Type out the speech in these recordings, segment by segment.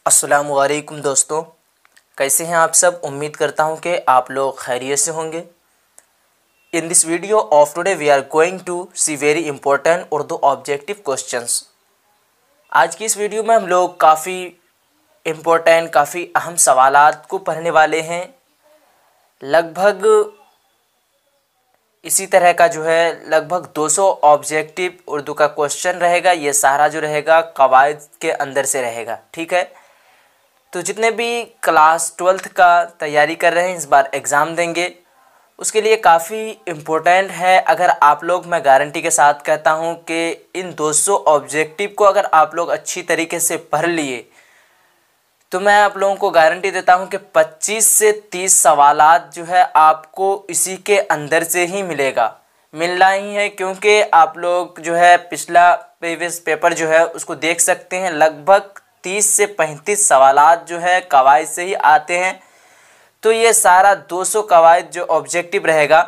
अस्सलामु अलैकुम दोस्तों, कैसे हैं आप सब। उम्मीद करता हूं कि आप लोग खैरियत से होंगे। In this video of today we are going to see very important Urdu objective questions. आज की इस वीडियो में हम लोग काफ़ी इम्पोर्टेंट, काफ़ी अहम सवालात को पढ़ने वाले हैं। लगभग इसी तरह का लगभग 200 ऑब्जेक्टिव उर्दू का क्वेश्चन रहेगा। ये सारा जो रहेगा कवायद के अंदर से रहेगा, ठीक है। तो जितने भी क्लास 12th का तैयारी कर रहे हैं, इस बार एग्ज़ाम देंगे, उसके लिए काफ़ी इम्पोर्टेंट है। अगर आप लोग, मैं गारंटी के साथ कहता हूं कि इन 200 ऑब्जेक्टिव को अगर आप लोग अच्छी तरीके से पढ़ लिए तो मैं आप लोगों को गारंटी देता हूं कि 25 से 30 सवालात जो है आपको इसी के अंदर से ही मिलना ही है। क्योंकि आप लोग पिछला प्रीवियस पेपर उसको देख सकते हैं। लगभग 30 से 35 सवालात कवायद से ही आते हैं। तो ये सारा 200 कवायद जो ऑब्जेक्टिव रहेगा,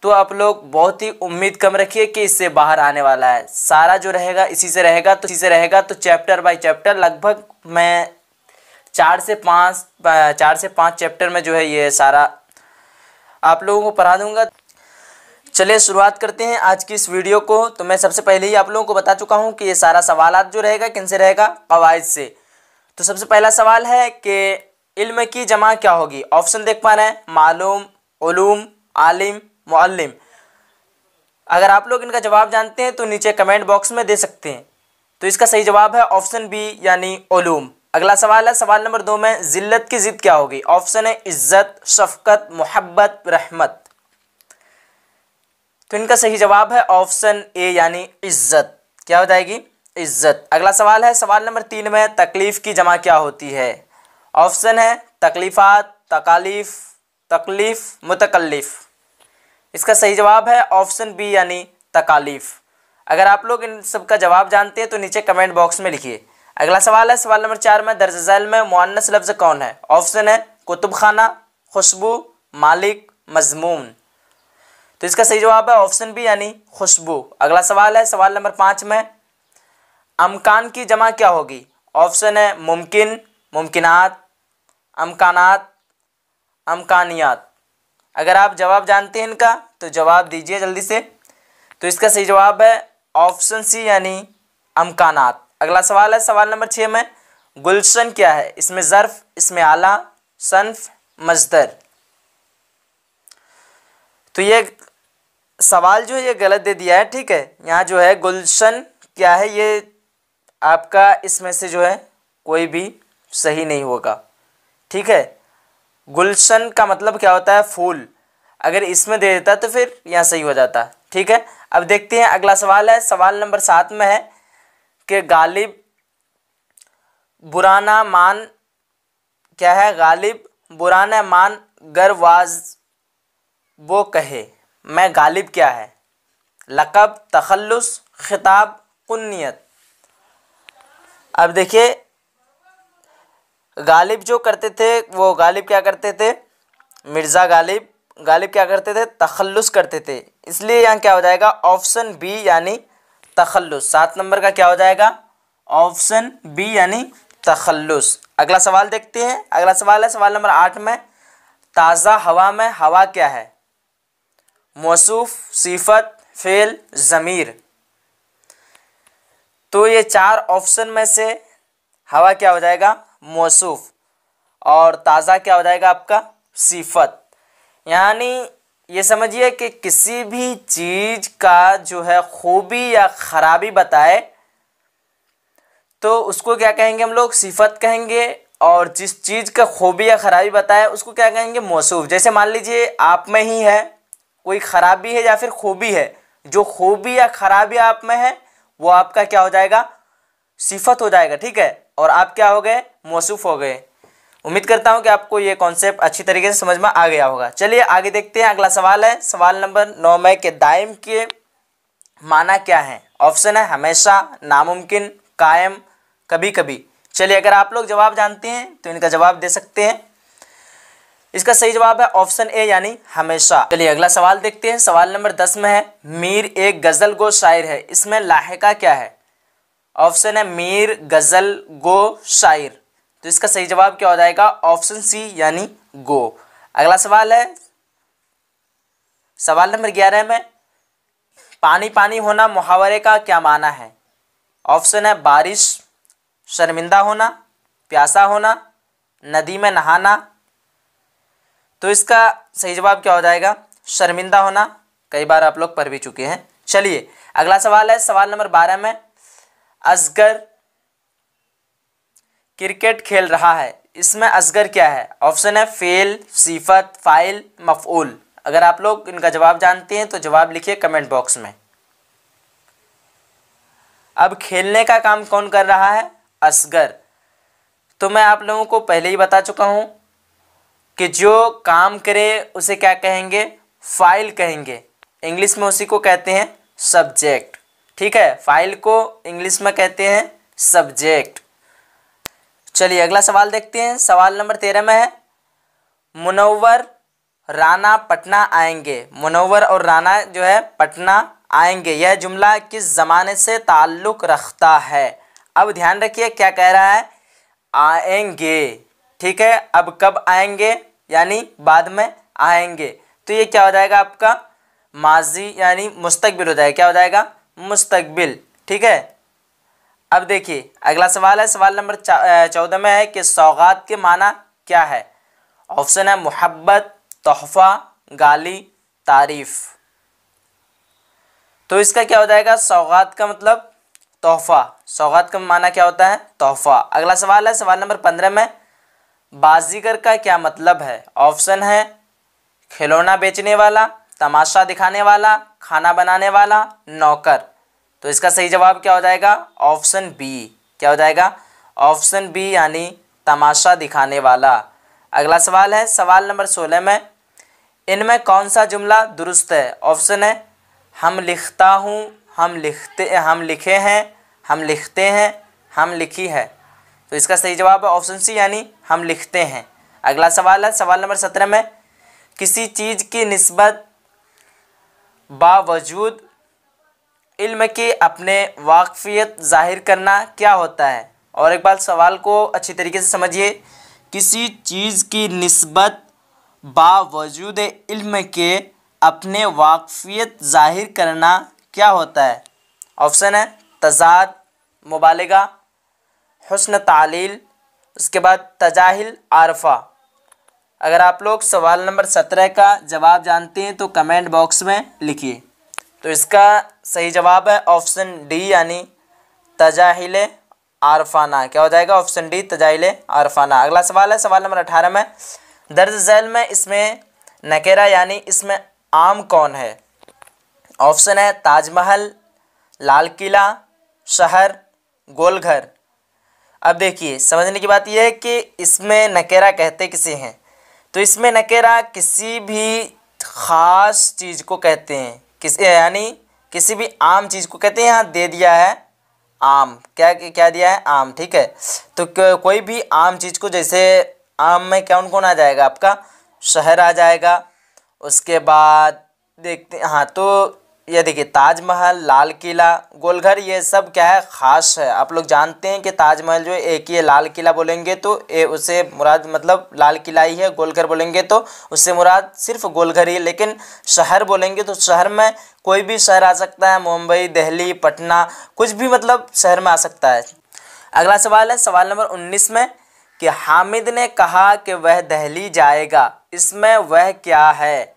तो आप लोग बहुत ही उम्मीद कम रखिए कि इससे बाहर आने वाला है। सारा जो रहेगा इसी से रहेगा। तो चैप्टर बाय चैप्टर लगभग मैं 4 से 5 चैप्टर में ये सारा आप लोगों को पढ़ा दूंगा। चलिए शुरुआत करते हैं आज की इस वीडियो को। तो मैं सबसे पहले ही आप लोगों को बता चुका हूं कि ये सारा सवालात जो रहेगा किन से रहेगा, कवायद से। तो सबसे पहला सवाल है कि इल्म की जमा क्या होगी। ऑप्शन देख पा रहे हैं, मालूम, उलूम, आलिम, मुअल्लिम। अगर आप लोग इनका जवाब जानते हैं तो नीचे कमेंट बॉक्स में दे सकते हैं। तो इसका सही जवाब है ऑप्शन बी यानी उलूम। अगला सवाल है, सवाल नंबर 2 में जिल्लत की जिद क्या होगी। ऑप्शन है इज्जत, शफकत, मोहब्बत, रहमत। तो इनका सही जवाब है ऑप्शन ए यानी इज्जत। क्या हो जाएगी, इज्जत। अगला सवाल है, सवाल नंबर 3 में तकलीफ की जमा क्या होती है। ऑप्शन है तकलीफात, तकालीफ, तकलीफ, मुतकल्लिफ। इसका सही जवाब है ऑप्शन बी यानी तकालीफ। अगर आप लोग इन सब का जवाब जानते हैं तो नीचे कमेंट बॉक्स में लिखिए। अगला सवाल है, सवाल नंबर 4 में दर्ज झैल में मुअन्नस लफ्ज़ कौन है। ऑप्शन है कुतुब खाना, खुशबू, मालिक, मजमून। तो इसका सही जवाब है ऑप्शन बी यानी खुशबू। अगला सवाल है, सवाल नंबर 5 में अमकान की जमा क्या होगी। ऑप्शन है मुमकिन, मुमकिनात, अमकानात, अमकानियात। अगर आप जवाब जानते हैं इनका तो जवाब दीजिए जल्दी से। तो इसका सही जवाब है ऑप्शन सी यानी अमकानात। अगला सवाल है, सवाल नंबर 6 में गुलशन क्या है। इसमें ज़र्फ, इसमें आला, सन्फ, मज़दर। तो ये सवाल ये गलत दे दिया है, ठीक है। यहाँ गुलशन क्या है, ये आपका इसमें से कोई भी सही नहीं होगा, ठीक है। गुलशन का मतलब क्या होता है, फूल। अगर इसमें दे देता तो फिर यहाँ सही हो जाता, ठीक है। अब देखते हैं अगला सवाल है, सवाल नंबर 7 में है कि गालिब बुराना मान क्या है। गालिब बुराना मान गरवाज वो कहे। मैं गालिब क्या है, लक़ब, तखल्लुस, खिताब, कुन्नियत। अब देखिए गालिब जो करते थे वो गालिब क्या करते थे, मिर्ज़ा गालिब। गालिब क्या करते थे, तखल्लुस करते थे। इसलिए यहाँ क्या हो जाएगा ऑप्शन बी यानी तखल्लुस। 7 नंबर का क्या हो जाएगा ऑप्शन बी यानी तखल्लुस। अगला सवाल देखते हैं। अगला सवाल है, सवाल नंबर 8 में ताज़ा हवा में हवा क्या है। मौसूफ, सिफत, फेल, ज़मीर। तो ये 4 ऑप्शन में से हवा क्या हो जाएगा, मौसूफ, और ताज़ा क्या हो जाएगा आपका, सिफत। यानी ये समझिए कि किसी भी चीज़ का खूबी या ख़राबी बताए तो उसको क्या कहेंगे हम लोग, सिफत कहेंगे। और जिस चीज़ का खूबी या ख़राबी बताए उसको क्या कहेंगे, मौसूफ। जैसे मान लीजिए आप में ही है कोई ख़राबी है या फिर खूबी है, जो खूबी या ख़राबी आप में है वो आपका क्या हो जाएगा, सिफत हो जाएगा, ठीक है। और आप क्या हो गए, मौसूफ हो गए। उम्मीद करता हूं कि आपको ये कॉन्सेप्ट अच्छी तरीके से समझ में आ गया होगा। चलिए आगे देखते हैं। अगला सवाल है, सवाल नंबर 9 में के दायम के माना क्या है। ऑप्शन है हमेशा, नामुमकिन, कायम, कभी कभी। चलिए अगर आप लोग जवाब जानते हैं तो इनका जवाब दे सकते हैं। इसका सही जवाब है ऑप्शन ए यानी हमेशा। चलिए अगला सवाल देखते हैं। सवाल नंबर 10 में है मीर एक गज़ल गो शायर है। इसमें लाहिका क्या है। ऑप्शन है मीर, गज़ल, गो, शायर। तो इसका सही जवाब क्या हो जाएगा? ऑप्शन सी यानी गो। अगला सवाल है सवाल नंबर 11 में, पानी पानी होना मुहावरे का क्या माना है? ऑप्शन है बारिश, शर्मिंदा होना, प्यासा होना, नदी में नहाना। तो इसका सही जवाब क्या हो जाएगा? शर्मिंदा होना। कई बार आप लोग पढ़ भी चुके हैं। चलिए अगला सवाल है सवाल नंबर 12 में, असगर क्रिकेट खेल रहा है, इसमें असगर क्या है? ऑप्शन है फेल, सिफत, फाइल, मफऊल। अगर आप लोग इनका जवाब जानते हैं तो जवाब लिखिए कमेंट बॉक्स में। अब खेलने का काम कौन कर रहा है? असगर। तो मैं आप लोगों को पहले ही बता चुका हूं कि जो काम करे उसे क्या कहेंगे? फाइल कहेंगे। इंग्लिश में उसी को कहते हैं सब्जेक्ट। ठीक है, फाइल को इंग्लिश में कहते हैं सब्जेक्ट। चलिए अगला सवाल देखते हैं। सवाल नंबर 13 में है, मुनव्वर राना पटना आएंगे। मुनव्वर और राना जो है पटना आएंगे, यह जुमला किस ज़माने से ताल्लुक़ रखता है? अब ध्यान रखिए क्या कह रहा है? आएंगे। ठीक है, अब कब आएंगे यानी बाद में आएंगे। तो ये क्या हो जाएगा आपका? माजी यानी मुस्तकबिल हो जाएगा। क्या हो जाएगा? मुस्तकबिल। ठीक है, अब देखिए अगला सवाल है सवाल नंबर 14 में है कि सौगात के माना क्या है? ऑप्शन है मोहब्बत, तोहफा, गाली, तारीफ। तो इसका क्या हो जाएगा? सौगात का मतलब तोहफा। सौगात का माना क्या होता है? तोहफा। अगला सवाल है सवाल नंबर 15 में, बाजीगर का क्या मतलब है? ऑप्शन है खिलौना बेचने वाला, तमाशा दिखाने वाला, खाना बनाने वाला, नौकर। तो इसका सही जवाब क्या हो जाएगा? Option B. क्या हो जाएगा? ऑप्शन बी यानी तमाशा दिखाने वाला। अगला सवाल है सवाल नंबर 16 में, इनमें कौन सा जुमला दुरुस्त है? ऑप्शन है हम लिखता हूँ, हम लिखते, हम लिखे हैं, हम लिखते हैं, हम लिखी है। तो इसका सही जवाब है ऑप्शन सी यानी हम लिखते हैं। अगला सवाल है सवाल नंबर 17 में, किसी चीज़ की निस्बत बावजूद इल्म के अपने वाकफियत ज़ाहिर करना क्या होता है? और एक बार सवाल को अच्छी तरीके से समझिए। किसी चीज़ की निस्बत बावजूद इल्म के अपने वाकफियत ज़ाहिर करना क्या होता है? ऑप्शन है तज़ाद, मुबालिगा, हुस्न तालील, उसके बाद तजाहिल, आरफा। अगर आप लोग सवाल नंबर 17 का जवाब जानते हैं तो कमेंट बॉक्स में लिखिए। तो इसका सही जवाब है ऑप्शन डी यानी तजाहिल आरफाना। क्या हो जाएगा? ऑप्शन डी तजाहिल आरफाना। अगला सवाल है सवाल नंबर 18 में, दर्ज झैल में इसमें नकेरा यानी इसमें आम कौन है? ऑप्शन है ताजमहल, लाल किला, शहर, गोलघर। अब देखिए समझने की बात यह है कि इसमें नकेरा कहते किसे हैं? तो इसमें नकेरा किसी भी ख़ास चीज़ को कहते हैं, किसी यानी किसी भी आम चीज़ को कहते हैं। यहाँ दे दिया है आम। क्या क्या दिया है? आम। ठीक है, तो कोई भी आम चीज़ को, जैसे आम में कौन कौन आ जाएगा आपका? शहर आ जाएगा। उसके बाद देखते हैं, हाँ तो ये देखिए ताजमहल, लाल किला, गोलघर, ये सब क्या है? ख़ास है। आप लोग जानते हैं कि ताजमहल जो है एक ही है, लाल किला बोलेंगे तो उससे मुराद मतलब लाल किला ही है, गोलघर बोलेंगे तो उससे मुराद सिर्फ गोलघर ही है। लेकिन शहर बोलेंगे तो शहर में कोई भी शहर आ सकता है, मुंबई, दिल्ली, पटना, कुछ भी मतलब शहर में आ सकता है। अगला सवाल है सवाल नंबर 19 में कि हामिद ने कहा कि वह दिल्ली जाएगा, इसमें वह क्या है?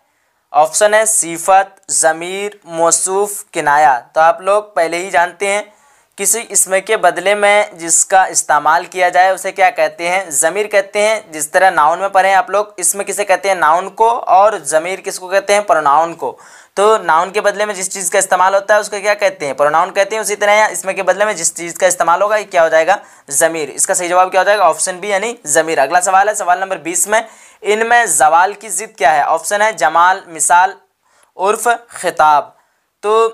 ऑप्शन है सिफत, ज़मीर, मौसूफ, किनाया। तो आप लोग पहले ही जानते हैं किसी इसमें के बदले में जिसका इस्तेमाल किया जाए उसे क्या कहते हैं? ज़मीर कहते हैं। जिस तरह नाउन में पढ़े आप लोग, इसमें किसे कहते हैं? नाउन को। और ज़मीर किसको कहते हैं? प्रोनाउन को। तो नाउन के बदले में जिस चीज़ का इस्तेमाल होता है उसको क्या कहते हैं? प्रोनाउन कहते हैं। उसी तरह यहाँ इसमें के बदले में जिस चीज़ का इस्तेमाल होगा ये क्या हो जाएगा? ज़मीर। इसका सही जवाब क्या हो जाएगा? ऑप्शन बी यानी ज़मीर। अगला सवाल है सवाल नंबर 20 में, इनमें ज़वाल की ज़िद क्या है? ऑप्शन है जमाल, मिसाल, उर्फ, खिताब। तो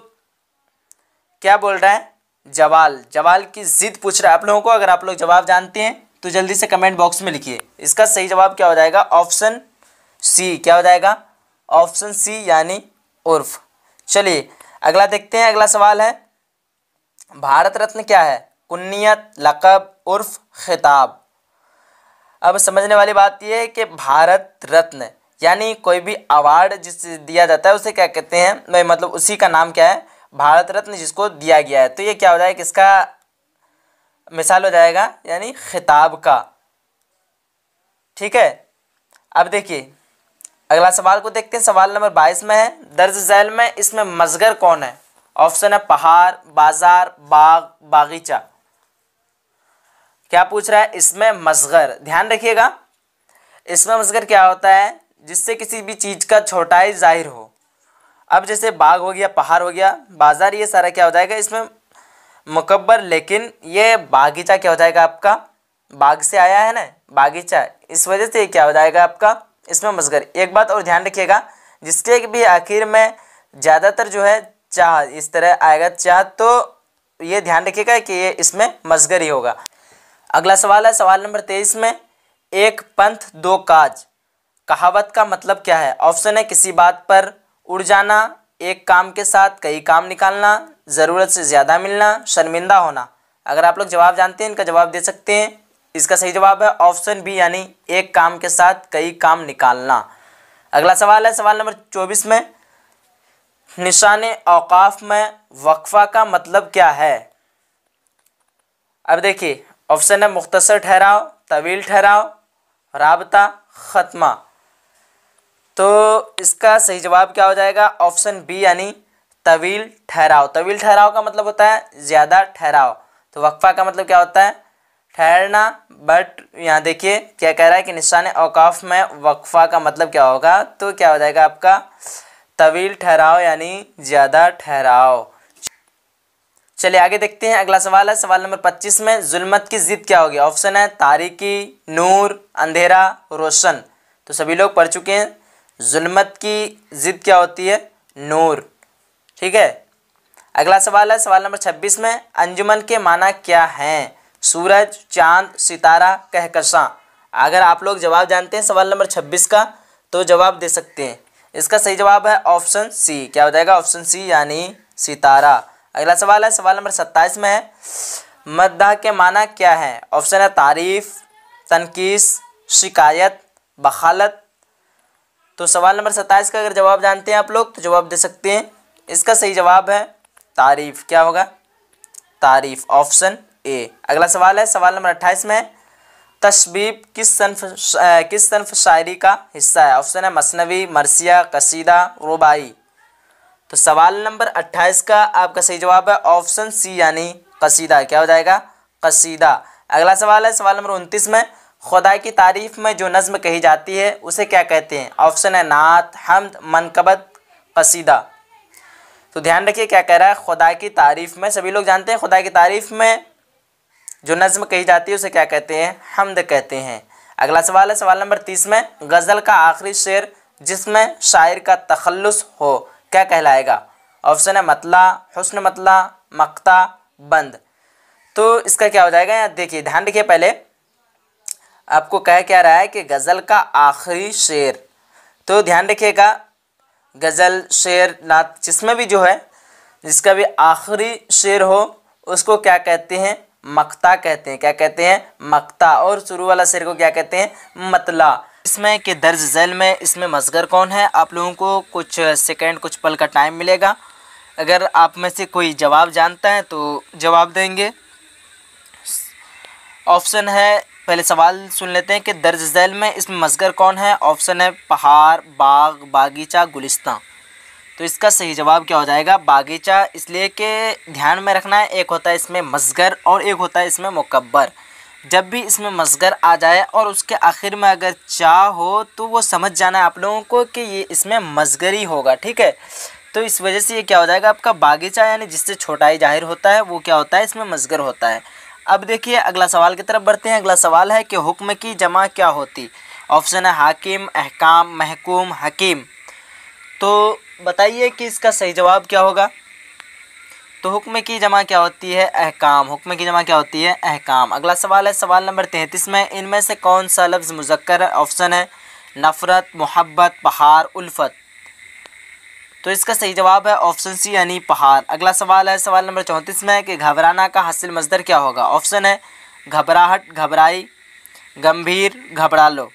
क्या बोल रहा है? जवाल। जवाल की ज़िद पूछ रहा है आप लोगों को। अगर आप लोग जवाब जानते हैं तो जल्दी से कमेंट बॉक्स में लिखिए। इसका सही जवाब क्या हो जाएगा? Option C. क्या हो जाएगा? ऑप्शन सी यानी उर्फ। चलिए अगला देखते हैं। अगला सवाल है, भारत रत्न क्या है? कुन्नियत, लक़ब, उर्फ, खिताब। अब समझने वाली बात यह है कि भारत रत्न यानी कोई भी अवार्ड जिसे दिया जाता है उसे क्या कहते हैं, मतलब उसी का नाम क्या है, भारत रत्न जिसको दिया गया है। तो ये क्या हो जाएगा, किसका मिसाल हो जाएगा, यानी खिताब का। ठीक है, अब देखिए अगला सवाल को देखते हैं। सवाल नंबर 22 में है, दर्ज झैल में इसमें मजगर कौन है? ऑप्शन है पहाड़, बाजार, बाग, बागीचा। क्या पूछ रहा है? इसमें मजगर। ध्यान रखिएगा, इसमें मजगर क्या होता है, जिससे किसी भी चीज का छोटाई जाहिर हो। अब जैसे बाग हो गया, पहाड़ हो गया, बाजार, ये सारा क्या हो जाएगा इसमें मुकब्बर। लेकिन ये बागीचा क्या हो जाएगा आपका, बाग से आया है ना बागीचा, इस वजह से क्या हो जाएगा आपका इसमें मजगर। एक बात और ध्यान रखिएगा, जिसके भी आखिर में ज़्यादातर जो है चाह इस तरह आएगा चाह, तो ये ध्यान रखिएगा कि ये इसमें मजगर ही होगा। अगला सवाल है सवाल नंबर 23 में, एक पंथ दो काज कहावत का मतलब क्या है? ऑप्शन है किसी बात पर उड़ जाना, एक काम के साथ कई काम निकालना, ज़रूरत से ज़्यादा मिलना, शर्मिंदा होना। अगर आप लोग जवाब जानते हैं इनका जवाब दे सकते हैं। इसका सही जवाब है ऑप्शन बी, यानी एक काम के साथ कई काम निकालना। अगला सवाल है सवाल नंबर 24 में, निशान औकाफ में वक्फा का मतलब क्या है? अब देखिए ऑप्शन है मुख्तसर ठहराव, तवील ठहराव, राबता, खत्मा। तो इसका सही जवाब क्या हो जाएगा? ऑप्शन बी, यानी तवील ठहराव। तवील ठहराव का मतलब होता है ज़्यादा ठहराव। तो वक्फा का मतलब क्या होता है? ठहरना। बट यहाँ देखिए क्या कह रहा है कि निशान औकाफ में वक्फा का मतलब क्या होगा, तो क्या हो जाएगा आपका तवील ठहराव, यानी ज़्यादा ठहराव। चलिए आगे देखते हैं। अगला सवाल है सवाल नंबर 25 में, जुल्मत की ज़िद क्या होगी? ऑप्शन है तारीकी, नूर, अंधेरा, रोशन। तो सभी लोग पढ़ चुके हैं, जुल्मत की ज़िद क्या होती है? नूर। ठीक है, अगला सवाल है सवाल नंबर 26 में, अंजुमन के माना क्या हैं? सूरज, चांद, सितारा, कहकशां। अगर आप लोग जवाब जानते हैं सवाल नंबर 26 का तो जवाब दे सकते हैं। इसका सही जवाब है ऑप्शन सी। क्या हो जाएगा? ऑप्शन सी, यानी सितारा। अगला सवाल है सवाल नंबर 27 में है, मद्दाह के माना क्या है? ऑप्शन है तारीफ, तनकीस, शिकायत, बखालत। तो सवाल नंबर 27 का अगर जवाब जानते हैं आप लोग तो जवाब दे सकते हैं। इसका सही जवाब है तारीफ। क्या होगा? तारीफ, ऑप्शन ए। अगला सवाल है सवाल नंबर 28 में, तशबीब किस सन्फ शायरी का हिस्सा है? ऑप्शन है मसनवी, मरसिया, कसीदा, रुबाई। तो सवाल नंबर 28 का आपका सही जवाब है ऑप्शन सी, यानी कसीदा। क्या हो जाएगा? कसीदा। अगला सवाल है सवाल नंबर 29 में, खुदा की तारीफ में जो नज़्म कही जाती है उसे क्या कहते हैं? ऑप्शन है नात, हम्द, मनकबत, कसीदा। तो ध्यान रखिए क्या कह रहा है, खुदा की तारीफ में। सभी लोग जानते हैं खुदा की तारीफ में जो नज़्म कही जाती है उसे क्या कहते हैं? हम्द कहते हैं। अगला सवाल है सवाल नंबर 30 में, गज़ल का आखिरी शेर जिसमें शायर का तखल्लुस हो क्या कहलाएगा? ऑप्शन है मतला, हुस्न मतला, मक्ता, बंद। तो इसका क्या हो जाएगा? यहाँ देखिए ध्यान रखिए, पहले आपको कह क्या रहा है कि गज़ल का आखिरी शेर। तो ध्यान रखिएगा, गज़ल, शेर, नात जिसमें भी जो है जिसका भी आखिरी शेर हो उसको क्या कहते हैं? मक्ता कहते हैं। क्या कहते हैं? मक्ता। और शुरू वाला शेर को क्या कहते हैं? मतला। इसमें कि दर्ज झैल में इसमें मज़गर कौन है? आप लोगों को कुछ सेकंड, कुछ पल का टाइम मिलेगा। अगर आप में से कोई जवाब जानता है तो जवाब देंगे। ऑप्शन है, पहले सवाल सुन लेते हैं कि दर्ज झैल में इसमें मज़गर कौन है? ऑप्शन है पहाड़, बाग, बागीचा, गुलिस्तां। तो इसका सही जवाब क्या हो जाएगा? बागीचा। इसलिए कि ध्यान में रखना है, एक होता है इसमें मज़गर और एक होता है इसमें मुकब्बर। जब भी इसमें मज़गर आ जाए और उसके आखिर में अगर चाह हो तो वो समझ जाना है आप लोगों को कि ये इसमें मज़गर ही होगा। ठीक है, तो इस वजह से ये क्या हो जाएगा आपका बागीचा, यानी जिससे छोटाई जाहिर होता है वो क्या होता है? इसमें मज़गर होता है। अब देखिए अगला सवाल की तरफ बढ़ते हैं। अगला सवाल है कि हुक्म की जमा क्या होती? ऑप्शन है हाकिम, अहकाम, महकूम, हकीम। तो बताइए कि इसका सही जवाब क्या होगा? तो हुक्म की जमा क्या होती है? अहकाम। हुक्म की जमा क्या होती है? अहकाम। अगला सवाल है सवाल नंबर 33 में, इनमें से कौन सा लफ्ज़ मुज़क्कर है? ऑप्शन है नफ़रत, मोहब्बत, पहाड़, उल्फत। तो इसका सही जवाब है ऑप्शन सी, यानी पहाड़। अगला सवाल है सवाल नंबर 34 में कि घबराना का हासिल मज़दर क्या होगा? ऑप्शन है घबराहट, घबराई, गंभीर, घबरा लो।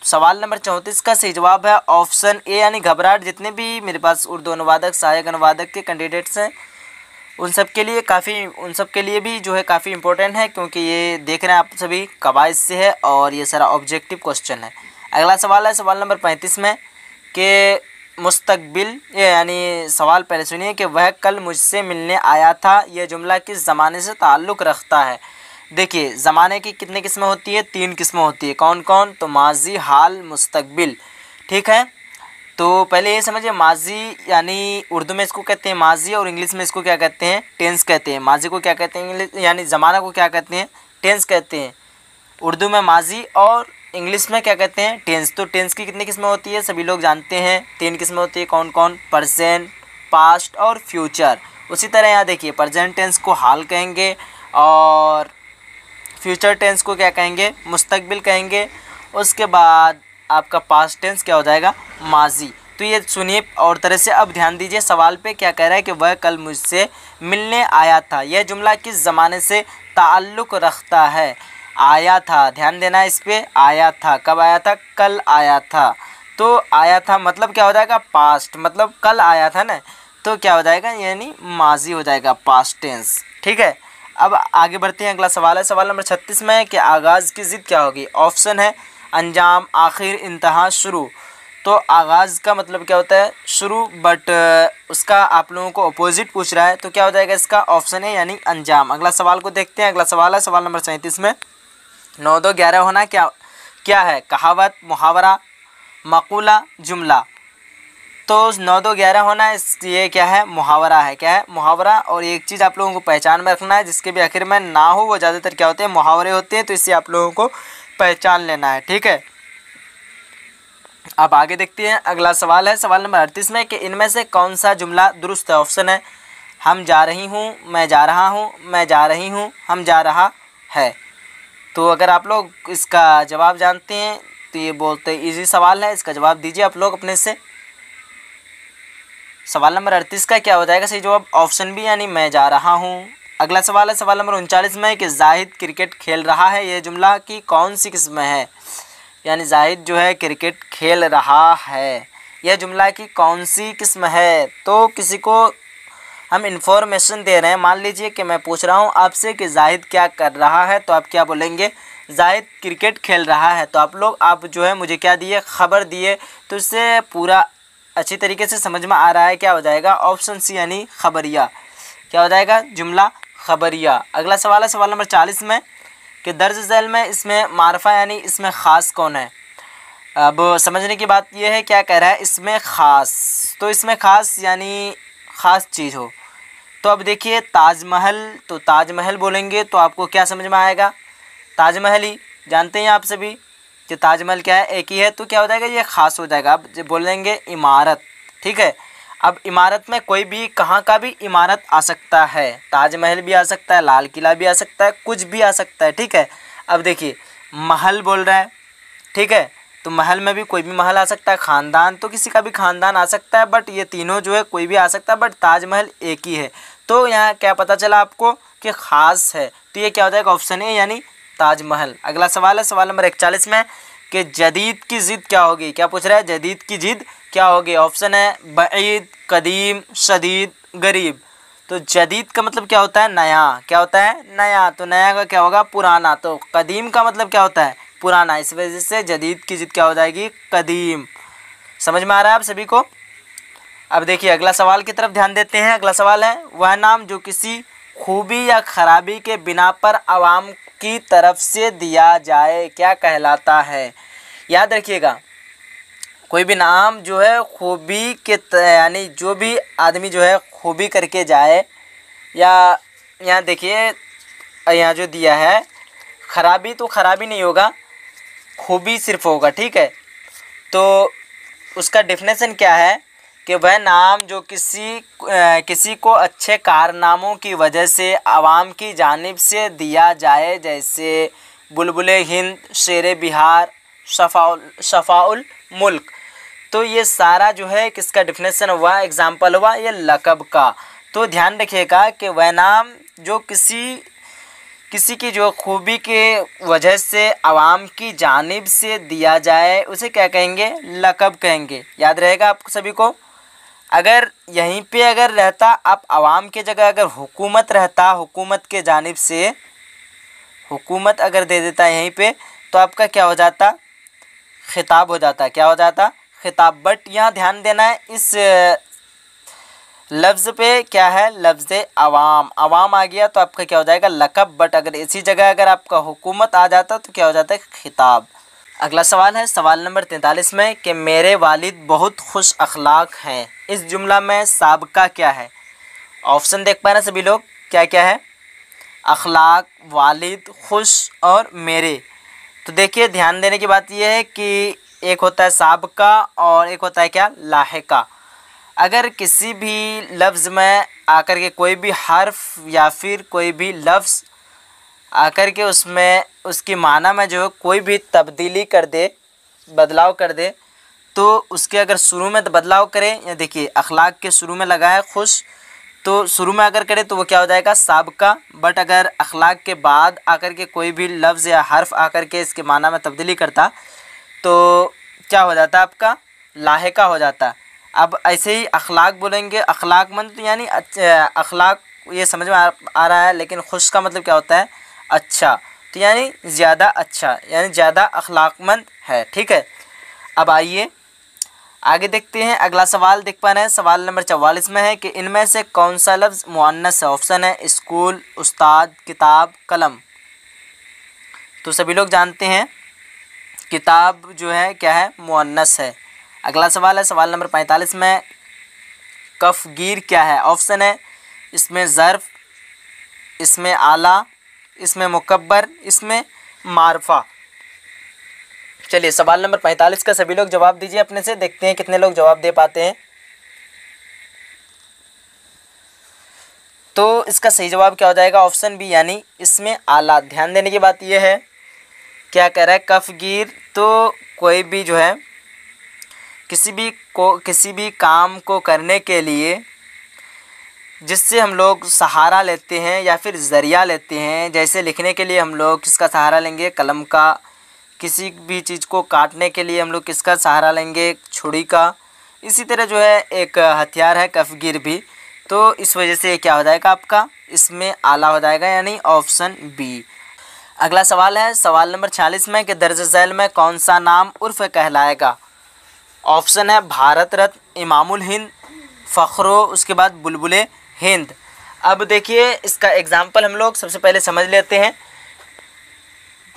सवाल नंबर 34 का सही जवाब है ऑप्शन ए यानी घबराहट। जितने भी मेरे पास उर्दू अनुवादक, सहायक अनुवादक के कैंडिडेट्स हैं उन सब के लिए भी जो है काफ़ी इंपॉर्टेंट है, क्योंकि ये देख रहे हैं आप सभी कवायद से है और ये सारा ऑब्जेक्टिव क्वेश्चन है। अगला सवाल है सवाल नंबर 35 में कि मुस्तकबिल यानी सवाल पहले सुनिए कि वह कल मुझसे मिलने आया था, यह जुमला किस ज़माने से ताल्लुक़ रखता है। देखिए ज़माने की कितनी किस्में होती है, 3 किस्में होती है। कौन कौन? तो माजी, हाल, मुस्तकबिल। ठीक है, तो पहले ये समझिए माजी यानी उर्दू में इसको कहते हैं माजी और इंग्लिश में इसको क्या कहते हैं? टेंस कहते हैं। माजी को क्या कहते हैं इंग्लिश यानी ज़माना को क्या कहते हैं? टेंस कहते हैं। उर्दू में माजी और इंग्लिश में क्या कहते हैं? टेंस। तो टेंस की कितनी किस्में होती है सभी लोग जानते हैं, 3 किस्में होती है। कौन कौन? प्रेजेंट, पास्ट और फ्यूचर। उसी तरह यहाँ देखिए प्रेजेंट टेंस को हाल कहेंगे और फ्यूचर टेंस को क्या कहेंगे? मुस्तकबिल कहेंगे। उसके बाद आपका पास्ट टेंस क्या हो जाएगा? माजी। तो ये सुनिए और तरह से अब ध्यान दीजिए सवाल पे क्या कह रहा है कि वह कल मुझसे मिलने आया था, यह जुमला किस ज़माने से ताल्लुक़ रखता है? आया था, ध्यान देना इस पे। आया था, कब आया था? कल आया था। तो आया था मतलब क्या हो जाएगा? पास्ट, मतलब कल आया था ना, तो क्या हो जाएगा? यानी माजी हो जाएगा, पास्ट टेंस। ठीक है, अब आगे बढ़ते हैं। अगला सवाल है सवाल नंबर 36 में कि आगाज़ की ज़िद क्या होगी? ऑप्शन है अंजाम, आखिर, इंतहा, शुरू। तो आगाज़ का मतलब क्या होता है? शुरू, बट उसका आप लोगों को अपोजिट पूछ रहा है, तो क्या हो जाएगा इसका? ऑप्शन है यानी अंजाम। अगला सवाल को देखते हैं। अगला सवाल है सवाल नंबर 37 में 9 2 11 होना क्या है? कहावत, मुहावरा, मक़ूला, जुमला। तो 9 2 11 होना ये क्या है? मुहावरा है। क्या है? मुहावरा। और एक चीज़ आप लोगों को पहचान में रखना है, जिसके भी आखिर में ना हो वो ज़्यादातर क्या होते हैं? मुहावरे होते हैं। तो इससे आप लोगों को पहचान लेना है। ठीक है, अब आगे देखते हैं। अगला सवाल है सवाल नंबर 38 में कि इनमें से कौन सा जुमला दुरुस्त है? ऑप्शन है हम जा रही हूँ, मैं जा रहा हूँ, मैं जा रही हूँ, हम जा रहा है। तो अगर आप लोग इसका जवाब जानते हैं तो ये बोलते इजी सवाल है, इसका जवाब दीजिए आप लोग अपने से। सवाल नंबर 38 का क्या हो जाएगा सही जवाब? ऑप्शन बी यानी मैं जा रहा हूँ। अगला सवाल है सवाल नंबर 39 में कि जाहिद क्रिकेट खेल रहा है, यह जुमला की कौन सी किस्म है? यानी जाहिद जो है क्रिकेट खेल रहा है, यह जुमला की कौन सी किस्म है? तो किसी को हम इन्फॉर्मेशन दे रहे हैं। मान लीजिए कि मैं पूछ रहा हूँ आपसे कि जाहिद क्या कर रहा है, तो आप क्या बोलेंगे? जाहिद क्रिकेट खेल रहा है। तो आप जो है मुझे क्या दिए? खबर दिए। तो इससे पूरा अच्छी तरीके से समझ में आ रहा है, क्या हो जाएगा? ऑप्शन सी यानी खबरिया। क्या हो जाएगा? जुमला खबरिया। अगला सवाल है सवाल नंबर 40 में कि दर्ज झैल में इसमें मारफा यानी इसमें ख़ास कौन है? अब समझने की बात यह है, क्या कह रहा है? इसमें ख़ास, तो इसमें ख़ास यानी ख़ास चीज़ हो। तो अब देखिए ताजमहल, तो ताजमहल बोलेंगे तो आपको क्या समझ में आएगा? ताजमहल ही जानते हैं आप सभी कि ताजमहल क्या है? एक ही है। तो क्या हो जाएगा? ये ख़ास हो जाएगा। अब बोलेंगे इमारत। ठीक है, अब इमारत में कोई भी कहाँ का भी इमारत आ सकता है। ताजमहल भी आ सकता है, लाल किला भी आ सकता है, कुछ भी आ सकता है। ठीक है, अब देखिए महल बोल रहा है। ठीक है, तो महल में भी कोई भी महल आ सकता है। ख़ानदान, तो किसी का भी ख़ानदान आ सकता है, बट ये तीनों जो है कोई भी आ सकता है, बट ताजमहल एक ही है। तो यहाँ क्या पता चला आपको कि ख़ास है, तो ये क्या हो जाएगा? ऑप्शन ए यानी ताजमहल। अगला सवाल है सवाल नंबर 41 में कि जदीद की ज़िद क्या होगी? क्या पूछ रहा है? जदीद की ज़िद क्या होगी? ऑप्शन है बईद, कदीम, शदीद, गरीब। तो जदीद का मतलब क्या होता है? नया। क्या होता है? नया। तो नया का क्या होगा? पुराना। तो कदीम का मतलब क्या होता है? पुराना। इस वजह से जदीद की ज़िद क्या हो जाएगी? कदीम। समझ में आ रहा है आप सभी को? अब देखिए अगला सवाल की तरफ ध्यान देते हैं। अगला सवाल है वह नाम जो किसी खूबी या खराबी के बिना पर आवाम की तरफ से दिया जाए क्या कहलाता है? याद रखिएगा, कोई भी नाम जो है खूबी के यानी जो भी आदमी जो है खूबी करके जाए, या यहाँ देखिए यहाँ जो दिया है खराबी, तो खराबी नहीं होगा, खूबी सिर्फ होगा। ठीक है, तो उसका डेफिनेशन क्या है कि वह नाम जो किसी को अच्छे कारनामों की वजह से आवाम की जानिब से दिया जाए, जैसे बुलबुले हिंद, शेरे बिहार, शफाउल मुल्क। तो ये सारा जो है किसका डेफिनेशन हुआ? एग्जाम्पल हुआ ये लक़ब का। तो ध्यान रखिएगा कि वह नाम जो किसी किसी की जो खूबी के वजह से आवाम की जानिब से दिया जाए उसे क्या कहेंगे, लक़ब कहेंगे। याद रहेगा आप सभी को। अगर यहीं पे अगर रहता आप आवाम के जगह अगर हुकूमत रहता, हुकूमत के जानिब से हुकूमत अगर दे देता यहीं पे, तो आपका क्या हो जाता, खिताब हो जाता। क्या हो जाता, खिताब। बट यहाँ ध्यान देना है इस लफ्ज़ पे क्या है, लफ्ज़ अवाम। अवाम आ गया तो आपका क्या हो जाएगा, लक़ब। बट अगर इसी जगह अगर आपका हुकूमत आ जाता तो क्या हो जाता है, खिताब। अगला सवाल है सवाल नंबर 43 में कि मेरे वालिद बहुत खुश अखलाक हैं। इस जुमला में साबका क्या है। ऑप्शन देख पा रहे हैं सभी लोग, क्या क्या है, अखलाक, वालिद, खुश और मेरे। तो देखिए ध्यान देने की बात यह है कि एक होता है साबका और एक होता है क्या, लाहिका। अगर किसी भी लफ्ज़ में आकर के कोई भी हर्फ या फिर कोई भी लफ्ज़ आकर के उसमें उसकी माना में जो कोई भी तब्दीली कर दे, बदलाव कर दे, तो उसके अगर शुरू में बदलाव करें, या देखिए अखलाक के शुरू में लगा है खुश, तो शुरू में अगर करे तो वो क्या हो जाएगा, साबका। बट अगर अखलाक के बाद आकर के कोई भी लफ्ज़ या हर्फ आकर के इसके माना में तब्दीली करता तो क्या हो जाता, आपका लाहिका हो जाता। अब ऐसे ही अखलाक बोलेंगे, अखलाकमंद यानी अखलाक ये समझ में आ रहा है, लेकिन खुश का मतलब क्या होता है, अच्छा। तो यानी ज़्यादा अच्छा, यानी ज़्यादा अखलाकमंद है। ठीक है, अब आइए आगे देखते हैं। अगला सवाल देख पा रहे हैं, सवाल नंबर 44 में है कि इनमें से कौन सा लफ्ज़ मुअन्नस है। ऑप्शन है स्कूल, उस्ताद, किताब, कलम। तो सभी लोग जानते हैं किताब जो है क्या है, मुअन्नस है। अगला सवाल है सवाल नंबर 45 में, कफगीर क्या है। ऑप्शन है इसमें ज़र्फ़, इसमें आला, इसमें मुकब्बर, इसमें मारफा। चलिए सवाल नंबर 45 का सभी लोग जवाब दीजिए अपने से, देखते हैं कितने लोग जवाब दे पाते हैं। तो इसका सही जवाब क्या हो जाएगा, ऑप्शन बी यानी इसमें आला। ध्यान देने की बात यह है, क्या कह रहा है, कफगीर तो कोई भी जो है किसी भी काम को करने के लिए जिससे हम लोग सहारा लेते हैं या फिर ज़रिया लेते हैं। जैसे लिखने के लिए हम लोग किसका सहारा लेंगे, कलम का। किसी भी चीज़ को काटने के लिए हम लोग किसका सहारा लेंगे, छुरी का। इसी तरह जो है एक हथियार है कफगीर भी। तो इस वजह से क्या हो जाएगा, आपका इसमें आला हो जाएगा, यानी ऑप्शन बी। अगला सवाल है सवाल नंबर 46 में कि दर्ज झैल में कौन सा नाम उर्फ़ कहलाएगा। ऑप्शन है भारत रत्न, इमामुल हिंद, फ़ख्रो, उसके बाद बुलबुले हिंद। अब देखिए इसका एग्जाम्पल हम लोग सबसे पहले समझ लेते हैं।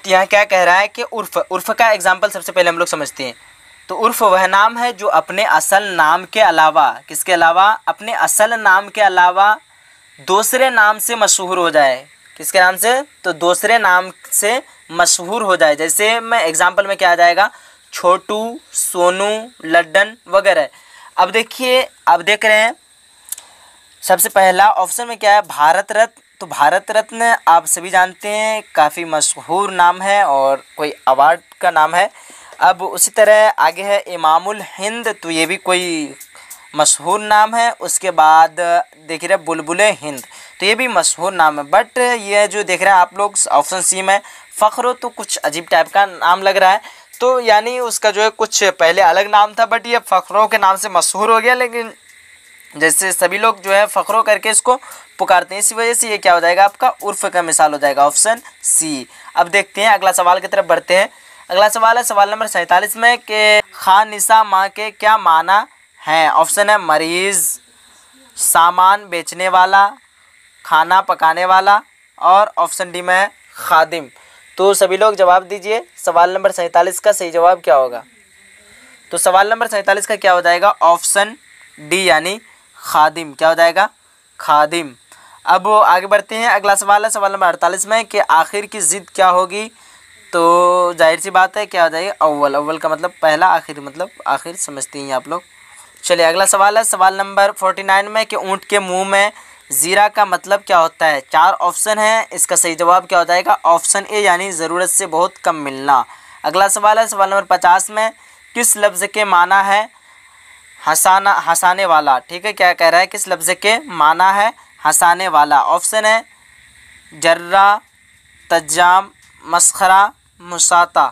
यहाँ क्या कह रहा है कि उर्फ़ का एग्जाम्पल सबसे पहले हम लोग समझते हैं। तो उर्फ़ वह नाम है जो अपने असल नाम के अलावा, किसके अलावा, अपने असल नाम के अलावा दूसरे नाम से मशहूर हो जाए। किसके नाम से, तो दूसरे नाम से मशहूर हो जाए। जैसे मैं एग्जाम्पल में क्या आ जाएगा, छोटू, सोनू, लड्डन वगैरह। अब देखिए, अब देख रहे हैं सबसे पहला ऑप्शन में क्या है, भारत रत्न। तो भारत रत्न आप सभी जानते हैं काफ़ी मशहूर नाम है और कोई अवार्ड का नाम है। अब उसी तरह आगे है इमामुल हिंद, तो ये भी कोई मशहूर नाम है। उसके बाद देख रहे बुलबुले हिंद, तो ये भी मशहूर नाम है। बट ये जो देख रहे हैं आप लोग ऑप्शन सी में फ़ख्रो, तो कुछ अजीब टाइप का नाम लग रहा है। तो यानी उसका जो है कुछ पहले अलग नाम था, बट ये फ़ख्रों के नाम से मशहूर हो गया। लेकिन जैसे सभी लोग जो है फ़ख्रों करके इसको पुकारते हैं, इसी वजह से ये क्या हो जाएगा, आपका उर्फ़ का मिसाल हो जाएगा, ऑप्शन सी। अब देखते हैं अगला सवाल की तरफ बढ़ते हैं। अगला सवाल है सवाल नंबर 47 में कि खानिसा माँ के क्या माना हैं। ऑप्शन है मरीज़, सामान बेचने वाला, खाना पकाने वाला, और ऑप्शन डी में है खादिम। तो सभी लोग जवाब दीजिए, सवाल नंबर 47 का सही जवाब क्या होगा। तो सवाल नंबर 47 का क्या हो जाएगा, ऑप्शन डी यानी खादिम। क्या हो जाएगा, खादिम। अब आगे बढ़ते हैं। अगला सवाल है सवाल नंबर 48 में कि आखिर की ज़िद क्या होगी। तो जाहिर सी बात है क्या हो जाएगी, अव्वल। अव्वल का मतलब पहला, आखिर मतलब आखिर, समझते हैं आप लोग। चलिए अगला सवाल है सवाल नंबर 49 में कि ऊँट के मुंह में ज़ीरा का मतलब क्या होता है। 4 ऑप्शन है, इसका सही जवाब क्या हो जाएगा, ऑप्शन ए यानी ज़रूरत से बहुत कम मिलना। अगला सवाल है सवाल नंबर 50 में किस लफ्ज़ के माना है हंसाना, हंसाने वाला। ठीक है, क्या कह रहा है, किस लफ्ज़ के माना है हंसाने वाला। ऑप्शन है जर्रा, मुस्तजाम, मस्खरा, मुसाता।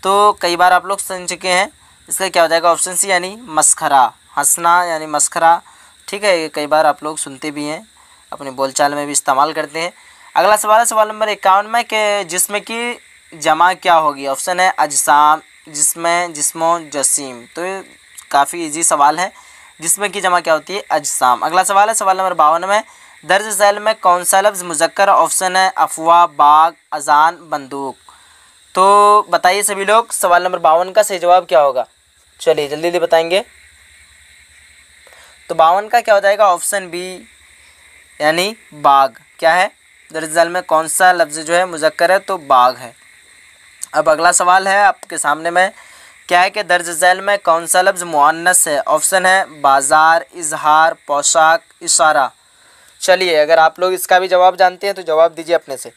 तो कई बार आप लोग सुन चुके हैं, इसका क्या हो जाएगा ऑप्शन सी यानी मस्खरा, हंसना यानी मस्खरा। ठीक है, ये कई बार आप लोग सुनते भी हैं, अपने बोलचाल में भी इस्तेमाल करते हैं। अगला सवाल है सवाल नंबर 51 में कि जिस्म की जमा क्या होगी। ऑप्शन है अजसाम, जिस्म, जिस्मो, जसीम। तो ये काफ़ी इजी सवाल है, जिस्म की जमा क्या होती है अजसाम। अगला सवाल है सवाल नंबर 52 में दर्ज झैल में कौन सा लफ्ज़ मुज़क्कर। ऑप्शन है अफवाह, बाग, अजान, बंदूक। तो बताइए सभी लोग, सवाल नंबर 52 का सही जवाब क्या होगा। चलिए जल्दी जल्दी बताएंगे। तो 52 का क्या हो जाएगा ऑप्शन बी यानी बाग। क्या है, दर्ज झैल में कौन सा लफ्ज़ जो है मुज़क्कर है, तो बाग है। अब अगला सवाल है आपके सामने में, क्या है कि दर्ज झैल में कौन सा लफ्ज़ मुअन्नस है। ऑप्शन है बाज़ार, इजहार, पोशाक, इशारा। चलिए अगर आप लोग इसका भी जवाब जानते हैं तो जवाब दीजिए अपने से।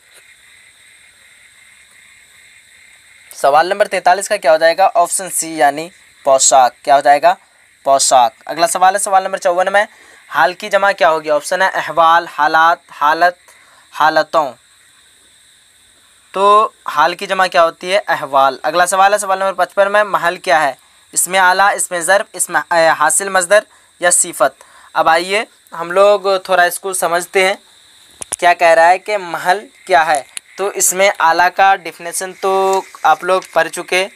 सवाल नंबर 43 का क्या हो जाएगा ऑप्शन सी यानी पोशाक। क्या हो जाएगा पोशाक। अगला सवाल है सवाल नंबर 54 में हाल की जमा क्या होगी। ऑप्शन है अहवाल, हालात, हालत, हालतों। तो हाल की जमा क्या होती है अहवाल। अगला सवाल है सवाल नंबर 55 में महल क्या है। इसमें आला, इसमें ज़र्फ़, इसमें हासिल मज़दर या सिफत। अब आइए हम लोग थोड़ा इसको समझते हैं, क्या कह रहा है कि महल क्या है। तो इसमें आला का डिफिनेशन तो आप लोग पढ़ चुके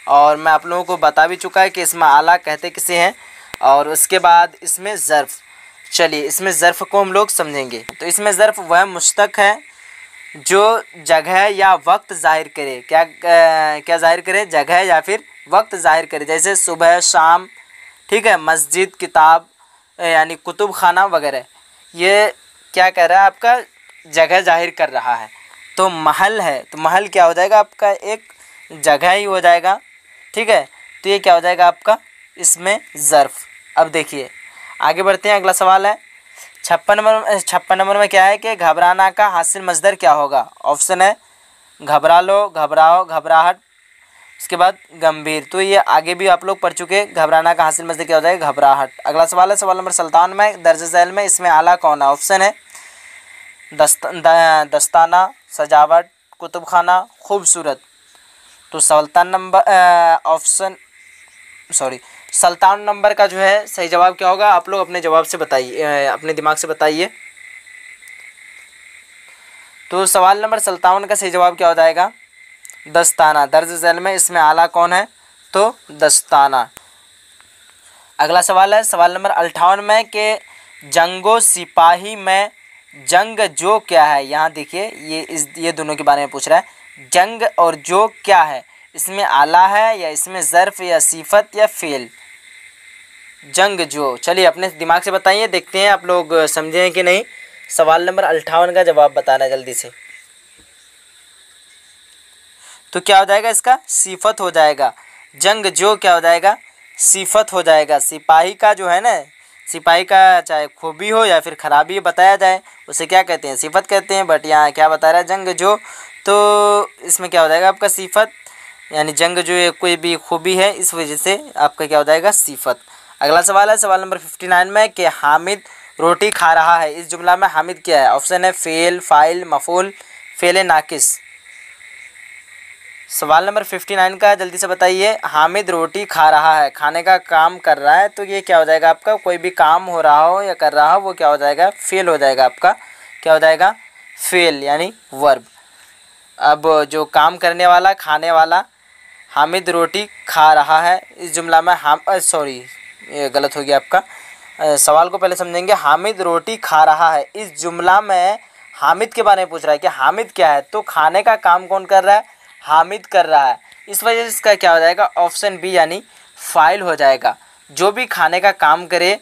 और मैं आप लोगों को बता भी चुका है कि इसमें आला कहते किसे हैं। और उसके बाद इसमें ज़र्फ़। चलिए इसमें ज़र्फ़ को हम लोग समझेंगे। तो इसमें ज़र्फ़ वह मुश्तक है जो जगह या वक्त ज़ाहिर करे। क्या ज़ाहिर करे, जगह या फिर वक्त ज़ाहिर करे। जैसे सुबह, शाम, ठीक है, मस्जिद, किताब यानी कुतुब खाना वगैरह। ये क्या कह रहा है आपका जगह ज़ाहिर कर रहा है। तो महल है, तो महल क्या हो जाएगा आपका एक जगह ही हो जाएगा। ठीक है, तो ये क्या हो जाएगा आपका इसमें ज़र्फ़। अब देखिए आगे बढ़ते हैं। अगला सवाल है 56 नंबर में क्या है कि घबराना का हासिल मज़दर क्या होगा। ऑप्शन है घबरा लो, घबराओ, घबराहट, उसके बाद गंभीर। तो ये आगे भी आप लोग पढ़ चुके। घबराना का हासिल मज़दर क्या हो जाएगा घबराहट। अगला सवाल है सवाल नंबर 57 में दर्ज झैल में इसमें आला कौन है। ऑप्शन है दस्ताना, सजावट, कुतुब खाना, खूबसूरत। तो 57 नंबर का जो है सही जवाब क्या होगा, आप लोग अपने जवाब से बताइए, अपने दिमाग से बताइए। तो सवाल नंबर 57 का सही जवाब क्या हो जाएगा दस्ताना। दर्ज झैल में इसमें आला कौन है, तो दस्ताना। अगला सवाल है सवाल नंबर 58 में कि जंगो सिपाही में जंग जो क्या है। यहाँ देखिए ये दोनों के बारे में पूछ रहा है। जंग और जो क्या है, इसमें आला है या इसमें ज़र्फ़ या सिफत या फ़ेल। जंग जो, चलिए अपने दिमाग से बताइए, देखते हैं आप लोग समझे हैं कि नहीं। सवाल नंबर 58 का जवाब बताना जल्दी से। तो क्या हो जाएगा इसका सिफत हो जाएगा। जंग जो क्या हो जाएगा सिफत हो जाएगा। सिपाही का जो है ना, सिपाही का चाहे खूबी हो या फिर ख़राबी बताया जाए उसे क्या कहते हैं सिफत कहते हैं। बट यहाँ क्या बता रहा है जंग जो, तो इसमें क्या हो जाएगा आपका सिफत, यानी जंग जो कोई भी खूबी है इस वजह से आपका क्या हो जाएगा सिफत। अगला सवाल है सवाल नंबर 59 में कि हामिद रोटी खा रहा है। इस जुमला में हामिद क्या है। ऑप्शन है फ़ेल, फ़ाइल, मफ़ूल, फ़ेल नाकिस। सवाल नंबर 59 का जल्दी से बताइए। हामिद रोटी खा रहा है, खाने का काम कर रहा है। तो ये क्या हो जाएगा आपका, कोई भी काम हो रहा हो या कर रहा हो वो क्या हो जाएगा फ़ेल हो जाएगा आपका। क्या हो जाएगा फ़ेल यानी वर्ब। अब जो काम करने वाला, खाने वाला, हामिद रोटी खा रहा है। इस जुमला में सॉरी ये गलत हो गया आपका। सवाल को पहले समझेंगे। हामिद रोटी खा रहा है, इस जुमला में हामिद के बारे में पूछ रहा है कि हामिद क्या है। तो खाने का काम कौन कर रहा है, हामिद कर रहा है। इस वजह से इसका क्या हो जाएगा ऑप्शन बी यानी फ़ाइल हो जाएगा। जो भी खाने का काम करे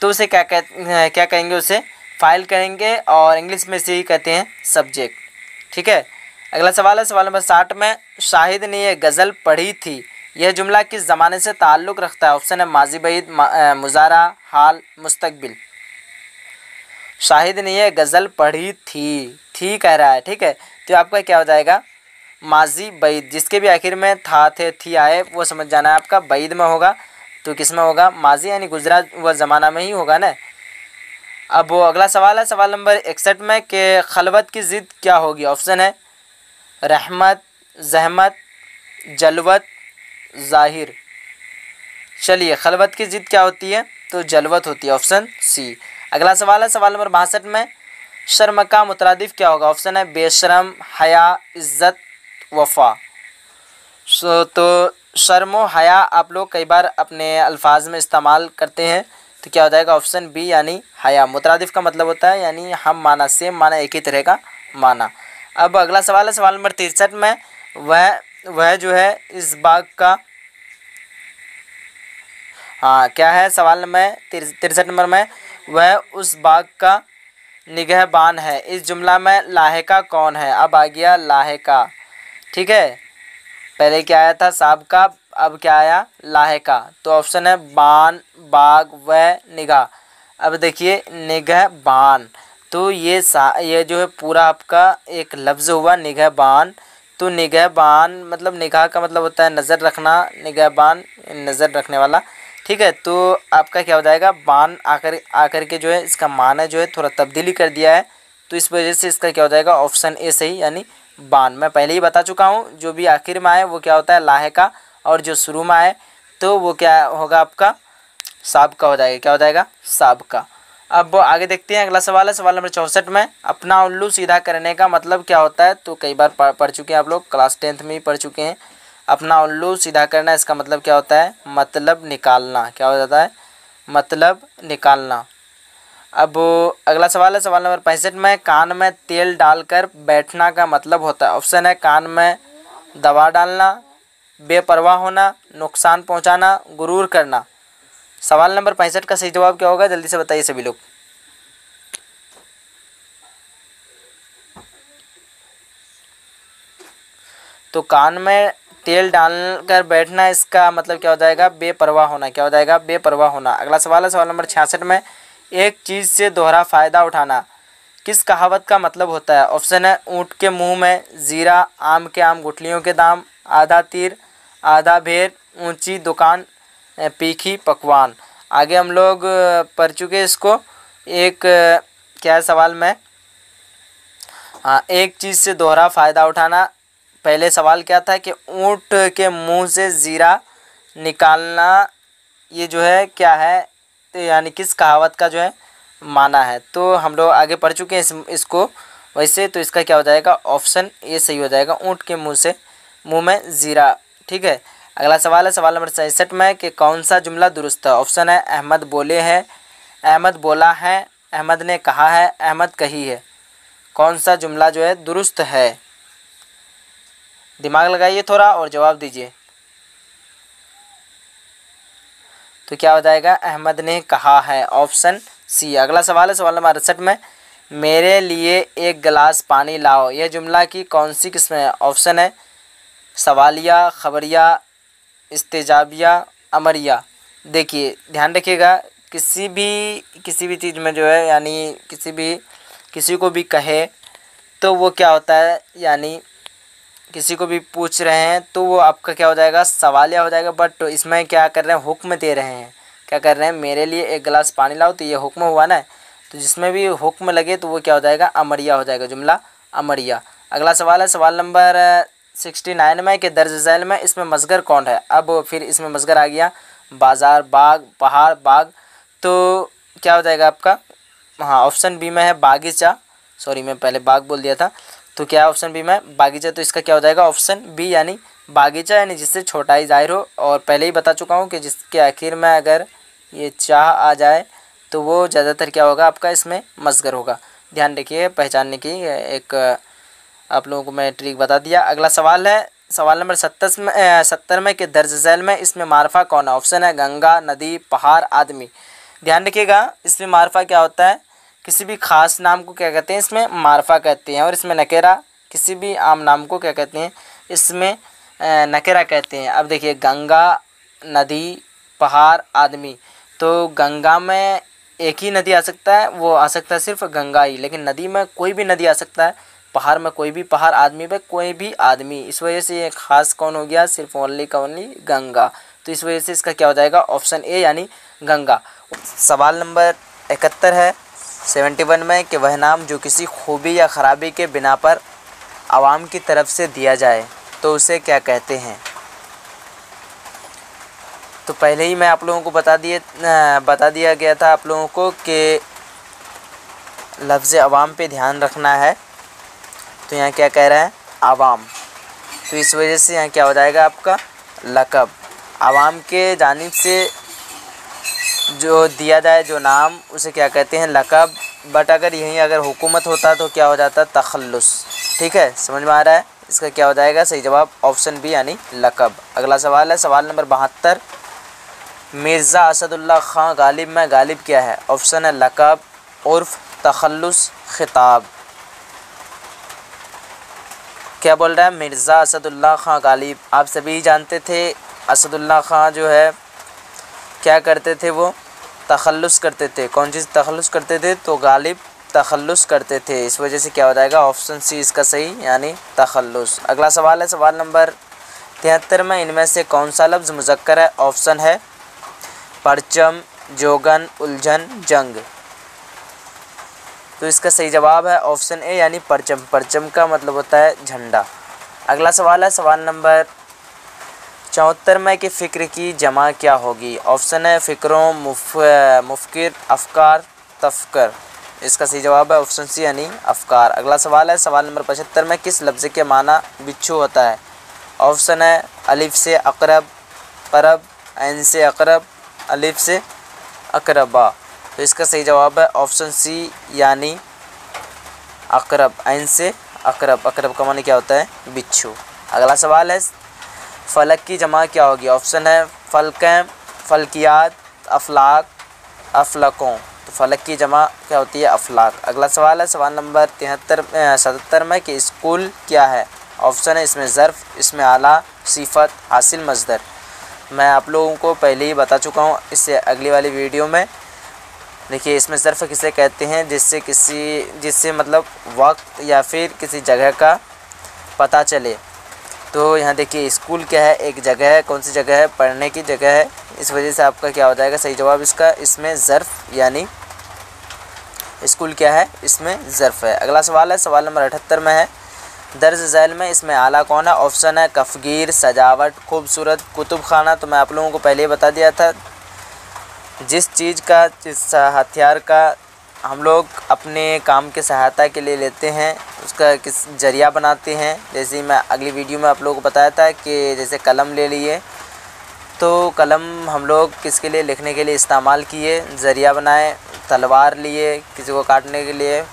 तो उसे क्या कहेंगे, उसे फ़ाइल कहेंगे और इंग्लिश में इसे ही कहते हैं सब्जेक्ट। ठीक है, अगला सवाल है सवाल नंबर 60 में शाहिद ने यह गज़ल पढ़ी थी। यह जुमला किस ज़माने से ताल्लुक़ रखता है। ऑप्शन है माजी बईद, मुज़ारा, हाल, मुस्तकबिल। शाहिद ने यह गज़ल पढ़ी थी कह रहा है। ठीक है, तो आपका क्या हो जाएगा माजी बईद। जिसके भी आखिर में था, थे, थी आए वो समझ जाना है आपका बईद में होगा। तो किस में होगा माजी यानी गुजरा हुआ ज़माना में ही होगा ना। अब वो अगला सवाल है सवाल नंबर 61 में कि खलवत की ज़िद क्या होगी। ऑप्शन है रहमत, जहमत, जलवत, ज़ाहिर। चलिए, खलवत की ज़िद क्या होती है? तो जलवत होती है, ऑप्शन सी। अगला सवाल है सवाल नंबर 62 में, शर्म का मुतरादिफ क्या होगा? ऑप्शन है बेशरम, हया, इज़्ज़त, वफ़ा। तो शर्म व हया आप लोग कई बार अपने अल्फाज में इस्तेमाल करते हैं, तो क्या हो जाएगा? ऑप्शन बी यानी हया। मुतरादिफ का मतलब होता है यानी हम माना, सेम माना, एक ही तरह का माना। अब अगला सवाल है सवाल नंबर 63 में, वह जो है इस बाग का, हाँ क्या है सवाल नंबर 63 नंबर में, वह उस बाग का निगहबान है। इस जुमला में लाहिका कौन है? अब आ गया लाहिका, ठीक है। पहले क्या आया था? साबका, अब क्या आया? लाहिका। तो ऑप्शन है बान, बाग, व, निगाह। अब देखिए निगहबान, तो ये जो है पूरा आपका एक लफ्ज़ हुआ निगहबान। तो निगहबान मतलब निगाह का मतलब होता है नज़र रखना, निगहबान नज़र रखने वाला, ठीक है। तो आपका क्या हो जाएगा? बान आकर के जो है इसका माना जो है थोड़ा तब्दीली कर दिया है, तो इस वजह से इसका क्या हो जाएगा? ऑप्शन ए सही, यानी बान। मैं पहले ही बता चुका हूँ, जो भी आखिर में आए वो क्या होता है? लाहिका, और जो शुरू में आए तो वो क्या होगा? आपका साबका हो जाएगा। क्या हो जाएगा? साबका। अब आगे देखते हैं, अगला सवाल है सवाल नंबर 64 में, अपना उल्लू सीधा करने का मतलब क्या होता है? तो कई बार पढ़ चुके हैं आप लोग, क्लास 10th में ही पढ़ चुके हैं। अपना उल्लू सीधा करना, इसका मतलब क्या होता है? मतलब निकालना। क्या हो जाता है? मतलब निकालना। अब अगला सवाल है सवाल नंबर 65 में, कान में तेल डालकर बैठना का मतलब होता है। ऑप्शन है कान में दवा डालना, बेपरवाह होना, नुकसान पहुंचाना, गुरूर करना। सवाल नंबर 65 का सही जवाब क्या होगा? जल्दी से बताइए सभी लोग। तो कान में तेल डालकर बैठना, इसका मतलब क्या हो जाएगा? बेपरवाह होना। क्या हो जाएगा? बेपरवाह होना। अगला सवाल है सवाल नंबर 66 में, एक चीज़ से दोहरा फ़ायदा उठाना किस कहावत का मतलब होता है? ऑप्शन है ऊँट के मुंह में जीरा, आम के आम गुठलियों के दाम, आधा तीर आधा भेर, ऊंची दुकान तीखी पकवान। आगे हम लोग पढ़ चुके इसको। एक क्या है सवाल में? हाँ, एक चीज़ से दोहरा फ़ायदा उठाना। पहले सवाल क्या था कि ऊँट के मुंह से जीरा निकालना, ये जो है क्या है? तो यानी किस कहावत का जो है माना है? तो हम लोग आगे पढ़ चुके हैं इसको। वैसे तो इसका क्या हो जाएगा? ऑप्शन ए सही हो जाएगा, ऊँट के मुंह में जीरा, ठीक है। अगला सवाल है सवाल नंबर 67 में कि कौन सा जुमला दुरुस्त है? ऑप्शन है अहमद बोले हैं, अहमद बोला है, अहमद ने कहा है, अहमद कही है। कौन सा जुमला जो है दुरुस्त है? दिमाग लगाइए थोड़ा और जवाब दीजिए। तो क्या हो जाएगा? अहमद ने कहा है, ऑप्शन सी। अगला सवाल है सवाल नंबर 68 में, मेरे लिए एक गिलास पानी लाओ, यह जुमला की कौन सी किस्म है? ऑप्शन है सवालिया, खबरिया, इस्तेजाबिया, अमरिया। देखिए ध्यान रखिएगा, किसी भी चीज़ में जो है यानी किसी को भी कहे तो वो क्या होता है, यानी किसी को भी पूछ रहे हैं तो वो आपका क्या हो जाएगा? सवालिया हो जाएगा। बट इसमें क्या कर रहे हैं? हुक्म दे रहे हैं। क्या कर रहे हैं? मेरे लिए एक गिलास पानी लाओ, तो ये हुक्म हुआ ना। तो जिसमें भी हुक्म लगे तो वो क्या हो जाएगा? अमरिया हो जाएगा, जुमला अमरिया। अगला सवाल है सवाल नंबर 69 में कि दर्ज झैल में इसमें मसगर कौन है? अब फिर इसमें मसगर आ गया, बाज़ार, बाग, पहाड़, बाग। तो क्या हो जाएगा आपका? हाँ, ऑप्शन बी में है बागीचा। सॉरी, मैं पहले बाग बोल दिया था। तो क्या ऑप्शन बी में बागीचा? तो इसका क्या हो जाएगा? ऑप्शन बी यानी बागीचा, यानी जिससे छोटाई जाहिर हो। और पहले ही बता चुका हूँ कि जिसके आखिर में अगर ये चाह आ जाए तो वो ज़्यादातर क्या होगा? आपका इसमें मसगर होगा। ध्यान रखिए, पहचानने की एक आप लोगों को मैं ट्रिक बता दिया। अगला सवाल है सवाल नंबर 70 में कि दर्ज झैल में इसमें मारफा कौन है? ऑप्शन है गंगा, नदी, पहाड़, आदमी। ध्यान रखिएगा, इसमें मारफा क्या होता है? किसी भी ख़ास नाम को क्या कहते हैं? इसमें मारफा कहते हैं। और इसमें नकेरा, किसी भी आम नाम को क्या कहते हैं? इसमें नकेरा कहते हैं। अब देखिए, गंगा, नदी, पहाड़, आदमी। तो गंगा में एक ही नदी आ सकता है, वो आ सकता है सिर्फ गंगा ही। लेकिन नदी में कोई भी नदी आ सकता है, पहाड़ में कोई भी पहाड़, आदमी में कोई भी आदमी। इस वजह से ये खास कौन हो गया? सिर्फ ओनली का ओनली गंगा। तो इस वजह से इसका क्या हो जाएगा? ऑप्शन ए यानी गंगा। सवाल नंबर 71 है 71 में कि वह नाम जो किसी खूबी या ख़राबी के बिना पर आवाम की तरफ से दिया जाए तो उसे क्या कहते हैं। तो पहले ही मैं आप लोगों को बता दिया गया था आप लोगों को कि लफ्ज़ अवाम पे ध्यान रखना है। तो यहाँ क्या कह रहा है, आवाम, तो इस वजह से यहाँ क्या हो जाएगा आपका लक़ब। आवाम के जानिब से जो दिया जाए जो नाम, उसे क्या कहते हैं, लक़ब। बट अगर यहीं अगर हुकूमत होता तो क्या हो जाता, तखल्लुस। ठीक है, समझ में आ रहा है। इसका क्या हो जाएगा सही जवाब ऑप्शन बी यानी लक़ब। अगला सवाल है सवाल नंबर 72। मिर्ज़ा असदुल्ला ख़ान गालिब में गालिब क्या है। ऑप्शन है लक़ब, उर्फ़, तखल्लुस, खिताब। क्या बोल रहा है, मिर्ज़ा असदुल्ला ख़ान गालिब। आप सभी जानते थे असदुल्ला ख़ान जो है क्या करते थे, वो तखल्लुस करते थे। कौन चीज़ तखल्लुस करते थे, तो गालिब तखल्लुस करते थे। इस वजह से क्या हो जाएगा ऑप्शन सी इसका सही यानी तखल्लुस। अगला सवाल है सवाल नंबर 73 में इनमें से कौन सा लफ्ज़ मुज़क्कर है। ऑप्शन है परचम, जोगन, उलझन, जंग। तो इसका सही जवाब है ऑप्शन ए यानी परचम। परचम का मतलब होता है झंडा। अगला सवाल है सवाल नंबर 74 में कि फ़िक्र की जमा क्या होगी। ऑप्शन है फ़िक्रों, मुफ़किर, अफ़कार, तफ़क्कर। इसका सही जवाब है ऑप्शन सी यानी अफ़कार। अगला सवाल है सवाल नंबर 75 में किस लफ्ज़ के माना बिच्छू होता है। ऑप्शन है अलिफ से अक़रब, क़रब, ऐन से अक़रब, अलिफ से अक़रबा। तो इसका सही जवाब है ऑप्शन सी यानी अक़रब, ऐन से अक़रब। अक़रब का माने क्या होता है, बिच्छू। अगला सवाल है फ़लक की जमा क्या होगी। ऑप्शन है फ़लक़ें, फ़लकियात, अफ़लाक, अफ़लकों। तो फ़लक की जमा क्या होती है, अफ़लाक। अगला सवाल है सवाल नंबर 77 में कि स्कूल क्या है। ऑप्शन है इसमें ज़र्फ़, इसमें आला, सिफ़त, हासिल, मज़दर। मैं आप लोगों को पहले ही बता चुका हूँ इससे अगली वाली वीडियो में। देखिए इसमें ज़र्फ़ किसे कहते हैं, जिससे मतलब वक्त या फिर किसी जगह का पता चले। तो यहाँ देखिए स्कूल क्या है, एक जगह है। कौन सी जगह है, पढ़ने की जगह है। इस वजह से आपका क्या हो जाएगा सही जवाब इसका, इसमें ज़र्फ़ यानी स्कूल क्या है, इसमें ज़र्फ़ है। अगला सवाल है सवाल नंबर 78 में है दर्ज झैल में इसमें आला कौन है। ऑप्शन है कफ़गीर, सजावट, खूबसूरत, कुतुब खाना। तो मैं आप लोगों को पहले ही बता दिया था, जिस चीज़ का, जिस हथियार का हम लोग अपने काम के सहायता के लिए लेते हैं, उसका किस ज़रिया बनाते हैं। जैसे मैं अगली वीडियो में आप लोगों को बताया था कि जैसे कलम ले लिए, तो कलम हम लोग किसके लिए, लिखने के लिए इस्तेमाल किए, ज़रिया बनाए। तलवार लिए किसी को काटने के लिए,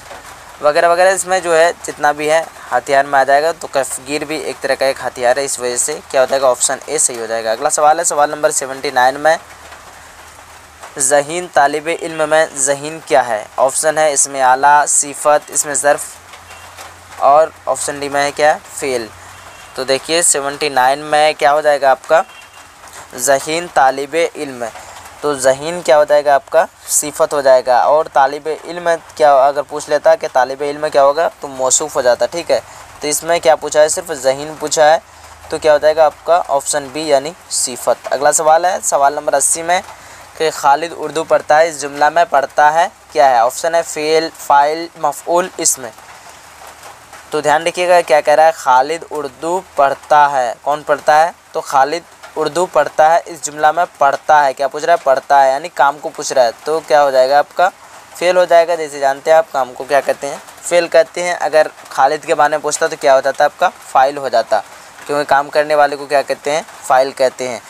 वगैरह वगैरह। इसमें जो है जितना भी है हथियार में आ जाएगा। तो कफ़गीर भी एक तरह का एक हथियार है। इस वजह से क्या हो जाएगा ऑप्शन ए सही हो जाएगा। अगला सवाल है सवाल नंबर 79 में ज़हीन तालिब इल्म में ज़हीन क्या है। ऑप्शन है इसमें आला, सिफ़त, इसमें ज़र्फ़, और ऑप्शन डी में है क्या, फ़ेल। तो देखिए 79 में क्या हो जाएगा आपका ज़हीन तालिब इल्म। तो ज़हीन क्या हो जाएगा आपका सिफ़त हो जाएगा, और तालिब इल्म क्या अगर पूछ लेता कि तालिब इल्म क्या होगा तो मौसूफ़ हो जाता। ठीक है, तो इसमें क्या पूछा है, सिर्फ ज़हीन पूछा है। तो क्या हो जाएगा आपका ऑप्शन बी यानी सिफ़त। अगला सवाल है सवाल नंबर 80 में कि खालिद उर्दू पढ़ता है, इस जुमला में पढ़ता है क्या है। ऑप्शन है फ़ेल, फ़ाइल, मफ़ऊल, इसम। तो ध्यान रखिएगा क्या कह रहा है, खालिद उर्दू पढ़ता है। कौन पढ़ता है, तो खालिद उर्दू पढ़ता है, इस जुमला में पढ़ता है क्या पूछ रहा है, पढ़ता है, यानी काम को पूछ रहा है। तो क्या हो जाएगा आपका फ़ेल हो जाएगा। जैसे जानते हैं आप काम को क्या कहते हैं, फ़ेल कहते हैं। अगर खालिद के बारे में पूछता तो क्या हो जाता आपका फ़ाइल हो जाता, क्योंकि काम करने वाले को क्या कहते हैं, फ़ाइल कहते हैं।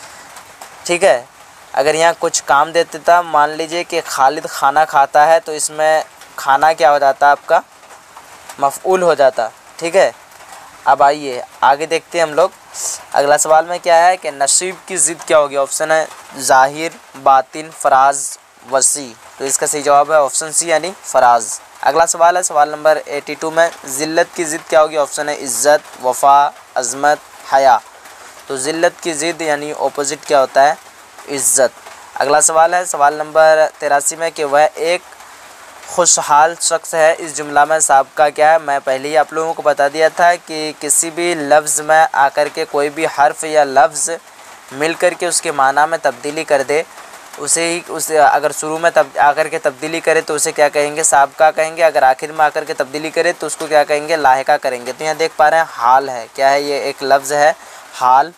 ठीक है, अगर यहाँ कुछ काम देते था, मान लीजिए कि खालिद खाना खाता है, तो इसमें खाना क्या हो जाता आपका मफ़ऊल हो जाता। ठीक है, अब आइए आगे देखते हैं हम लोग। अगला सवाल में क्या है कि नसीब की ज़िद क्या होगी। ऑप्शन है ज़ाहिर, बातिन, फ़राज़, वसी। तो इसका सही जवाब है ऑप्शन सी यानी फ़राज़। अगला सवाल है सवाल नंबर 82 में ज़िल्लत की ज़िद क्या होगी। ऑप्शन है इज़्ज़त, वफ़ा, अज़मत, हया। तो ज़िल्लत की ज़िद यानी ऑपोजिट क्या होता है, इज़्ज़त। अगला सवाल है सवाल नंबर 83 में कि वह एक खुशहाल शख्स है, इस जुमला में साहब का क्या है। मैं पहले ही आप लोगों को बता दिया था कि किसी भी लफ्ज़ में आकर के कोई भी हर्फ या लफ्ज़ मिल कर के उसके माना में तब्दीली कर दे उसे ही उसे अगर शुरू में तब आकर के तब्दीली करे तो उसे क्या कहेंगे, साबका कहेंगे। अगर आखिर में आकर के तब्दीली करे तो उसको क्या कहेंगे, लाहिका करेंगे। तो यहाँ देख पा रहे हैं हाल है, क्या है ये, एक लफ्ज़ है हाल।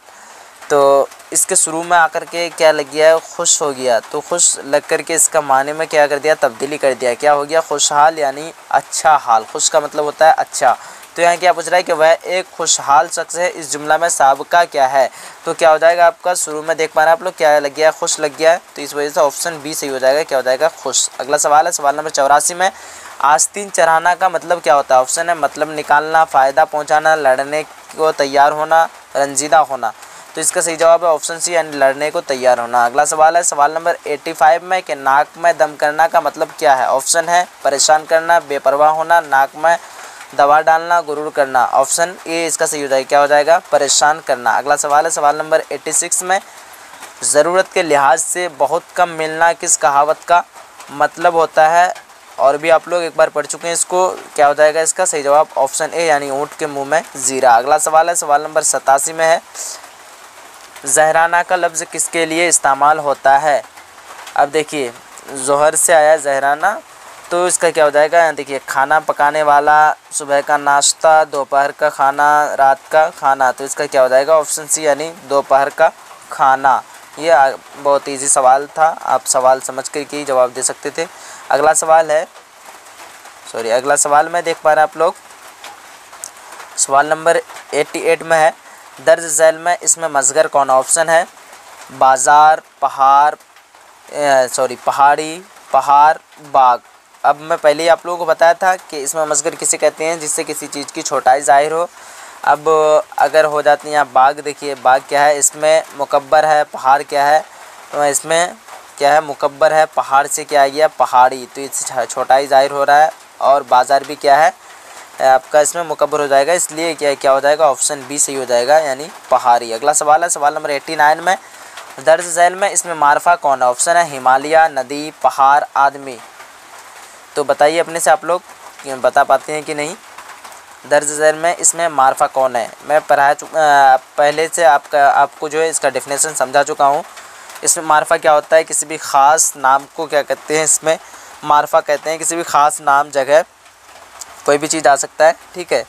तो इसके शुरू में आकर के क्या लग गया है, खुश हो गया। तो खुश लग कर के इसका माने में क्या कर दिया, तब्दीली कर दिया। क्या हो गया, खुशहाल यानी अच्छा हाल। खुश का मतलब होता है अच्छा। तो यहाँ क्या पूछ रहा है कि वह एक खुशहाल शख्स है। इस जुमला में साबका क्या है, तो क्या हो जाएगा आपका, शुरू में देख पा रहे हैं आप लोग क्या लग गया है, खुश लग गया है। तो इस वजह से ऑप्शन बी सही हो जाएगा, क्या हो जाएगा, खुश। अगला सवाल है सवाल नंबर 84 में, आस्तीन चढ़ाना का मतलब क्या होता है। ऑप्शन है मतलब निकालना, फ़ायदा पहुँचाना, लड़ने को तैयार होना, रंजीदा होना। तो इसका सही जवाब है ऑप्शन सी यानी लड़ने को तैयार होना। अगला सवाल है सवाल नंबर 85 में कि नाक में दम करना का मतलब क्या है। ऑप्शन है परेशान करना, बेपरवाह होना, नाक में दवा डालना, गुरूर करना। ऑप्शन ए इसका सही हो जाएगा, क्या हो जाएगा, परेशान करना। अगला सवाल है सवाल नंबर 86 में, ज़रूरत के लिहाज से बहुत कम मिलना किस कहावत का मतलब होता है। और भी आप लोग एक बार पढ़ चुके हैं इसको, क्या हो जाएगा इसका सही जवाब, ऑप्शन ए यानी ऊँट के मुँह में जीरा। अगला सवाल है सवाल नंबर 87 में है, ज़हराना का लफ्ज़ किसके लिए इस्तेमाल होता है। अब देखिए ज़ोहर से आया ज़हराना, तो इसका क्या हो जाएगा, यहाँ देखिए खाना पकाने वाला, सुबह का नाश्ता, दोपहर का खाना, रात का खाना। तो इसका क्या हो जाएगा, ऑप्शन सी यानी दोपहर का खाना। ये बहुत इजी सवाल था, आप सवाल समझ कर के ही जवाब दे सकते थे। अगला सवाल है अगला सवाल में देख पा रहे हैं आप लोग, सवाल नंबर 88 में है, दर्ज झैल में इसमें मज़गर कौन। ऑप्शन है बाज़ार, पहाड़ी, पहाड़, बाग। अब मैं पहले ही आप लोगों को बताया था कि इसमें मज़गर किसे कहते हैं, जिससे किसी चीज़ की छोटाई ज़ाहिर हो। अब अगर हो जाती है यहाँ बाग, देखिए बाग क्या है, इसमें मुकब्बर है, पहाड़ क्या है, तो इसमें क्या है, मुकब्बर है, पहाड़ से क्या आ गया, पहाड़ी, तो इससे छोटाई ज़ाहिर हो रहा है। और बाज़ार भी क्या है आपका, इसमें मुकब्बर हो जाएगा, इसलिए क्या हो जाएगा, ऑप्शन बी सही हो जाएगा यानी पहाड़ी। अगला सवाल है सवाल नंबर 89 में, दर्ज झैल में इसमें मारफा कौन है। ऑप्शन है हिमालय, नदी, पहाड़, आदमी। तो बताइए अपने से आप लोग बता पाते हैं कि नहीं। दर्ज झैल में इसमें मारफा कौन है, मैं पहले से आपको जो है इसका डेफिनेशन समझा चुका हूँ। इसमें मारफा क्या होता है, किसी भी ख़ास नाम को क्या कहते हैं, इसमें मारफा कहते हैं किसी भी ख़ास नाम, जगह, कोई भी चीज़ आ सकता है, ठीक है।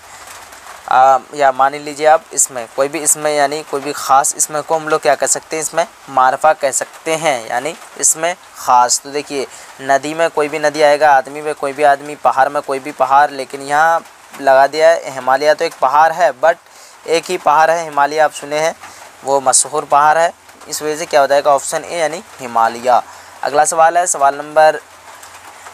या मान लीजिए आप इसमें कोई भी, इसमें यानी कोई भी ख़ास, इसमें को हम लोग क्या कह सकते हैं, इसमें मारफा कह सकते हैं यानी इसमें ख़ास। तो देखिए नदी में कोई भी नदी आएगा, आदमी में कोई भी आदमी, पहाड़ में कोई भी पहाड़, लेकिन यहाँ लगा दिया है हिमालय। तो एक पहाड़ है, बट एक ही पहाड़ है हिमालय, आप सुने हैं, वो मशहूर पहाड़ है, इस वजह से क्या हो जाएगा, ऑप्शन ए यानी हिमालय। अगला सवाल है सवाल नंबर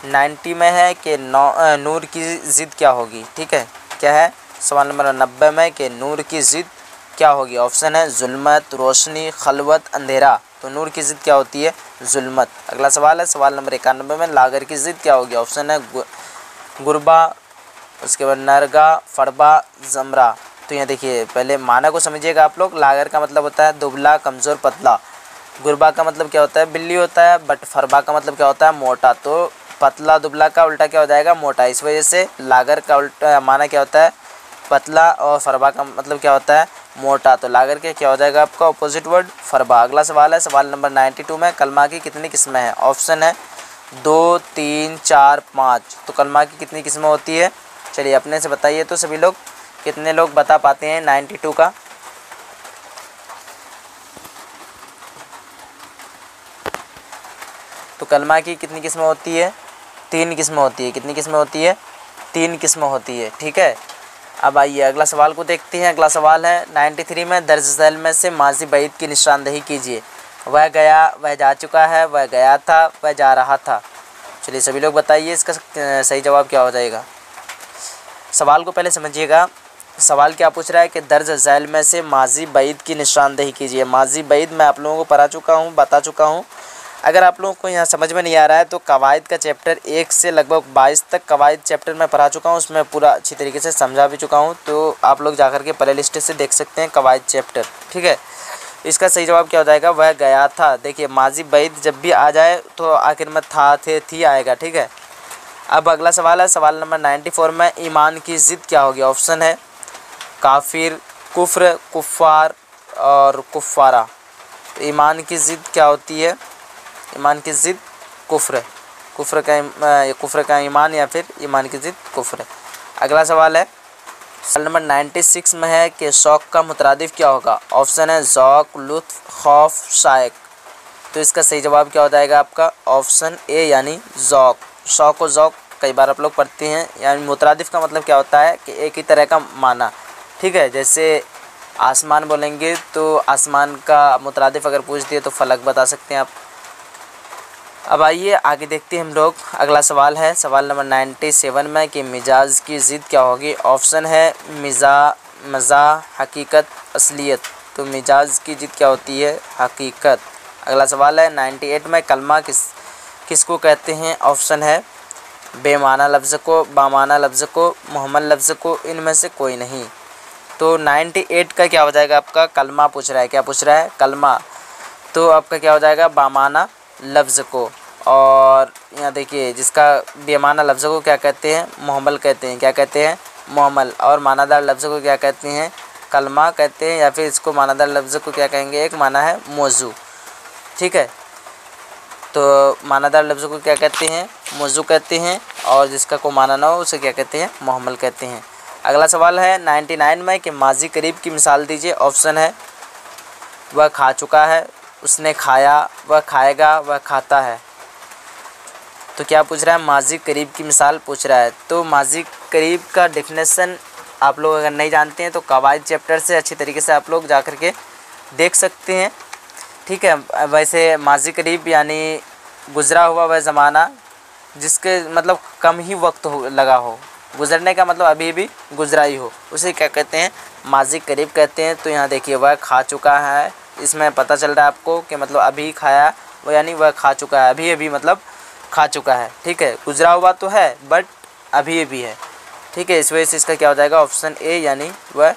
90 में है कि नूर की ज़िद क्या होगी, ठीक है। क्या है सवाल नंबर 90 में कि नूर की ज़िद क्या होगी। ऑप्शन है जुल्मत, रोशनी, खलवत, अंधेरा। तो नूर की ज़िद क्या होती है, जुल्मत। अगला सवाल है सवाल नंबर 91 में, लागर की ज़िद क्या होगी। ऑप्शन है गुरबा, उसके बाद नरगा, फड़बा, जमरा। तो यहाँ देखिए पहले माना को समझिएगा आप लोग। लागर का मतलब होता है दुबला, कमज़ोर, पतला। गुरबा का मतलब क्या होता है, बिल्ली होता है, बट फरबा का मतलब क्या होता है, मोटा। तो पतला दुबला का उल्टा क्या हो जाएगा, मोटा। इस वजह से लागर का उल्टा माना क्या होता है, पतला, और फरबा का मतलब क्या होता है, मोटा। तो लागर के क्या हो जाएगा आपका अपोजिट वर्ड, फरबा। अगला सवाल है सवाल नंबर 92 में, कलमा की कितनी किस्में हैं। ऑप्शन है 2, 3, 4, 5। तो कलमा की कितनी किस्में होती है, चलिए अपने से बताइए तो सभी लोग, कितने लोग बता पाते हैं 92 का। तो कलमा की कितनी किस्में होती है, 3 किस्में होती है। कितनी किस्में होती है, 3 किस्में होती है, ठीक है। अब आइए अगला सवाल को देखते हैं। अगला सवाल है 93 में, दर्ज झैल में से माज़ी बैद की निशानदेही कीजिए। वह गया, वह जा चुका है, वह गया था, वह जा रहा था। चलिए सभी लोग बताइए इसका सही जवाब क्या हो जाएगा। सवाल को पहले समझिएगा, सवाल क्या पूछ रहा है कि दर्ज झैल में से माज़ी बैद की निशानदेही कीजिए। माज़ी बैद मैं आप लोगों को पढ़ा चुका हूँ, बता चुका हूँ। अगर आप लोगों को यहाँ समझ में नहीं आ रहा है तो कवायद का चैप्टर 1 से लगभग 22 तक कवायद चैप्टर मैं पढ़ा चुका हूँ, उसमें पूरा अच्छी तरीके से समझा भी चुका हूँ। तो आप लोग जाकर के प्ले लिस्ट से देख सकते हैं कवायद चैप्टर, ठीक है। इसका सही जवाब क्या हो जाएगा, वह गया था। देखिए माज़ी बैद जब भी आ जाए तो आखिर में था, थे, थी आएगा, ठीक है। अब अगला सवाल है सवाल नंबर 94 में, ईमान की ज़िद क्या होगी। ऑप्शन है काफिर, कुफ्र, कुफ़ार और कुफ़ारा। ईमान की ज़िद क्या होती है, ईमान की ज़िद कुफ्र, कुफ्र का ईमान या फिर ईमान की ज़िद कुफ्र। अगला सवाल है सवाल नंबर 96 में है कि शौक़ का मुतरादिफ क्या होगा। ऑप्शन है ज़ौक़, लुत्फ़, खौफ, शाइक़। तो इसका सही जवाब क्या हो जाएगा आपका ऑप्शन ए यानी ज़ौक़। शौक़ और ज़ौक़ कई बार आप लोग पढ़ते हैं। यानी मुतरादिफ का मतलब क्या होता है कि एक ही तरह का माना, ठीक है। जैसे आसमान बोलेंगे तो आसमान का मुतरादिफ अगर पूछ दिए तो फलक बता सकते हैं आप। अब आइए आगे देखते हैं हम लोग। अगला सवाल है सवाल नंबर 97 में कि मिजाज की ज़िद क्या होगी। ऑप्शन है मज़ा, हकीकत, असलियत। तो मिजाज की ज़िद क्या होती है हकीकत। अगला सवाल है 98 में कलमा किसको कहते हैं। ऑप्शन है बेमाना लफ्ज़ को, बामाना लफ्ज़ को, मुहम्मल लफ्ज़ को, इनमें से कोई नहीं। तो 98 का क्या हो जाएगा आपका कलमा पूछ रहा है। क्या पूछ रहा है कलमा। तो आपका क्या हो जाएगा बामाना लफ्ज़ को। और यहाँ देखिए जिसका बेमाना लफ्ज़ को क्या कहते हैं मुहम्मल कहते हैं। क्या कहते हैं मुहम्मल। और मानादार लफ्ज़ को क्या कहते हैं कलमा कहते हैं, या फिर इसको मानादार लफ्ज़ को क्या कहेंगे एक माना है मौजू, ठीक है। तो मानादार लफ्ज़ को क्या कहते हैं मौजू कहते हैं, और जिसका को माना ना हो उसे क्या कहते हैं मुहम्मल कहते हैं। अगला सवाल है 99 में कि माजी करीब की मिसाल दीजिए। ऑप्शन है वह खा चुका है, उसने खाया, वह खाएगा, वह खाता है। तो क्या पूछ रहा है माजी करीब की मिसाल पूछ रहा है। तो माजी करीब का डेफिनेशन आप लोग अगर नहीं जानते हैं तो कवायद चैप्टर से अच्छी तरीके से आप लोग जा कर के देख सकते हैं, ठीक है। वैसे माजी करीब यानी गुज़रा हुआ वह ज़माना जिसके मतलब कम ही वक्त लगा हो, गुज़रने का मतलब अभी भी गुज़रा ही हो, उसे क्या कहते हैं माजी करीब कहते हैं। तो यहाँ देखिए वह खा चुका है, इसमें पता चल रहा है आपको कि मतलब अभी खाया, वो यानी वह खा चुका है, अभी मतलब खा चुका है, ठीक है। गुज़रा हुआ तो है बट अभी भी है, ठीक है। इस वजह से इसका क्या हो जाएगा ऑप्शन ए यानी वह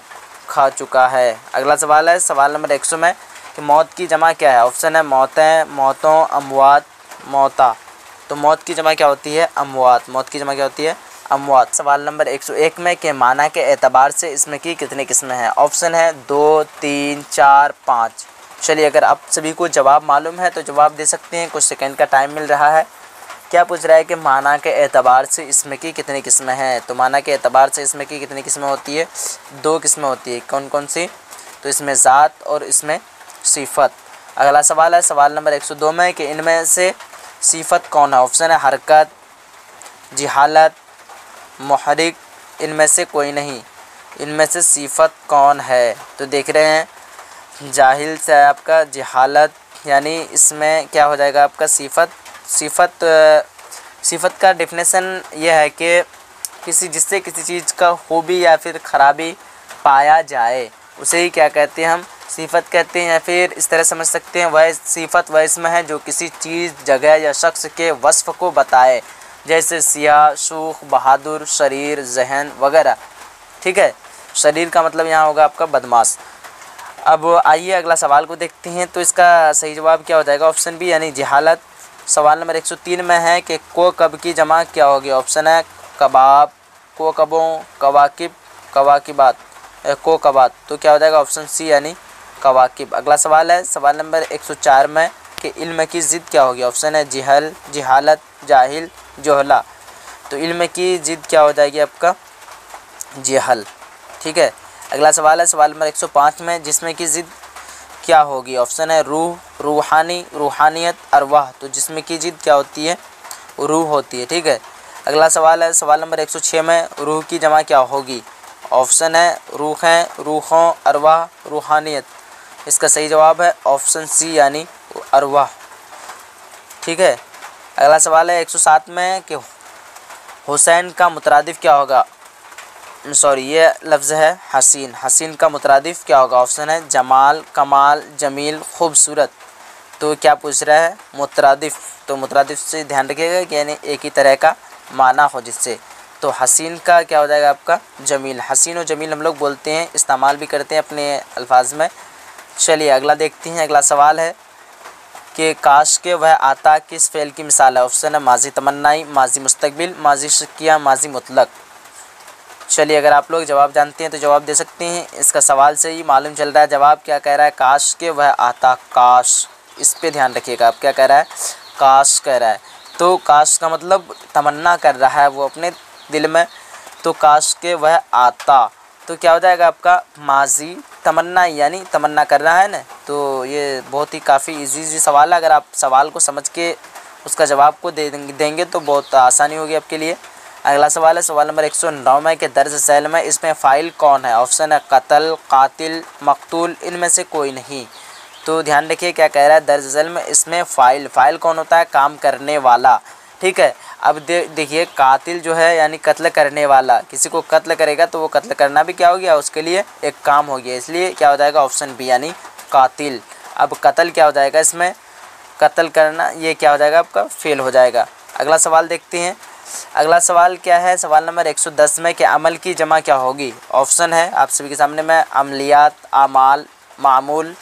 खा चुका है। अगला सवाल है सवाल नंबर 100 में कि मौत की जमा क्या है। ऑप्शन है मौतें, मौतों, अमवात, मौता। तो मौत की जमा क्या होती है अमवात। मौत की जमा क्या होती है अमवात। सवाल नंबर 101 में कि माना के एतबार से इसमें की कितनी किस्में हैं। ऑप्शन है 2, 3, 4, 5। चलिए अगर आप सभी को जवाब मालूम है तो जवाब दे सकते हैं, कुछ सेकंड का टाइम मिल रहा है। क्या पूछ रहा है कि माना के एतबार से इसमें की कितनी किस्में हैं। तो माना के एतबार से इसमें की कितनी किस्में होती है 2 किस्में होती है। कौन कौन सी। तो इसमें ज़ात और इसमें सिफत। अगला सवाल है सवाल नंबर 102 में कि इनमें से सिफत कौन है। ऑप्शन है हरकत, जिहालत, मुहरिक, इनमें से कोई नहीं। इनमें से सिफत कौन है। तो देख रहे हैं जाहिल से आपका जिहालत, यानी इसमें क्या हो जाएगा आपका सिफत का डेफिनेशन यह है कि जिससे किसी चीज़ का खूबी या फिर ख़राबी पाया जाए उसे ही क्या कहते हैं हम सिफत कहते हैं। या फिर इस तरह समझ सकते हैं वह सिफत वह इसम है जो किसी चीज़, जगह या शख्स के वस्फ़ को बताए, जैसे सियाह, सूख, बहादुर, शरीर, जहन वगैरह, ठीक है। शरीर का मतलब यहाँ होगा आपका बदमाश। अब आइए अगला सवाल को देखते हैं। तो इसका सही जवाब क्या हो जाएगा ऑप्शन बी यानी जिहालत। सवाल नंबर 103 में है कि को कब की जमा क्या होगी। ऑप्शन है कबाब, को कबों, कवाकिब, कवाकिबात, को कबात। तो क्या हो जाएगा ऑप्शन सी यानी कवाकिब। अगला सवाल है सवाल नंबर 104 में कि इल्म की ज़िद क्या होगी। ऑप्शन है जिहल, जिहालत, जाहिल, जोहला। तो इल्म की ज़िद क्या हो जाएगी आपका जिहल, ठीक है। अगला सवाल है सवाल नंबर 105 में जिस्म की ज़िद क्या होगी। ऑप्शन है रूह, रूहानी, रूहानियत, अरवाह। तो जिस्म की ज़िद क्या होती है रूह होती है, ठीक है। अगला सवाल है सवाल नंबर 106 में रूह की जमा क्या होगी। ऑप्शन है रूहें, रूहों, अरवाह, रूहानियत। इसका सही जवाब है ऑप्शन सी यानी अरवाह, ठीक है। अगला सवाल है 107 में कि हुसैन का मुतरादिफ क्या होगा। ये लफ्ज़ है हसीन। हसीन का मुतरादिफ क्या होगा। ऑप्शन है जमाल, कमाल, जमील, खूबसूरत। तो क्या पूछ रहा है मुतरादिफ। तो मुतरादिफ से ध्यान रखिएगा कि यानी एक ही तरह का माना हो जिससे। तो हसीन का क्या हो जाएगा आपका जमील। हसीन और जमील हम लोग बोलते हैं, इस्तेमाल भी करते हैं अपने अल्फाज में। चलिए अगला देखते हैं। अगला सवाल है कि काश के वह आता किस फ़ेल की मिसाल है। ऑप्शन है माजी तमन्नाई, माजी मुस्तकबिल, माजी शकिया, माजी मुतलक। चलिए अगर आप लोग जवाब जानते हैं तो जवाब दे सकते हैं। इसका सवाल से ही मालूम चल रहा है जवाब क्या कह रहा है काश के वह आता। काश, इस पे ध्यान रखिएगा आप। क्या कह रहा है काश कह रहा है, तो काश का मतलब तमन्ना कर रहा है वो अपने दिल में, तो काश के वह आता, तो क्या हो जाएगा आपका माजी तमन्ना, यानी तमन्ना कर रहा है ना। तो ये बहुत ही काफ़ी इजी सवाल है, अगर आप सवाल को समझ के उसका जवाब को देंगे तो बहुत आसानी होगी आपके लिए। अगला सवाल है सवाल नंबर 109 में कि दर्ज झैल में इसमें फ़ाइल कौन है। ऑप्शन है कत्ल, कातिल, मकतूल, इनमें से कोई नहीं। तो ध्यान रखिए क्या कह रहा है, दर्ज झैल में इसमें फ़ाइल कौन होता है, काम करने वाला, ठीक है। अब देखिए कातिल जो है यानी कत्ल करने वाला, किसी को कत्ल करेगा तो वो कत्ल करना भी क्या हो गया, उसके लिए एक काम हो गया, इसलिए क्या हो जाएगा ऑप्शन बी यानी कातिल। अब कत्ल क्या हो जाएगा, इसमें कत्ल करना, ये क्या हो जाएगा आपका फेल हो जाएगा। अगला सवाल देखते हैं। अगला सवाल क्या है, सवाल नंबर 110 में कि अमल की जमा क्या होगी। ऑप्शन है आप सभी के सामने में अमलियात, आमाल, मामूल,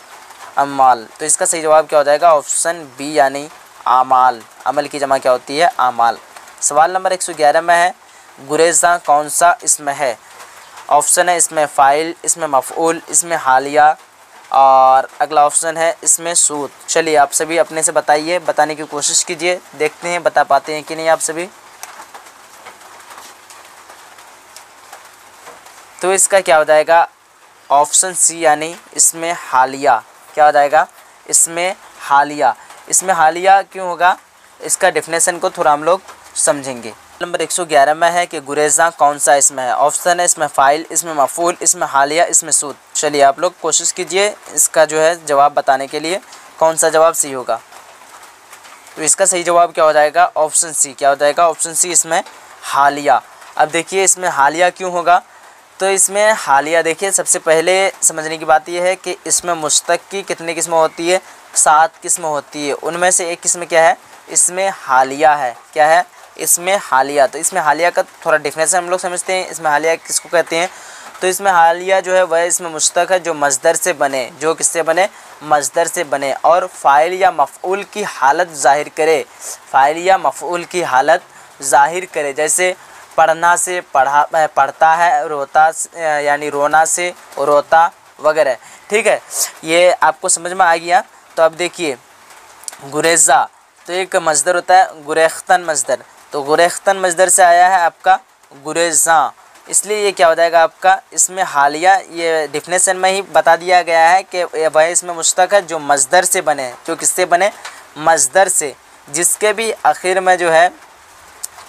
अमाल। तो इसका सही जवाब क्या हो जाएगा, ऑप्शन बी यानी आमाल। अमल की जमा क्या होती है, आमाल। सवाल नंबर 111 में है गुरेज़ा कौन सा इसमें है। ऑप्शन है इसमें फ़ाइल, इसमें मफ़ऊल, इसमें हालिया, और अगला ऑप्शन है इसमें सूद। चलिए आप सभी अपने से बताइए, बताने की कोशिश कीजिए, देखते हैं बता पाते हैं कि नहीं आप सभी। तो इसका क्या हो जाएगा, ऑप्शन सी यानी इसमें हालिया। क्या हो जाएगा, इसमें हालिया। इसमें हालिया क्यों होगा, इसका डेफिनेशन को थोड़ा हम लोग समझेंगे। नंबर 111 में है कि गुरेज़ा कौन सा इसमें है। ऑप्शन है इसमें फ़ाइल, इसमें मफ़ऊल, इसमें हालिया, इसमें सूद। चलिए आप लोग कोशिश कीजिए इसका जो है जवाब बताने के लिए, कौन सा जवाब सही होगा। तो इसका सही जवाब क्या हो जाएगा, ऑप्शन सी। क्या हो जाएगा, ऑप्शन सी इसमें हालिया। अब देखिए इसमें हालिया क्यों होगा, तो इसमें हालिया देखिए सबसे पहले समझने की बात यह है कि इसमें मुश्तक की कितनी किस्में होती है, 7 किस्में होती है। उनमें से एक किस्म क्या है, इसमें हालिया है। क्या है, इसमें हालिया। तो इसमें हालिया का थोड़ा डिफरेंस हम लोग समझते हैं, इसमें हालिया किसको कहते हैं। तो इसमें हालिया जो है वह इसमें मुश्तक है जो मज़दर से बने, जो किससे बने, मज़दर से बने, और फ़ाइल या मफ़ऊल की हालत ज़ाहिर करे। फ़ाइल या मफ़ऊल की हालत ज़ाहिर करे, जैसे पढ़ना से पढ़ता है, रोता यानी रोना से रोता वगैरह, ठीक है। ये आपको समझ में आ गया। तो अब देखिए गुरेज़ा तो एक मज़दर होता है, गुरेख्तन मज़दर, तो गुरेख्तन मज़दर से आया है आपका गुरेज़ा, इसलिए ये क्या हो जाएगा आपका इसमें हालिया। ये डिफिनेशन में ही बता दिया गया है कि वह इसमें मुश्तक है जो मज़दर से बने, जो किससे बने, मज़दर से, जिसके भी आखिर में जो है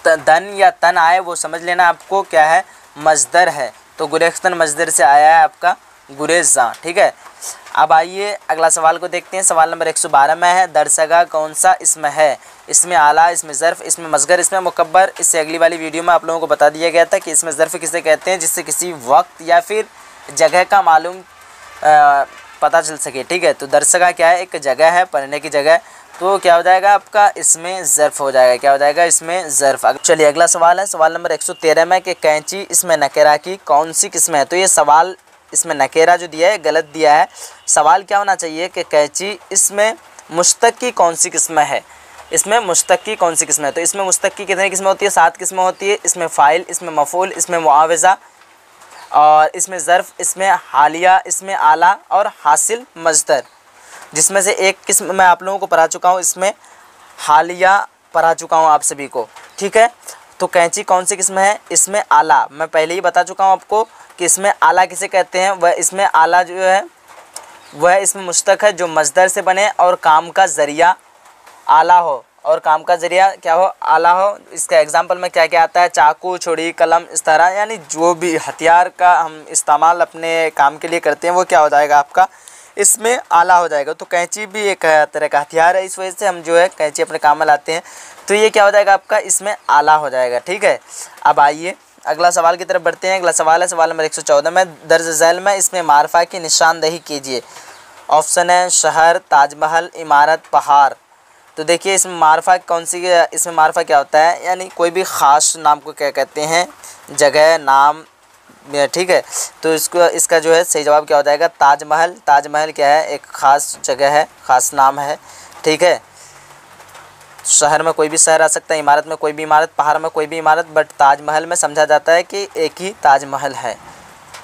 दन या तन आए वो समझ लेना आपको क्या है, मज़दर है। तो गुरेख्तन मज़दर से आया है आपका गुरेज़ा, ठीक है। अब आइए अगला सवाल को देखते हैं। सवाल नंबर 112 में है दरसगा कौन सा इसमें है। इसमें आला, इसमें ज़र्फ़, इसमें मसगर, इसमें मुकब्बर। इससे अगली वाली वीडियो में आप लोगों को बता दिया गया था कि इसमें ज़र्फ़ किसे कहते हैं, जिससे किसी वक्त या फिर जगह का मालूम पता चल सके, ठीक है। तो दरसगा क्या है, एक जगह है, पढ़ने की जगह। तो क्या हो जाएगा आपका इसमें ज़र्फ़ हो जाएगा। क्या हो जाएगा इसमें ज़र्फ़। चलिए अगला सवाल है सवाल नंबर 113 में कि कैंची इसमें नकेरा की कौन सी किस्म है। तो ये सवाल इसमें नकेरा जो दिया है गलत दिया है। सवाल क्या होना चाहिए कि कैंची इसमें मुश्तक की कौन सी किस्म है, इसमें मुश्तक की कौन सी किस्म है। तो इसमें मुश्तक की कितनी किस्में होती है, 7 किस्में होती है। इसमें फ़ाइल, इसमें मफ़ऊल, इसमें मुआवज़ा, और इसमें ज़र्फ़, इसमें हालिया, इसमें आला और हासिल मज़दर। जिसमें से एक किस्म मैं आप लोगों को पढ़ा चुका हूँ, इसमें हालिया पढ़ा चुका हूँ आप सभी को, ठीक है। तो कैंची कौन सी किस्म है, इसमें आला, मैं पहले ही बता चुका हूँ आपको कि इसमें आला किसे कहते हैं। वह इसमें आला जो है वह इसमें मुश्तक है जो मज़दर से बने और काम का ज़रिया आला हो, और काम का ज़रिया क्या हो, आला हो। इसका एग्जांपल में क्या क्या आता है, चाकू, छुरी, कलम, इस तरह, यानी जो भी हथियार का हम इस्तेमाल अपने काम के लिए करते हैं वो क्या हो जाएगा आपका इसमें आला हो जाएगा। तो कैंची भी एक तरह का हथियार है, इस वजह से हम जो है कैंची अपने काम में लाते हैं। तो ये क्या हो जाएगा आपका इसमें आला हो जाएगा, ठीक है। अब आइए अगला सवाल की तरफ बढ़ते हैं। अगला सवाल है सवाल नंबर 114 में दर्ज झैल में इसमें मारफा की निशानदही कीजिए। ऑप्शन है शहर, ताजमहल, इमारत, पहाड़। तो देखिए इसमें मारफा कौन सी, इसमें मारफा क्या होता है, यानी कोई भी ख़ास नाम को क्या कहते हैं, जगह, नाम, ठीक है। तो इसका जो है सही जवाब क्या हो जाएगा, ताजमहल। ताजमहल क्या है, एक ख़ास जगह है, ख़ास नाम है, ठीक है। शहर में कोई भी शहर आ सकता है, इमारत में कोई भी इमारत, पहाड़ में कोई भी इमारत, बट ताजमहल में समझा जाता है कि एक ही ताजमहल है।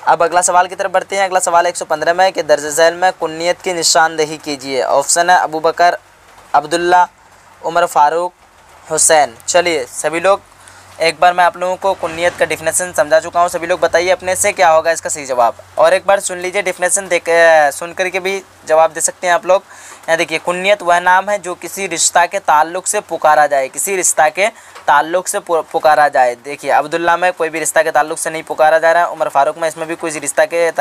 अब अगला सवाल की तरफ बढ़ते हैं। अगला सवाल 115 में है कि दर्ज झैल में कुन्नियत की निशानदही कीजिए। ऑप्शन है अबू बकर, अब्दुल्ला, उमर फारूक, हुसैन। चलिए सभी लोग, एक बार मैं आप लोगों को कुन्नियत का डिफिनेशन समझा चुका हूँ। सभी लोग बताइए अपने से क्या होगा इसका सही जवाब। और एक बार सुन लीजिए, डिफिनेशन सुन करके भी जवाब दे सकते हैं आप लोग। यहाँ देखिए, कुन्नियत वह नाम है जो किसी रिश्ता के ताल्लुक से पुकारा जाए, किसी रिश्ता के ताल्लुक से पुकारा जाए। देखिए, अब्दुल्ला में कोई भी रिश्ता के ताल्लुक से नहीं पुकारा जा रहा है, उमर फारूक में इसमें भी कोई रिश्ता के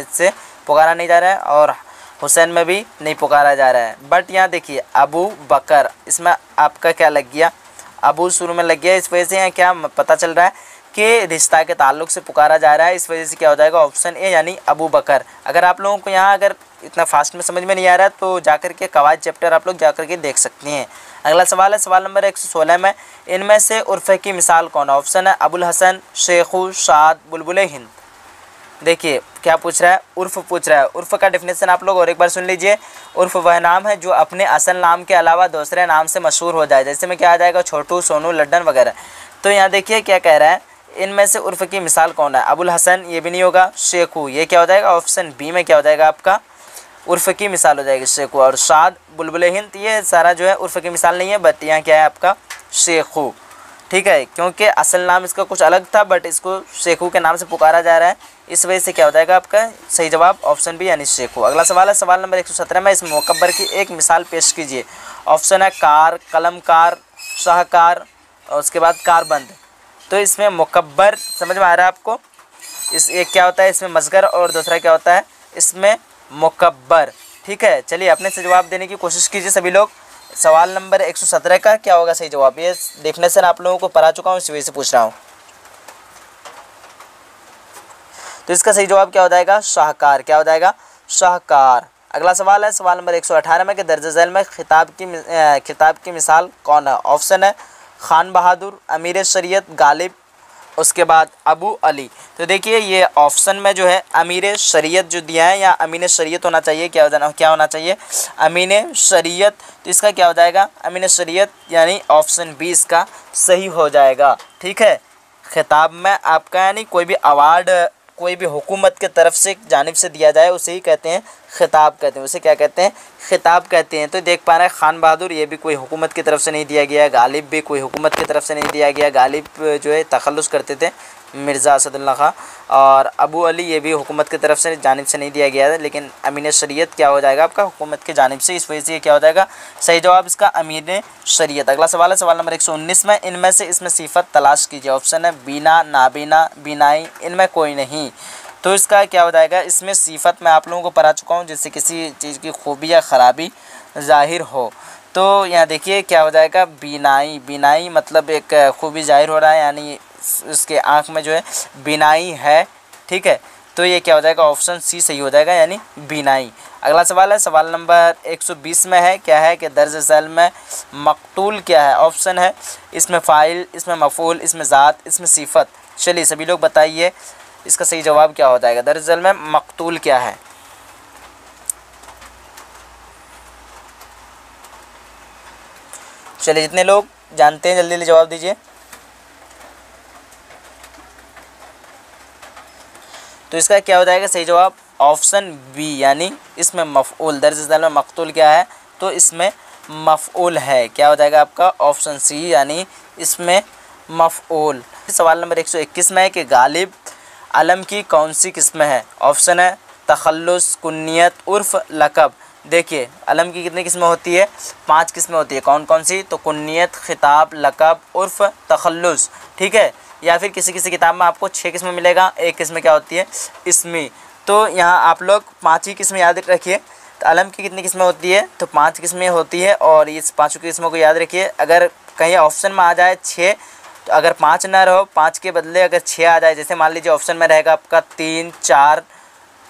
से पुकारा नहीं जा रहा है, और हुसैन में भी नहीं पुकारा जा रहा है। बट यहाँ देखिए, अबू बकर, इसमें आपका क्या लग गया, अबू शुरू में लग गया, इस वजह से यहाँ क्या पता चल रहा है कि रिश्ता के ताल्लुक से पुकारा जा रहा है। इस वजह से क्या हो जाएगा, ऑप्शन ए यानी अबू बकर। अगर आप लोगों को यहाँ अगर इतना फास्ट में समझ में नहीं आ रहा है तो जाकर के कवायद चैप्टर आप लोग जाकर के देख सकते हैं। अगला सवाल है सवाल नंबर 116 में, इनमें से उर्फ़ की मिसाल कौन है। ऑप्शन है अबुल हसन, शेखू, शाद, बुलबुल हिंद। देखिए क्या पूछ रहा है, उर्फ़ पूछ रहा है। उर्फ़ का डेफिनेशन आप लोग और एक बार सुन लीजिए। उर्फ़ वह नाम है जो अपने असल नाम के अलावा दूसरे नाम से मशहूर हो जाए। जैसे में क्या आ जाएगा, छोटू, सोनू, लड्डन वगैरह। तो यहाँ देखिए क्या कह रहा है, इनमें से उर्फ़ की मिसाल कौन है। अबुल हसन ये भी नहीं होगा, शेखू ये क्या हो जाएगा, ऑप्शन बी में क्या हो जाएगा आपका, उर्फ़ की मिसाल हो जाएगी शेखू। और शाद, बुलबुल हिंद ये सारा जो है उर्फ़ की मिसाल नहीं है, बट यहाँ क्या है आपका शेखू। ठीक है, क्योंकि असल नाम इसका कुछ अलग था बट इसको शेखू के नाम से पुकारा जा रहा है, इस वजह से क्या हो जाएगा आपका सही जवाब ऑप्शन बी यानी शेखू। अगला सवाल है सवाल नंबर 117 में, इस मुकब्बर की एक मिसाल पेश कीजिए। ऑप्शन है कार, कलमकार, शाहकार, और उसके बाद कारबंद। तो इसमें मुकब्बर समझ में आ रहा है आपको, इस एक क्या होता है इसमें मसगर, और दूसरा क्या होता है इसमें मुकब्बर। ठीक है, चलिए अपने से जवाब देने की कोशिश कीजिए सभी लोग। सवाल नंबर 117 का क्या होगा सही जवाब, ये डेफिनेशन आप लोगों को पढ़ा चुका हूँ, इस वजह से पूछ रहा हूँ। तो इसका सही जवाब क्या हो जाएगा, शाहकार। क्या हो जाएगा, शाहकार। अगला सवाल है सवाल नंबर 118 में कि दर्ज झैल में खिताब की मिसाल कौन है। ऑप्शन है खान बहादुर, अमीर शरीयत, गालिब, उसके बाद अबू अली। तो देखिए ये ऑप्शन में जो है अमीर शरीयत जो दिया है, या अमीन शरीयत होना चाहिए, क्या होना चाहिए, अमीन शरीयत। तो इसका क्या हो जाएगा, अमीन शरीयत, यानी ऑप्शन बी इसका सही हो जाएगा। ठीक है, खिताब में आपका यानी कोई भी अवार्ड कोई भी हुकूमत के तरफ से जानिब से दिया जाए उसे ही कहते हैं खिताब कहते हैं, उसे क्या कहते हैं, खिताब कहते हैं। तो देख पा रहे हैं खान बहादुर ये भी कोई हुकूमत की तरफ से नहीं दिया गया, गालिब भी कोई हुकूमत की तरफ से नहीं दिया गया, गालिब जो है तखल्लुस करते थे मिर्ज़ा असदुल्ला खां, और अबू अली ये भी हुकूमत की तरफ से जानिब से नहीं दिया गया है, लेकिन अमीन शरीयत क्या हो जाएगा आपका हुकूमत की जानिब से, इस वजह से ये क्या हो जाएगा सही जवाब इसका अमीन शरीयत। अगला सवाल है सवाल नंबर 119 में, इनमें से इसमें सिफत तलाश कीजिए। ऑप्शन है बीना, नाबीना, बीनाई, इनमें कोई नहीं। तो इसका क्या हो जाएगा, इसमें सिफत मैं आप लोगों को पढ़ा चुका हूँ, जिससे किसी चीज़ की खूबी या ख़राबी ज़ाहिर हो। तो यहाँ देखिए क्या हो जाएगा, बीनाई। बीनाई मतलब एक खूबी ज़ाहिर हो रहा है, यानी उसके आँख में जो है बीनाई है। ठीक है, तो ये क्या हो जाएगा, ऑप्शन सी सही हो जाएगा, यानी बीनाई। अगला सवाल है सवाल नंबर 120 में है, क्या है कि दर्ज झैल में मकतूल क्या है। ऑप्शन है इसमें फ़ाइल, इसमें मफ़ूल, इसमें ज़ात, इसमें सिफत। चलिए सभी लोग बताइए इसका सही जवाब क्या हो जाएगा, दर्ज झैल में मकतूल क्या है। चलिए जितने लोग जानते हैं जल्दी जल्दी जवाब दीजिए। तो इसका क्या हो जाएगा सही जवाब, ऑप्शन बी यानी इसमें मफ़ऊल। दर्ज झैल में मकतूल क्या है, तो इसमें मफ़ऊल है। क्या हो जाएगा आपका ऑप्शन सी यानी इसमें मफ़ऊल। सवाल नंबर 121 में है कि गालिब अलम की कौन सी किस्म है। ऑप्शन है तखल्लुस, कुन्नियत, उर्फ़, लक़ब। देखिए अलम की कितनी किस्में होती है, 5 किस्में होती है। कौन कौन सी, तो कुन्नियत, खिताब, लक़ब, उर्फ़, तखल्लुस। ठीक है, या फिर किसी किसी किताब में आपको 6 किस्में मिलेगा, एक किस्म क्या होती है इसमी। तो यहाँ आप लोग 5 ही किस्में याद रखिए। तो अलम की कितनी किस्में होती है, तो 5 किस्में होती है, और इस 5 किस्मों को याद रखिए। अगर कहीं ऑप्शन में आ जाए 6, तो अगर 5 ना रहो, 5 के बदले अगर 6 आ जाए, जैसे मान लीजिए ऑप्शन में रहेगा आपका 3, 4,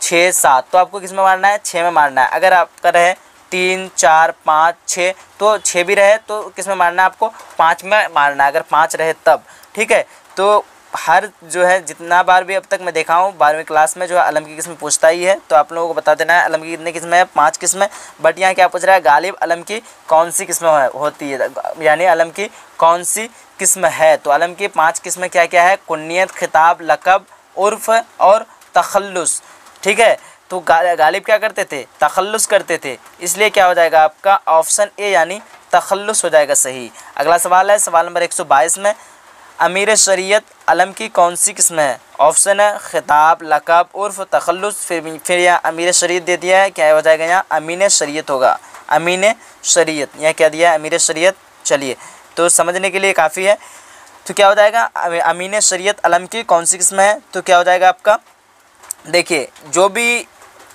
6, 7, तो आपको किस में मारना है, 6 में मारना है। अगर आपका रहे 3, 4, 5, 6, तो 6 भी रहे तो किस में मारना है आपको, 5 में मारना है, अगर 5 रहे तब। ठीक है, तो हर जो है जितना बार भी अब तक मैं देखा हूँ 12वीं क्लास में जो है अलम की किस्म पूछता ही है, तो आप लोगों को बता देना है अलम की कितनी किस्में है, 5 किस्में। बट यहाँ क्या पूछ रहा है, गालिब अलम की कौन सी किस्में होती है, यानी अलम की कौन सी किस्म है। तो अलम की 5 किस्में क्या क्या है, कुन्नियत, खिताब, लक़ब, उर्फ़ और तखल्लुस। ठीक है, तो गालिब क्या करते थे, तखल्लुस करते थे, इसलिए क्या हो जाएगा आपका ऑप्शन ए यानी तखल्लुस हो जाएगा सही। अगला सवाल है सवाल नंबर 122 में, अमीर शरीयत अलम की कौन सी किस्म है? ऑप्शन है खिताब, लक़ब, उर्फ़, तखल्लुस। फिर यहाँ अमीर शरीयत दे दिया है, क्या हो जाएगा यहाँ? अमीन शरीयत होगा। अमीन शरीयत यहाँ क्या दिया है? अमीर शरीयत। चलिए, तो समझने के लिए काफ़ी है। तो क्या हो जाएगा? अमीन शरीयत अलम की कौन सी किस्म है? तो क्या हो जाएगा आपका? देखिए, जो भी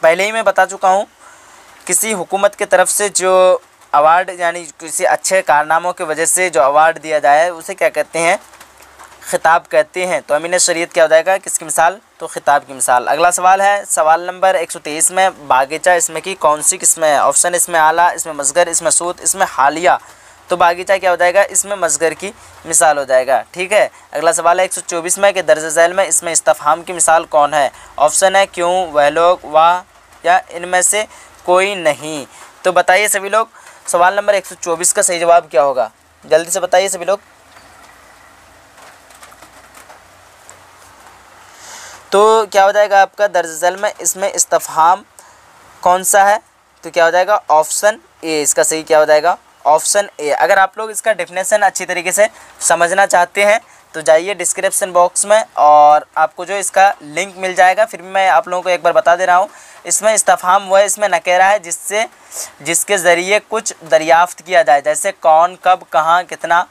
पहले ही मैं बता चुका हूँ, किसी हुकूमत की तरफ से जो अवार्ड यानी किसी अच्छे कारनामों की वजह से जो अवार्ड दिया जाए उसे क्या कहते हैं? खिताब कहते हैं। तो अमीन शरीयत क्या हो जाएगा? किसकी मिसाल? तो खिताब की मिसाल। अगला सवाल है सवाल नंबर 123 में, बागीचा इसमें की कौन सी किस्म है? ऑप्शन इसमें आला, इसमें मसगर, इसमें सूत, इसमें हालिया। तो बागीचा क्या हो जाएगा? इसमें मसगर की मिसाल हो जाएगा। ठीक है। अगला सवाल है 124 में कि दर्ज झैल में इसमें इस्तफहाम की मिसाल कौन है? ऑप्शन है क्यों, वह लोग, वाह, या इनमें से कोई नहीं। तो बताइए सभी लोग, सवाल नंबर 124 का सही जवाब क्या होगा? जल्दी से बताइए सभी लोग। तो क्या हो जाएगा आपका? दर्ज झैल में इसमें इस्तफहाम कौन सा है? तो क्या हो जाएगा? ऑप्शन ए इसका सही क्या हो जाएगा? Option A. अगर आप लोग इसका डेफिनेशन अच्छी तरीके से समझना चाहते हैं तो जाइए डिस्क्रिप्शन बॉक्स में और आपको जो इसका लिंक मिल जाएगा। फिर भी मैं आप लोगों को एक बार बता दे रहा हूँ, इसमें इस्तफहाम वह इसमें नकेरा है जिसके ज़रिए कुछ दरियाफ्त किया जाए, जैसे कौन, कब, कहाँ, कितना।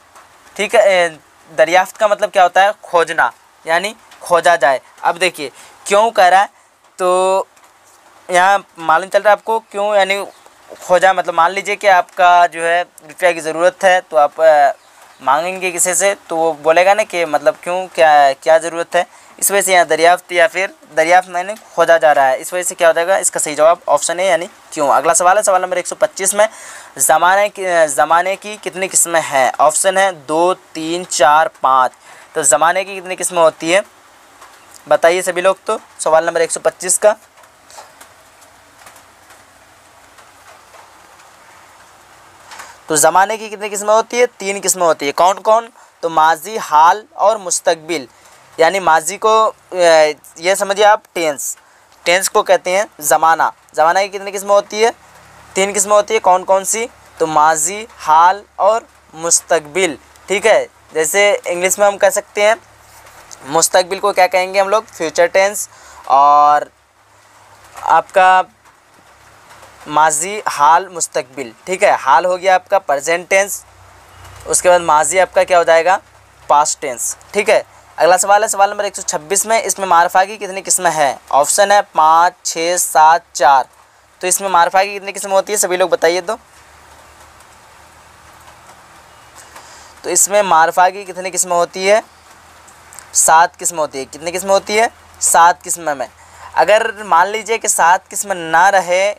ठीक है। दरियाफ्त का मतलब क्या होता है? खोजना, यानी खोजा जाए। अब देखिए क्यों कह रहा है, तो यहाँ मालूम चल रहा है आपको क्यों, यानी खोजा मतलब मान लीजिए कि आपका जो है रुपया की ज़रूरत है, तो आप मांगेंगे किसी से, तो वो बोलेगा ना कि मतलब क्यों, क्या ज़रूरत है। इस वजह से यहाँ दरियाफ्त या फिर दरियाफ्त मैंने खोजा जा रहा है, इस वजह से क्या हो जाएगा? इसका सही जवाब ऑप्शन है, यानी क्यों। अगला सवाल है सवाल नंबर 125 में, ज़माने की कितनी किस्में हैं? ऑप्शन है 2, 3, 4, 5। तो ज़माने की कितनी किस्में होती है बताइए सभी लोग। तो सवाल नंबर 125 का तो ज़माने की कितनी किस्में होती है? 3 किस्में होती है। कौन कौन? तो माजी, हाल और मुस्तकबिल। यानी माजी को ये समझिए आप, टेंस को कहते हैं ज़माना। ज़माना की कितनी किस्में होती है? 3 किस्में होती है। कौन कौन सी? तो माजी, हाल और मुस्तकबिल। ठीक है। जैसे इंग्लिश में हम कह सकते हैं मुस्तकबिल को क्या कहेंगे हम लोग? Future tense. और आपका माजी, हाल, मुस्तकबिल। ठीक है। हाल हो गया आपका प्रेजेंट टेंस, उसके बाद माजी आपका क्या हो जाएगा? Past tense. ठीक है। अगला सवाल है सवाल नंबर 126 में, इसमें मारफा की कितनी किस्में हैं? ऑप्शन है 5, 6, 7, 4। तो इसमें मारफा की कितनी किस्में होती है सभी लोग बताइए। तो इसमें मारफा की कितनी किस्में होती है? 7 किस्में होती है। कितनी किस्में होती है? 7 किस्में में। अगर मान लीजिए कि 7 किस्में ना रहे,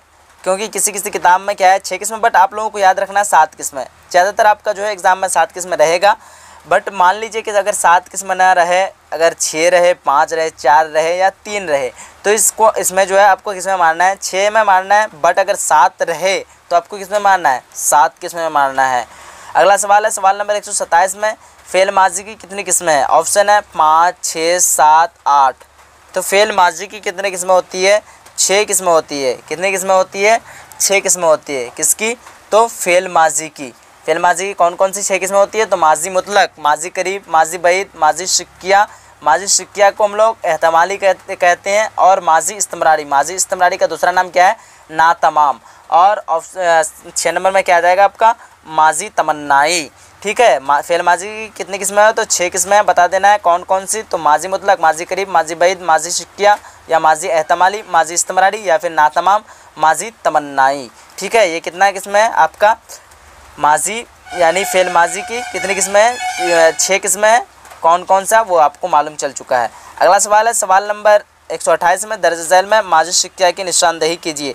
क्योंकि किसी किसी किताब में क्या है 6 किस्में, बट आप लोगों को याद रखना है 7 किस्में। ज़्यादातर आपका जो है एग्ज़ाम में 7 किस्में रहेगा, बट मान लीजिए कि अगर 7 किस्में ना रहे, अगर 6 रहे, 5 रहे, 4 रहे या 3 रहे, तो इसमें जो है आपको किस में मारना है? 6 में मारना है। बट अगर 7 रहे तो आपको किस में मारना है? 7 किस्में में मारना है। अगला सवाल है सवाल नंबर 127 में, फ़ेल माजी की कितनी किस्में हैं? ऑप्शन है 5, 6, 7, 8। तो फ़ेल माजी की कितनी किस्में होती है? 6 किस्में होती है। कितनी किस्में होती है? 6 किस्में होती है। किसकी? तो फ़ेल माजी की। फ़ेल माजी की कौन कौन सी 6 किस्में होती है? तो माजी मुतलक, माजी करीब, माजी बईद, माजी शिक्किया। माजी शिक्किया को हम लोग एहतमाली कहते हैं। और माजी इस्तमरारी। माजी इस्तमरारी का दूसरा नाम क्या है? ना तमाम। और 6 नंबर में क्या आ जाएगा आपका? माजी तमन्नाई। ठीक है। फ़ेल माजी की कितनी किस्में है? तो 6 किस्में बता देना है कौन कौन सी। तो माजी मुतलक, माजी करीब, माजी बईद, माजी शिक्किया, या माजी एहतमाली, माजी इस्तमरारी, या फिर ना तमाम, माजी तमन्नाई। ठीक है। ये कितना किस्में है आपका? माजी यानी फ़ेल माजी की कितनी किस्में हैं? 6 किस्में हैं। कौन कौन सा वो आपको मालूम चल चुका है। अगला सवाल है सवाल नंबर 128 में, दर्ज झैल में माजी शिक्किया की निशानदेही कीजिए।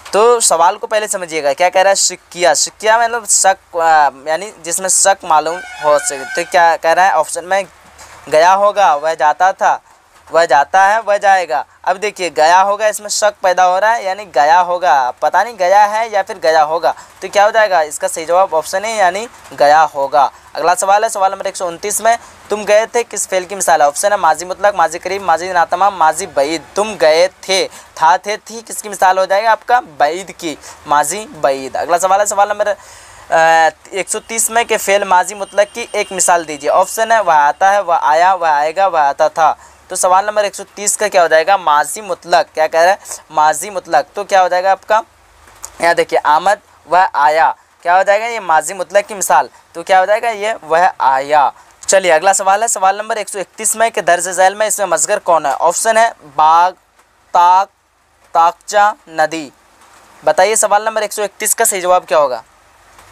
तो सवाल को पहले समझिएगा, क्या कह रहा है? शिक्किया। शिक्किया मतलब शक, यानी जिसमें शक मालूम हो सके। तो क्या कह रहा है? ऑप्शन में गया होगा, वह जाता था, वह जाता है, वह जाएगा। अब देखिए गया होगा, इसमें शक पैदा हो रहा है, यानी गया होगा, पता नहीं गया है या फिर गया होगा। तो क्या हो जाएगा? इसका सही जवाब ऑप्शन है, यानी गया होगा। अगला सवाल है सवाल नंबर 129 में, तुम गए थे किस फेल की मिसाल है? ऑप्शन है माजी मुतलक, माजी करीब, माजी नातमाम, माजी बईद। तुम गए थे, थे, थी, किसकी मिसाल हो जाएगा आपका? बईद की, माजी बईद। अगला सवाल है सवाल नंबर 130 में के फेल माजी मुतलक की एक मिसाल दीजिए। ऑप्शन है वह आता है, वह आया, वह आएगा, वह आता था। तो सवाल नंबर 130 का क्या हो जाएगा, माजी मुतलक। क्या कह रहा है, माजी मुतलक। तो क्या हो जाएगा आपका, यहाँ देखिए आमद वह आया, क्या हो जाएगा, ये माजी मुतलक की मिसाल। तो क्या हो जाएगा, ये वह आया। चलिए अगला सवाल है सवाल नंबर 131 में कि दर्ज झैल में इसमें मसगर कौन है। ऑप्शन है बाग, ताक, ताकचा, नदी। बताइए सवाल नंबर 131 का सही जवाब क्या होगा।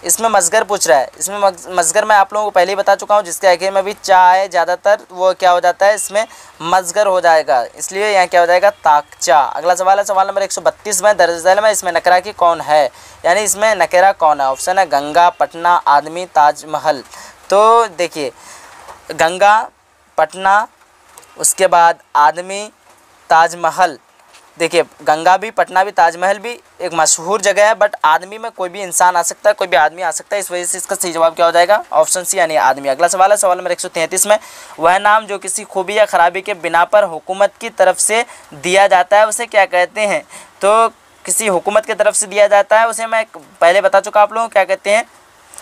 इसमें मसगर पूछ रहा है। इसमें मसगर मैं आप लोगों को पहले ही बता चुका हूँ, जिसके आखिर में भी चाय ज़्यादातर वो क्या हो जाता है, इसमें मसगर हो जाएगा, इसलिए यहाँ क्या हो जाएगा, ताकचा। अगला सवाल है सवाल नंबर 132 में दर्ज झैल में इसमें नकरा की कौन है, यानी इसमें नकेरा कौन है। ऑप्शन है गंगा, पटना, आदमी, ताजमहल। तो देखिए गंगा, पटना, उसके बाद आदमी, ताजमहल। देखिए गंगा भी, पटना भी, ताजमहल भी एक मशहूर जगह है, बट आदमी में कोई भी इंसान आ सकता है, कोई भी आदमी आ सकता है, इस वजह से इसका सही जवाब क्या हो जाएगा, ऑप्शन सी यानी आदमी। अगला सवाल है सवाल नंबर 133 में वह नाम जो किसी खूबी या खराबी के बिना पर हुकूमत की तरफ से दिया जाता है उसे क्या कहते हैं। तो किसी हुकूमत की तरफ से दिया जाता है उसे मैं पहले बता चुका आप लोगों को, क्या कहते हैं,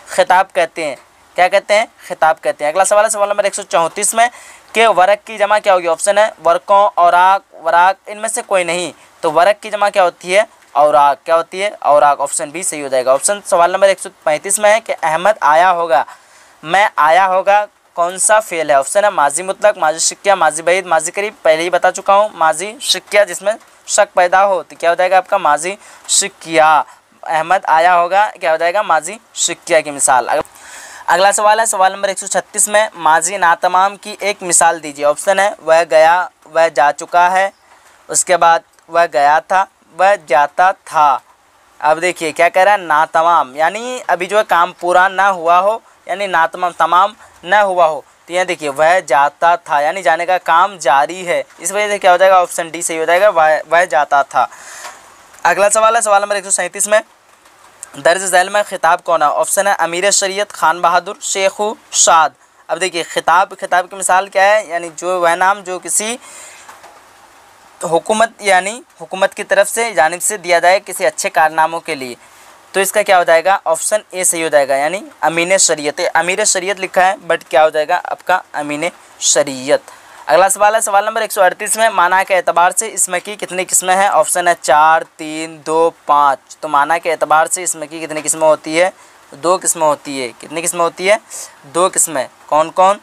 खिताब कहते हैं। क्या कहते हैं, खिताब कहते हैं। अगला सवाल है सवाल नंबर 134 में कि वरक की जमा क्या होगी। ऑप्शन है वर्कों, औराक, वराक, इनमें से कोई नहीं। तो वरक की जमा क्या होती है, औराक। क्या होती है, औराक। ऑप्शन बी सही हो जाएगा। ऑप्शन सवाल नंबर 135 में है कि अहमद आया होगा, मैं आया होगा, कौन सा फेल है। ऑप्शन है माजी मुतलक, माजी शिक्या, माजी बईद, माजी करीब। पहले ही बता चुका हूँ, माजी शिक्या जिसमें शक पैदा हो, तो क्या हो जाएगा आपका माजी शिक्या। अहमद आया होगा, क्या हो जाएगा, माजी शिक्या की मिसाल। अगला सवाल है सवाल नंबर 136 में माजी नातमाम की एक मिसाल दीजिए। ऑप्शन है वह गया, वह जा चुका है, उसके बाद वह गया था, वह जाता था। अब देखिए क्या कह रहा है, नातमाम, यानी अभी जो है काम पूरा ना हुआ हो, यानी नातमाम तमाम ना हुआ हो। तो यहाँ देखिए वह जाता था, यानी जाने का काम जारी है, इस वजह से क्या हो जाएगा, ऑप्शन डी सही हो जाएगा, वह जाता था। अगला सवाल है सवाल नंबर 137 में दर्ज झैल में खिताब कौन है। ऑप्शन है अमीर शरीयत, खान बहादुर, शेखू, शाद। अब देखिए खिताब की मिसाल क्या है, यानी जो वह नाम जो किसी हुकूमत यानी हुकूमत की तरफ से जानिब से दिया जाए किसी अच्छे कारनामों के लिए। तो इसका क्या हो जाएगा, ऑप्शन ए सही हो जाएगा, यानी अमीन शरीयत। अमीर शरीयत लिखा है बट क्या हो जाएगा आपका अमीन शरीयत। अगला सवाल है सवाल नंबर 138 में माना के एतबार से इसमें की कितनी किस्में हैं। ऑप्शन है 4, 3, 2, 5। तो माना के एतबार से इसमें की कितनी किस्में होती है, 2 किस्में होती है। कितनी किस्में होती है, 2 किस्में। कौन कौन,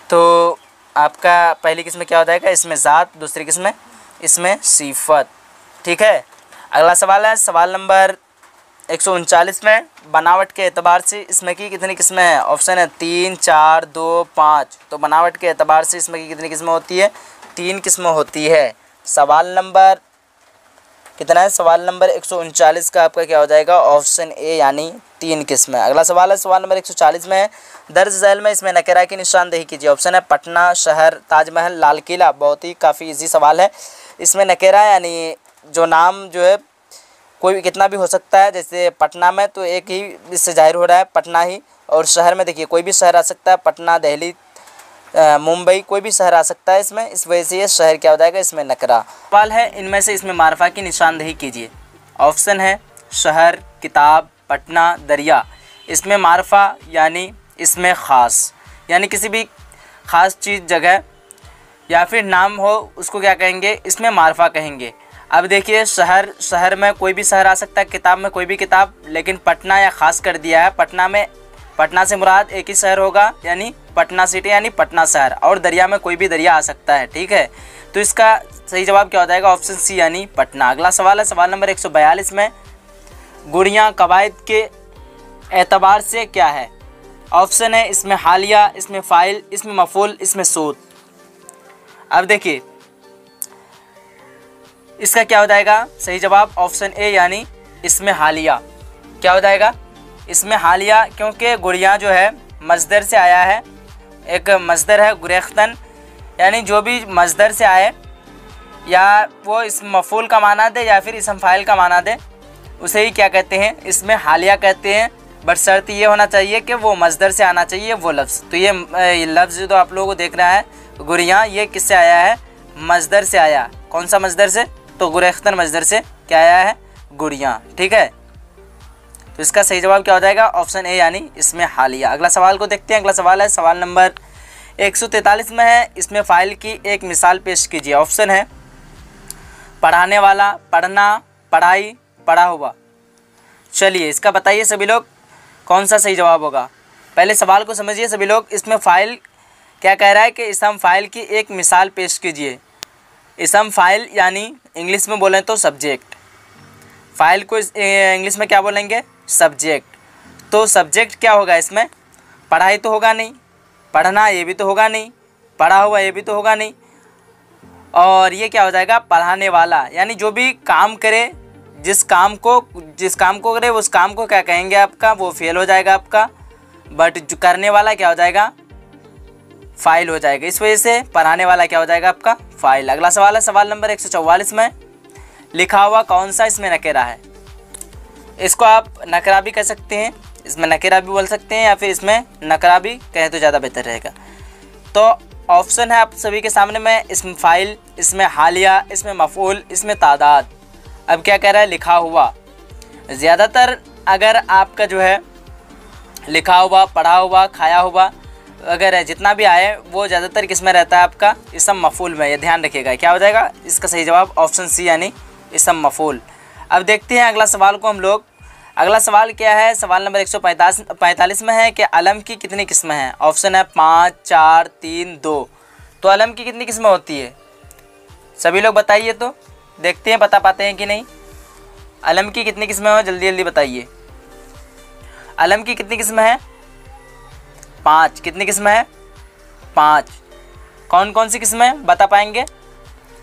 तो आपका पहली किस्म क्या हो जाएगा, इसमें ज़ात, दूसरी किस्म इसमें सिफत। ठीक है। अगला सवाल है सवाल नंबर 139 में बनावट के एतबार से इसमें की कितनी किस्में हैं। ऑप्शन है 3, 4, 2, 5। तो बनावट के एतबार से इसमें की कितनी किस्में होती है, 3 किस्में होती है। सवाल नंबर कितना है, सवाल नंबर 139 का आपका क्या हो जाएगा, ऑप्शन ए यानी 3 किस्में। अगला सवाल है सवाल नंबर 140 में दर्ज झैल में इसमें नकेरा की निशानदेही कीजिए। ऑप्शन है पटना, शहर, ताजमहल, लाल किला। बहुत ही काफ़ी इजी सवाल है। इसमें नकेरा यानी जो नाम जो है कोई भी कितना भी हो सकता है, जैसे पटना में तो एक ही इससे जाहिर हो रहा है पटना ही, और शहर में देखिए कोई भी शहर आ सकता है, पटना, दिल्ली, मुंबई, कोई भी शहर आ सकता है इसमें, इस वजह से ये शहर क्या हो जाएगा, इसमें नकरा। सवाल है इनमें से इसमें मारफा की निशानदेही कीजिए। ऑप्शन है शहर, किताब, पटना, दरिया। इसमें मारफा यानी इसमें ख़ास, यानी किसी भी ख़ास चीज़, जगह या फिर नाम हो उसको क्या कहेंगे, इसमें मारफा कहेंगे। अब देखिए शहर में कोई भी शहर आ सकता है, किताब में कोई भी किताब, लेकिन पटना या ख़ास कर दिया है। पटना से मुराद एक ही शहर होगा, यानी पटना सिटी यानी पटना शहर, और दरिया में कोई भी दरिया आ सकता है। ठीक है, तो इसका सही जवाब क्या हो जाएगा, ऑप्शन सी यानी पटना। अगला सवाल है सवाल नंबर 142 में गुड़ियाँ कवायद के एतबार से क्या है। ऑप्शन है इसमें हालिया, इसमें फ़ाइल, इसमें मफ़ूल, इसमें सूद। अब देखिए इसका क्या हो जाएगा सही जवाब, ऑप्शन ए यानी इसमें हालिया। क्या हो जाएगा, इसमें हालिया, क्योंकि गुड़िया जो है मज़दर से आया है, एक मज़दर है गुरेख्तन, यानी जो भी मज़दर से आए या वो इस मफ़ूल का माना दे या फिर इसम फ़ाइल का माना दे, उसे ही क्या कहते हैं, इसमें हालिया कहते हैं। बट शर्त ये होना चाहिए कि वो मज़दर से आना चाहिए वो लफ्ज़। तो ये लफ्ज़ जो आप लोगों को देख रहा है गुड़िया, ये किससे आया है, मज़दर से आया। कौन सा मज़दर से, तो गुरेख्तन मज़दर से क्या आया है, गुड़िया। ठीक है, तो इसका सही जवाब क्या हो जाएगा? ऑप्शन ए यानी इसमें हालिया। अगला सवाल को देखते हैं। अगला सवाल है सवाल नंबर 143 में है। इसमें फ़ाइल की एक मिसाल पेश कीजिए। ऑप्शन है पढ़ाने वाला, पढ़ना, पढ़ाई, पढ़ा हुआ। चलिए इसका बताइए सभी लोग कौन सा सही जवाब होगा। पहले सवाल को समझिए सभी लोग। इसमें फ़ाइल क्या कह रहा है कि इसम फ़ाइल की एक मिसाल पेश कीजिए। इसम फ़ाइल यानी इंग्लिश में बोलें तो सब्जेक्ट। फ़ाइल को इंग्लिश में क्या बोलेंगे? सब्जेक्ट। तो सब्जेक्ट क्या होगा इसमें? पढ़ाई तो होगा नहीं, पढ़ना ये भी तो होगा नहीं, पढ़ा हुआ ये भी तो होगा नहीं, और ये क्या हो जाएगा? पढ़ाने वाला। यानी जो भी काम करे, जिस काम को करे उस काम को क्या कहेंगे आपका? वो फेल हो जाएगा आपका, बट जो करने वाला क्या हो जाएगा? फ़ाइल हो जाएगा। इस वजह से पढ़ाने वाला क्या हो जाएगा आपका? फ़ाइल। अगला सवाल है सवाल नंबर 144 में। लिखा हुआ कौन सा इसमें नकेरा है? इसको आप नकरा भी कह सकते हैं, इसमें नकेरा भी बोल सकते हैं, या फिर इसमें नकरा भी कहें तो ज़्यादा बेहतर रहेगा। तो ऑप्शन है आप सभी के सामने में। इसमें फ़ाइल, इसमें हालिया, इसमें मफ़ऊल, इसमें तादाद। अब क्या कह रहा है? लिखा हुआ। ज़्यादातर अगर आपका जो है लिखा हुआ, पढ़ा हुआ, खाया हुआ अगर जितना भी आए वो ज़्यादातर किस में रहता है आपका? इसम मफ़ऊल में। ये ध्यान रखिएगा। क्या हो जाएगा इसका सही जवाब? ऑप्शन सी यानी इसम मफ़ऊल। अब देखते हैं अगला सवाल को हम लोग। अगला सवाल क्या है? सवाल नंबर 145 में है कि अलम की कितनी किस्में हैं? ऑप्शन है 5, 4, 3, 2। तो अलम की कितनी किस्में होती है? सभी लोग बताइए तो देखते हैं बता पाते हैं कि नहीं। अलम की कितनी किस्में हो? जल्दी जल्दी बताइए। अलम की कितनी किस्में हैं? 5। कितनी किस्में हैं? 5। कौन कौन सी किस्में बता पाएंगे?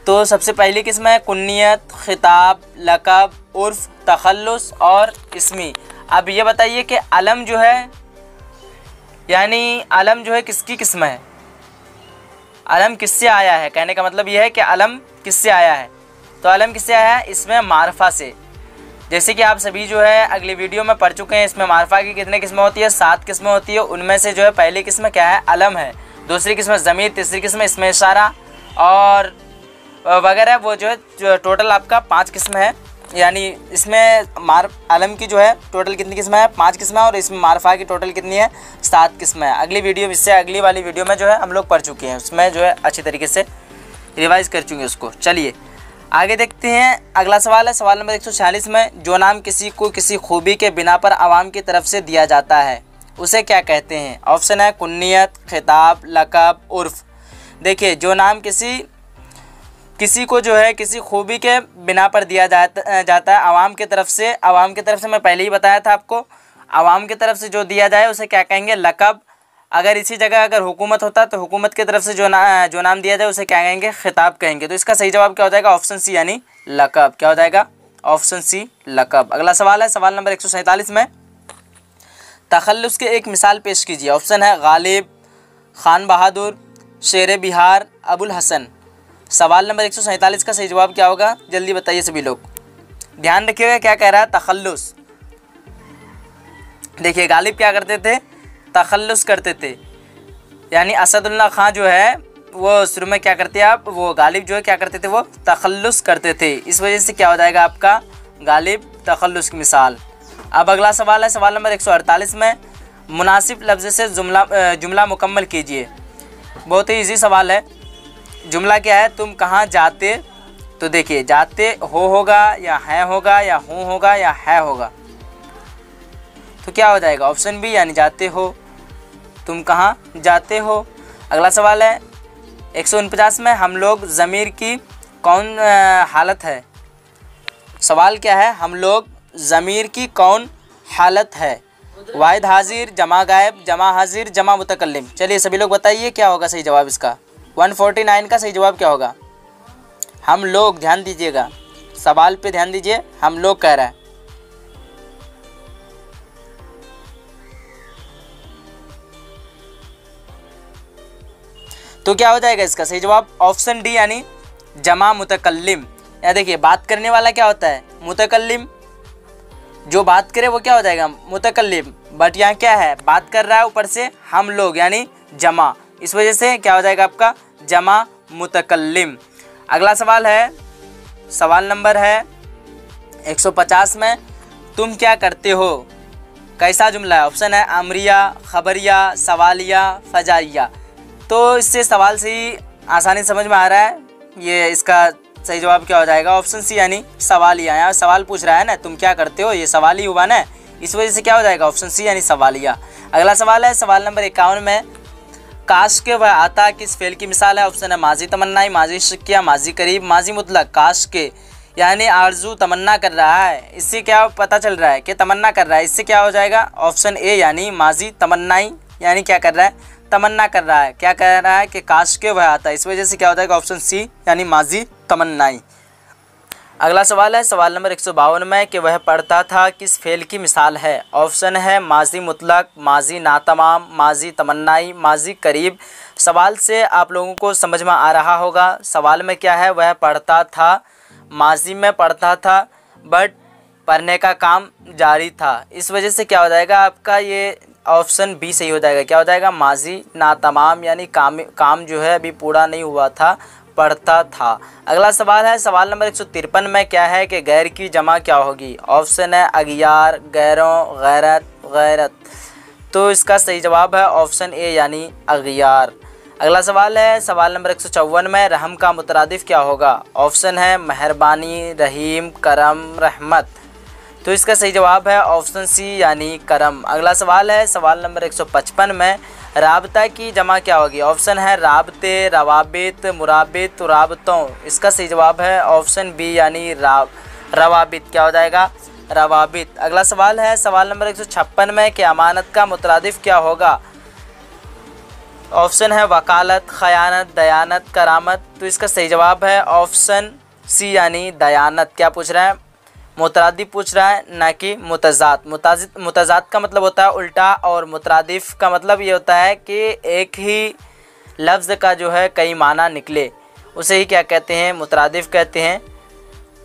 तो सबसे पहली किस्म है कुन्नियत, खिताब, लक़ब, उर्फ़, तखल्लुस और इसमी। अब ये बताइए कि अलम जो है, यानी अलम जो है किसकी किस्म है? अलम किससे आया है? कहने का मतलब ये है कि अलम किससे आया है। तो अलम किससे आया है? इसमें मारफा से। जैसे कि आप सभी जो है अगली वीडियो में पढ़ चुके हैं। इसमें मारफा की कितनी किस्में होती है? 7 किस्में होती है। उनमें से जो है पहली किस्म क्या है? अलम है। दूसरी किस्म ज़मीर, तीसरी किस्म इसमें इशारा और वगैरह। वो जो है टोटल आपका 5 किस्म है। यानी इसमें अलम की जो है टोटल कितनी किस्म है? 5 किस्में। और इसमें मारफा की टोटल कितनी है? 7 किस्में है। अगली वीडियो इससे अगली वाली वीडियो में जो है हम लोग पढ़ चुके हैं, उसमें जो है अच्छी तरीके से रिवाइज़ कर चुके हैं उसको। चलिए आगे देखते हैं। अगला सवाल है सवाल नंबर 146 में। जो नाम किसी को किसी खूबी के बिना पर आवाम की तरफ से दिया जाता है उसे क्या कहते हैं? ऑप्शन है कुन्नियत, खिताब, लक़ब, उर्फ़। देखिए जो नाम किसी को जो है किसी खूबी के बिना पर दिया जाता है आवाम की तरफ से। आवाम की तरफ से मैं पहले ही बताया था आपको। आवाम की तरफ से जो दिया जाए उसे क्या कहेंगे? लक़ब। अगर इसी जगह अगर हुकूमत होता तो हुकूमत की तरफ से जो नाम दिया जाए उसे क्या कहेंगे? खिताब कहेंगे। तो इसका सही जवाब क्या हो जाएगा? ऑप्शन सी यानी लक़ब। क्या हो जाएगा? ऑप्शन सी लक़ब। अगला सवाल है सवाल नंबर 147 में। तखल्लुस के एक मिसाल पेश कीजिए। ऑप्शन है गालिब, खान बहादुर, शेर बिहार, अबुल हसन। सवाल नंबर 147 का सही जवाब क्या होगा? जल्दी बताइए सभी लोग। ध्यान रखिएगा क्या कह रहा है? तखल्लुस। देखिए गालिब क्या करते थे? तखल्लुस करते थे। यानी असदुल्ला खां जो है वो शुरू में क्या करते हैं आप? वो गालिब जो है क्या करते थे? वो तखल्लुस करते थे। इस वजह से क्या हो जाएगा आपका? गालिब, तखल्लुस की मिसाल। अब अगला सवाल है सवाल नंबर 148 में। मुनासिब लफ्ज़ से जुमला मुकम्मल कीजिए। बहुत ही ईजी सवाल है। जुमला क्या है? तुम कहाँ जाते? तो देखिए जाते हो होगा या है होगा या हूँ होगा या है होगा। तो क्या हो जाएगा? ऑप्शन बी यानी जाते हो। तुम कहाँ जाते हो। अगला सवाल है 149 में। हम लोग ज़मीर की कौन हालत है? सवाल क्या है? हम लोग ज़मीर की कौन हालत है? वाहिद हाजिर, जमा गायब, जमा हाजिर, जमा मुतकल्लिम। चलिए सभी लोग बताइए क्या होगा सही जवाब इसका? 149 का सही जवाब क्या होगा? हम लोग, ध्यान दीजिएगा सवाल पे ध्यान दीजिए। हम लोग कह रहा है। तो क्या हो जाएगा इसका सही जवाब? ऑप्शन डी यानी जमा मुतकल्लिम। या देखिए बात करने वाला क्या होता है? मुतकल्लिम। जो बात करे वो क्या हो जाएगा? मुतकल्लिम। बट यहाँ क्या है? बात कर रहा है ऊपर से हम लोग यानी जमा। इस वजह से क्या हो जाएगा आपका? जमा मुतकल्लिम। अगला सवाल है सवाल नंबर है 150 में। तुम क्या करते हो? कैसा जुमला है? ऑप्शन है अमरिया, खबरिया, सवालिया, फजाइया। तो इससे सवाल से ही आसानी समझ में आ रहा है, ये इसका सही जवाब क्या हो जाएगा? ऑप्शन सी यानी सवालिया। यहाँ सवाल पूछ रहा है ना, तुम क्या करते हो, ये सवाल ही हुआ ना, इस वजह से क्या हो जाएगा? ऑप्शन सी यानी सवालिया। अगला सवाल है सवाल नंबर 51 में, काश के वह आता किस फेल की मिसाल है? ऑप्शन है माजी तमन्नाई, माजी शक्किया, माजी करीब, माजी मुतलक। काश के यानी आरजू, तमन्ना कर रहा है, इससे क्या पता चल रहा है कि तमन्ना कर रहा है, इससे क्या हो जाएगा? ऑप्शन ए यानी माजी तमन्नाई, यानी क्या कर रहा है? तमन्ना कर रहा है। क्या कह रहा है कि काश के वह आता, इस वजह से क्या हो जाएगा? ऑप्शन सी यानी माजी तमन्नाई। अगला सवाल है सवाल नंबर 152 में, कि वह पढ़ता था किस फेल की मिसाल है? ऑप्शन है माजी मुतलक, माजी नातमाम, माजी तमन्नाई, माजी करीब। सवाल से आप लोगों को समझ में आ रहा होगा, सवाल में क्या है? वह पढ़ता था, माजी में पढ़ता था, बट पढ़ने का काम जारी था, इस वजह से क्या हो जाएगा आपका? ये ऑप्शन बी सही हो जाएगा। क्या हो जाएगा? माजी नातमाम, यानी काम जो है अभी पूरा नहीं हुआ था, पढ़ता था। अगला सवाल है सवाल नंबर 153 में, क्या है कि गैर की जमा क्या होगी? ऑप्शन है अगियार, गैरों, गैरत, गैरत। तो इसका सही जवाब है ऑप्शन ए यानी अगियार। अगला सवाल है सवाल नंबर 154 में, रहम का मुतरादिफ क्या होगा? ऑप्शन है मेहरबानी, रहीम, करम, रहमत। तो इसका सही जवाब है ऑप्शन सी यानी करम। अगला सवाल है सवाल नंबर 155 में, राबता की जमा क्या होगी? ऑप्शन है राबते, रवाबित, मुराबित, राबतों। इसका सही जवाब है ऑप्शन बी यानी रवाबित। क्या हो जाएगा? रवाबित। अगला सवाल है सवाल नंबर 156 में, कि अमानत का मुतरादिफ क्या होगा? ऑप्शन है वकालत, खयानत, दयानत, करामत। तो इसका सही जवाब है ऑप्शन सी यानी दयानत। क्या पूछ रहा है? मुतरादिफ पूछ रहा है, ना कि मुतज़ाद। मुतज़ाद का मतलब होता है उल्टा, और मुतरादिफ का मतलब ये होता है कि एक ही लफ्ज़ का जो है कई माना निकले, उसे ही क्या कहते हैं? मुतरादिफ कहते हैं।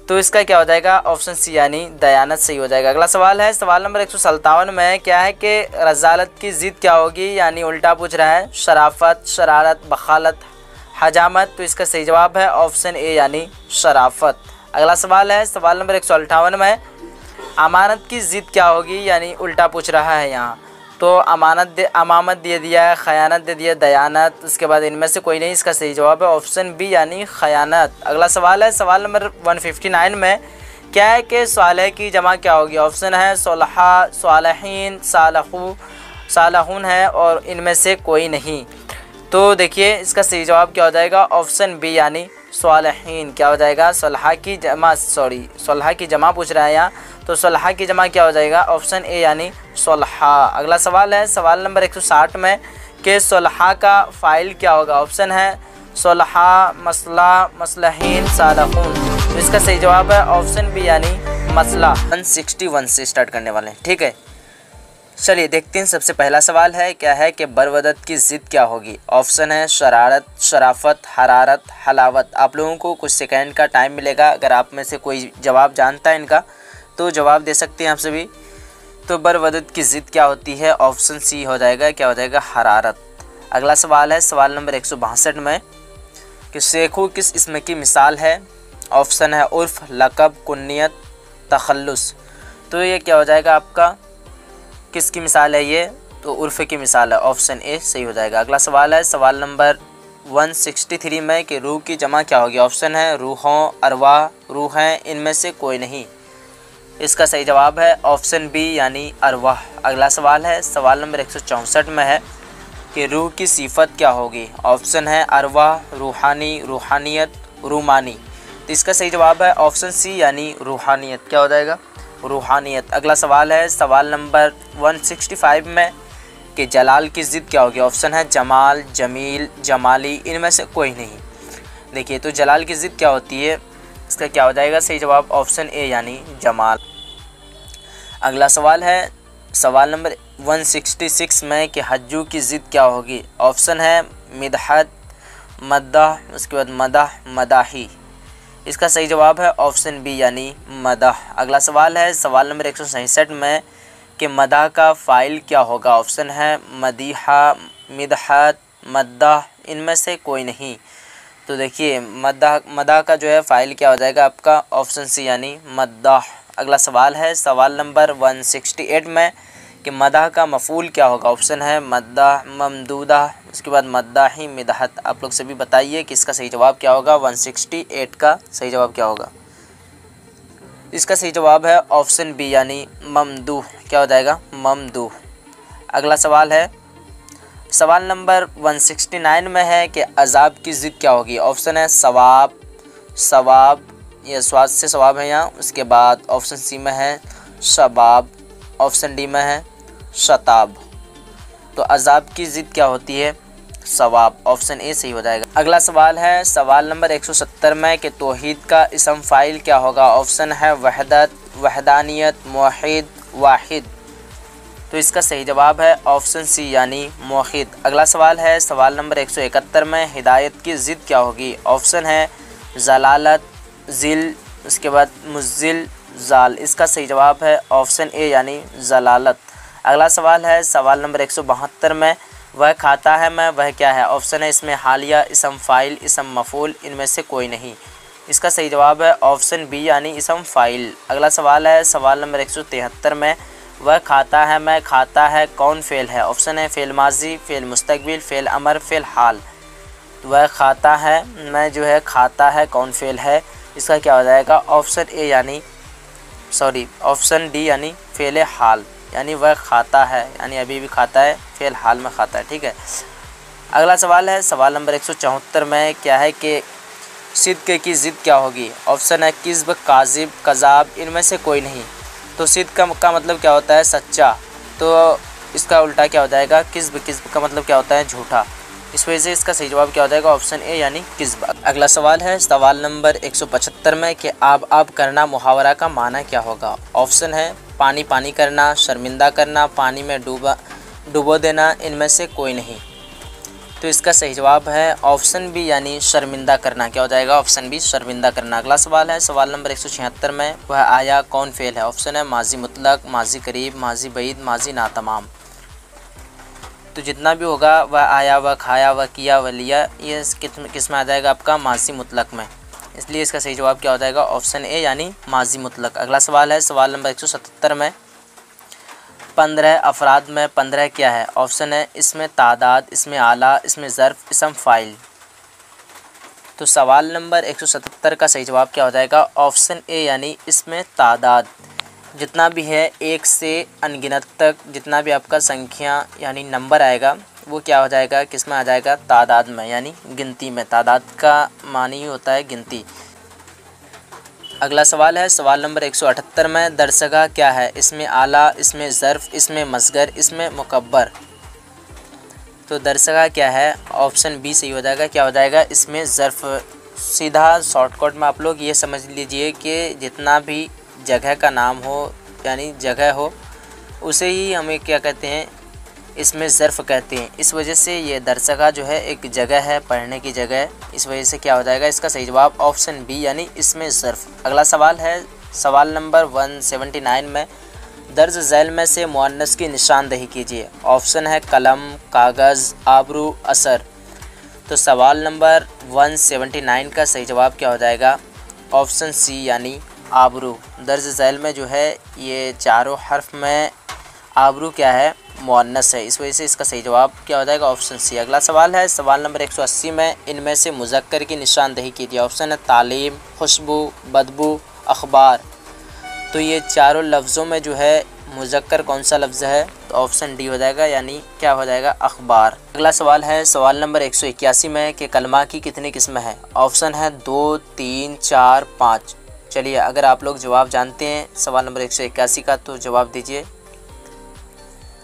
तो इसका क्या हो जाएगा? ऑप्शन सी यानी दयानत सही हो जाएगा। अगला सवाल है सवाल नंबर 157 में, क्या है कि रज़ालत की ज़िद क्या होगी? यानी उल्टा पूछ रहा है, शराफत, शरारत, बखालत, हजामत। तो इसका सही जवाब है ऑप्शन ए यानी शराफत। अगला सवाल है सवाल नंबर 158 में, अमानत की ज़िद क्या होगी? यानी उल्टा पूछ रहा है यहाँ। तो अमामत दे दिया है, खयानत दे दिया, दयानत, उसके बाद इनमें से कोई नहीं। इसका सही जवाब है ऑप्शन बी यानी खयानत। अगला सवाल है सवाल नंबर 159 में, क्या है कि सालेह की जमा क्या होगी? ऑप्शन है सोलहा, सालहीन, सालहू, सालहून है, और इनमें से कोई नहीं। तो देखिए इसका सही जवाब क्या हो जाएगा? ऑप्शन बी यानी सालहीन। क्या हो जाएगा? सोलहा की जमा पूछ रहा है यहाँ, तो सोलहा की जमा क्या हो जाएगा? ऑप्शन ए यानी सोलहा। अगला सवाल है सवाल नंबर 160 में, कि सोलहा का फ़ाइल क्या होगा? ऑप्शन है सोलहा, मसला, मसलहीन, सालहून। तो इसका सही जवाब है ऑप्शन बी यानी मसला। 161 से स्टार्ट करने वाले हैं, ठीक है। चलिए देखते हैं। सबसे पहला सवाल है, क्या है कि बरवदत की ज़िद क्या होगी? ऑप्शन है शरारत, शराफत, हरारत, हलावत। आप लोगों को कुछ सेकंड का टाइम मिलेगा, अगर आप में से कोई जवाब जानता है इनका तो जवाब दे सकते हैं आप सभी। तो बरवदत की ज़िद क्या होती है? ऑप्शन सी हो जाएगा। क्या हो जाएगा? हरारत। अगला सवाल है सवाल नंबर 162 में, कि शेखू किस इसम की मिसाल है? ऑप्शन है उर्फ, लक़ब, कुन्नियत, तखल्लुस। तो ये क्या हो जाएगा आपका? किसकी मिसाल है ये? तो उर्फ़ की मिसाल है। ऑप्शन ए सही हो जाएगा। अगला सवाल है सवाल नंबर 163 में, कि रूह की जमा क्या होगी? ऑप्शन है रूहों, अरवाह, रूहें, इनमें से कोई नहीं। इसका सही जवाब है ऑप्शन बी यानी अरवाह। अगला सवाल है सवाल नंबर 164 में है, कि रूह की सिफत क्या होगी? ऑप्शन है अरवाह, रूहानी, रूहानियत, रूमानी। तो इसका सही जवाब है ऑप्शन सी यानी रूहानियत। क्या हो जाएगा? रूहानियत। अगला सवाल है सवाल नंबर 165 में, कि जलाल की ज़िद क्या होगी? ऑप्शन है जमाल, जमील, जमाली, इनमें से कोई नहीं। देखिए तो जलाल की ज़िद क्या होती है? इसका क्या हो जाएगा? सही जवाब ऑप्शन ए यानी जमाल। अगला सवाल है सवाल नंबर 166 में, कि हज्जू की ज़िद क्या होगी? ऑप्शन है मिदहत, मद्दाह, उसके बाद मदाह, मदाही। इसका सही जवाब है ऑप्शन बी यानी मदाह। अगला सवाल है सवाल नंबर 167 में, कि मदाह का फ़ाइल क्या होगा? ऑप्शन है मदीहा, मिदहत, मद्दाह, इनमें से कोई नहीं। तो देखिए मदाह का जो है फ़ाइल क्या हो जाएगा आपका? ऑप्शन सी यानी मद्दाह। अगला सवाल है सवाल नंबर 168 में, कि मदह का मफूल क्या होगा। ऑप्शन है मद्दाह, ममदूदा, उसके बाद मद्दाही, मिदहत। आप लोग सभी बताइए कि इसका सही जवाब क्या होगा। 168 का सही जवाब क्या होगा। इसका सही जवाब है ऑप्शन बी यानी ममदूह। क्या हो जाएगा, ममदूह। अगला सवाल है, सवाल नंबर 169 में है कि अजाब की ज़िद क्या होगी। ऑप्शन है सवाब, सवाब, यह स्वाद से सवाब है यहाँ। उसके बाद ऑप्शन सी में है शबाब, ऑप्शन डी में है शताब। तो अजाब की ज़िद क्या होती है, सवाब। ऑप्शन ए सही हो जाएगा। अगला सवाल है सवाल नंबर 170 में कि तौहीद का इसम फ़ाइल क्या होगा। ऑप्शन है वहदत, वहदानियत, मुवहिद, वाहिद। तो इसका सही जवाब है ऑप्शन सी यानी मुवहिद। अगला सवाल है सवाल नंबर 171 में हिदायत की ज़िद क्या होगी। ऑप्शन है जलालत, जिल, उसके बाद मुज़िल, जाल। इसका सही जवाब है ऑप्शन ए यानी जलालत। अगला सवाल है सवाल नंबर 172 में वह खाता है मैं वह क्या है। ऑप्शन है इसमें हालिया, इसम फ़ाइल, इसम मफ़ूल, इनमें से कोई नहीं। इसका सही जवाब है ऑप्शन बी यानी इसम फ़ाइल। अगला सवाल है सवाल नंबर 173 में वह खाता है मैं खाता है कौन फ़ेल है। ऑप्शन है फ़ेल माजी, फ़ेल मुस्तक़बिल, फ़ेल अमर, फ़ेल हाल। वह खाता है मैं जो है खाता है कौन फ़ेल है। इसका क्या हो जाएगा, ऑप्शन ए यानी ऑप्शन डी यानी फ़ेल हाल, यानी वह खाता है यानी अभी भी खाता है, फ़ेल हाल में खाता है। ठीक है। अगला सवाल है सवाल नंबर 174 में क्या है कि सिद्क़ की ज़िद क्या होगी। ऑप्शन है किज़्ब, काज़िब, कज़ाब, इनमें से कोई नहीं। तो सिद्क़ का मतलब क्या होता है, सच्चा। तो इसका उल्टा क्या हो जाएगा, किज़्ब। किज़्ब का मतलब क्या होता है, झूठा। इस वजह से इसका सही जवाब क्या हो जाएगा, ऑप्शन ए यानी किज़्ब। अगला सवाल है सवाल नंबर 175 में कि आब करना मुहावरा का माना क्या होगा। ऑप्शन है पानी पानी करना, शर्मिंदा करना, पानी में डुबो देना, इनमें से कोई नहीं। तो इसका सही जवाब है ऑप्शन बी यानी शर्मिंदा करना। क्या हो जाएगा, ऑप्शन बी शर्मिंदा करना। अगला सवाल है सवाल नंबर 176 में वह आया कौन फ़ेल है। ऑप्शन है माजी मुतलक, माजी करीब, माजी बईद, माजी नातमाम। तो जितना भी होगा वह आया, वह खाया, वह किया, वह लिया, ये किस में आ जाएगा आपका, माजी मुतलक में। इसलिए इसका सही जवाब क्या हो जाएगा, ऑप्शन ए यानी माजी मुतलक। अगला सवाल है सवाल नंबर 177 में 15 अफराद में 15 क्या है। ऑप्शन है इसमें तादाद, इसमें आला, इसमें ज़र्फ़, इसम फ़ाइल। तो सवाल नंबर 177 का सही जवाब क्या हो जाएगा, ऑप्शन ए यानी इसमें तादाद। जितना भी है एक से अनगिनत तक जितना भी आपका संख्या यानी नंबर आएगा वो क्या हो जाएगा, किस में आ जाएगा, तादाद में यानी गिनती में। तादाद का मानी ही होता है गिनती। अगला सवाल है सवाल नंबर 178 में दरसगा क्या है। इसमें आला, इसमें ज़र्फ़, इसमें मसगर, इसमें मुकब्बर। तो दरसगा क्या है, ऑप्शन बी सही हो जाएगा। क्या हो जाएगा, इसमें ज़र्फ़। सीधा शॉर्टकट में आप लोग ये समझ लीजिए कि जितना भी जगह का नाम हो यानी जगह हो उसे ही हमें क्या कहते हैं, इसमें ज़र्फ़ कहते हैं। इस वजह से ये दरसगा जो है एक जगह है, पढ़ने की जगह। इस वजह से क्या हो जाएगा, इसका सही जवाब ऑप्शन बी यानी इसमें ज़र्फ़। अगला सवाल है सवाल नंबर 179 में दर्ज झैल में से मुअन्नस की निशानदेही कीजिए। ऑप्शन है कलम, कागज़, आबरू, असर। तो सवाल नंबर 179 का सही जवाब क्या हो जाएगा, ऑप्शन सी यानी आबरू। दर्ज झैल में जो है ये चारों हर्फ में आबरू क्या है, मुअन्नस है। इस वजह से इसका सही जवाब क्या हो जाएगा, ऑप्शन सी। अगला सवाल है सवाल नंबर 180 में इनमें से मुज़क्कर की निशानदेही कीजिए। ऑप्शन है तालीम, खुशबू, बदबू, अखबार। तो ये चारों लफ्ज़ों में जो है मुज़क्कर कौन सा लफ्ज़ है, तो ऑप्शन डी हो जाएगा यानी क्या हो जाएगा, अखबार। अगला सवाल है सवाल नंबर 181 में कि कलमा की कितनी किस्में हैं। ऑप्शन है 2, 3, 4, 5। चलिए अगर आप लोग जवाब जानते हैं सवाल नंबर 181 का तो जवाब दीजिए।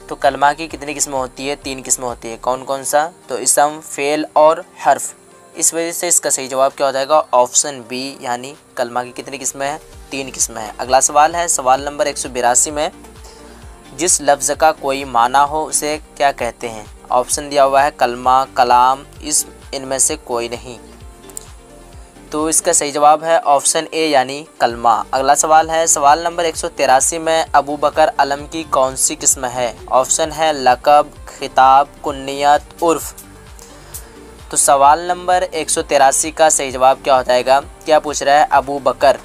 तो कलमा की कितनी किस्में होती है, 3 किस्में होती है। कौन कौन सा, तो इसम, फ़ेल और हर्फ। इस वजह से इसका सही जवाब क्या हो जाएगा, ऑप्शन बी यानी कलमा की कितनी किस्में हैं, 3 किस्में हैं। अगला सवाल है सवाल नंबर 182 में जिस लफ्ज़ का कोई माना हो उसे क्या कहते हैं। ऑप्शन दिया हुआ है कलमा, कलाम, इनमें से कोई नहीं। तो इसका सही जवाब है ऑप्शन ए यानी कलमा। अगला सवाल है सवाल नंबर 183 में अबू बकर अलम की कौन सी किस्म है। ऑप्शन है लक़ब, खिताब, कुन्नियत, उर्फ़। तो सवाल नंबर 183 का सही जवाब क्या हो जाएगा, क्या पूछ रहा है, अबू बकर।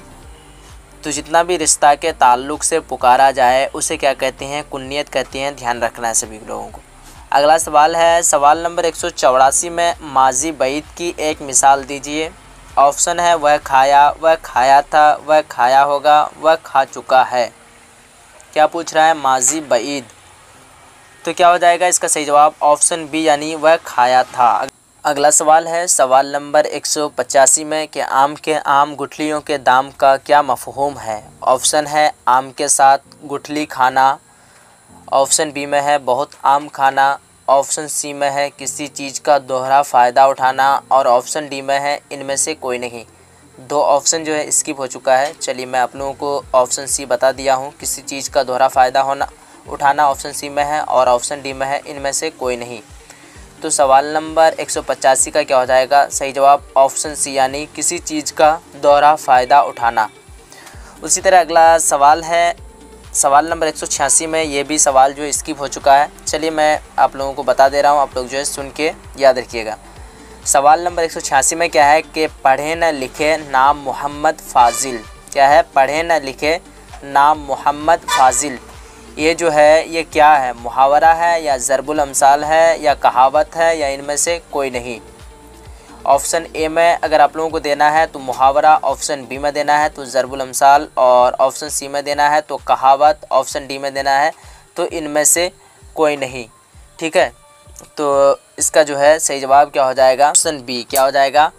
तो जितना भी रिश्ता के ताल्लुक़ से पुकारा जाए उसे क्या कहते हैं, कुन्नियत कहते हैं। ध्यान रखना है सभी लोगों को। अगला सवाल है सवाल नंबर 184 में माजी बईद की एक मिसाल दीजिए। ऑप्शन है वह खाया, वह खाया था, वह खाया होगा, वह खा चुका है। क्या पूछ रहा है, माजी बईद। तो क्या हो जाएगा इसका सही जवाब ऑप्शन बी यानी वह खाया था। अगला सवाल है सवाल नंबर 185 में कि आम के आम गुठलियों के दाम का क्या मफ़हूम है। ऑप्शन है आम के साथ गुठली खाना, ऑप्शन बी में है बहुत आम खाना, ऑप्शन सी में है किसी चीज़ का दोहरा फ़ायदा उठाना और ऑप्शन डी में है इनमें से कोई नहीं। 2 ऑप्शन जो है स्किप हो चुका है। चलिए मैं आप लोगों को ऑप्शन सी बता दिया हूँ, किसी चीज़ का दोहरा फ़ायदा उठाना ऑप्शन सी में है और ऑप्शन डी में है इनमें से कोई नहीं। तो सवाल नंबर 185 का क्या हो जाएगा, सही जवाब ऑप्शन सी यानी किसी चीज़ का दोहरा फ़ायदा उठाना। उसी तरह अगला सवाल है सवाल नंबर 186 में, ये भी सवाल जो स्किप हो चुका है। चलिए मैं आप लोगों को बता दे रहा हूँ, आप लोग जो है सुन के याद रखिएगा। सवाल नंबर 186 में क्या है कि पढ़े न लिखे नाम मोहम्मद फ़ाज़िल। क्या है, पढ़े न लिखे नाम मोहम्मद फ़ाज़िल। ये जो है ये क्या है, मुहावरा है या ज़रबुल अमसाल है या कहावत है या इनमें से कोई नहीं। ऑप्शन ए में अगर आप लोगों को देना है तो मुहावरा, ऑप्शन बी में देना है तो ज़रबुल अमसाल और ऑप्शन सी में देना है तो कहावत, ऑप्शन डी में देना है तो इनमें से कोई नहीं। ठीक है, तो इसका जो है सही जवाब क्या हो जाएगा, ऑप्शन बी। क्या हो जाएगा,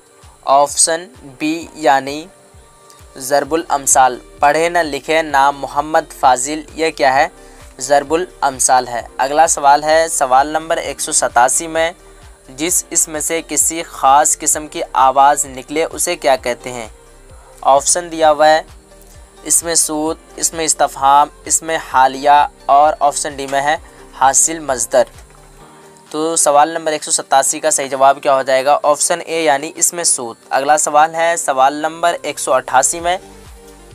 ऑप्शन बी यानी ज़रबुल अमसाल। पढ़े न लिखे नाम मोहम्मद फ़ाज़िल, ये क्या है, ज़रबुल अमसाल है। अगला सवाल है सवाल नंबर 187 में, जिस इसमें से किसी ख़ास किस्म की आवाज़ निकले उसे क्या कहते हैं। ऑप्शन दिया हुआ है इसमें सूत, इसमें इस्तफ़हाम, इसमें हालिया और ऑप्शन डी में है हासिल मज़दर। तो सवाल नंबर 187 का सही जवाब क्या हो जाएगा, ऑप्शन ए यानी इसमें सूत। अगला सवाल है सवाल नंबर 188 में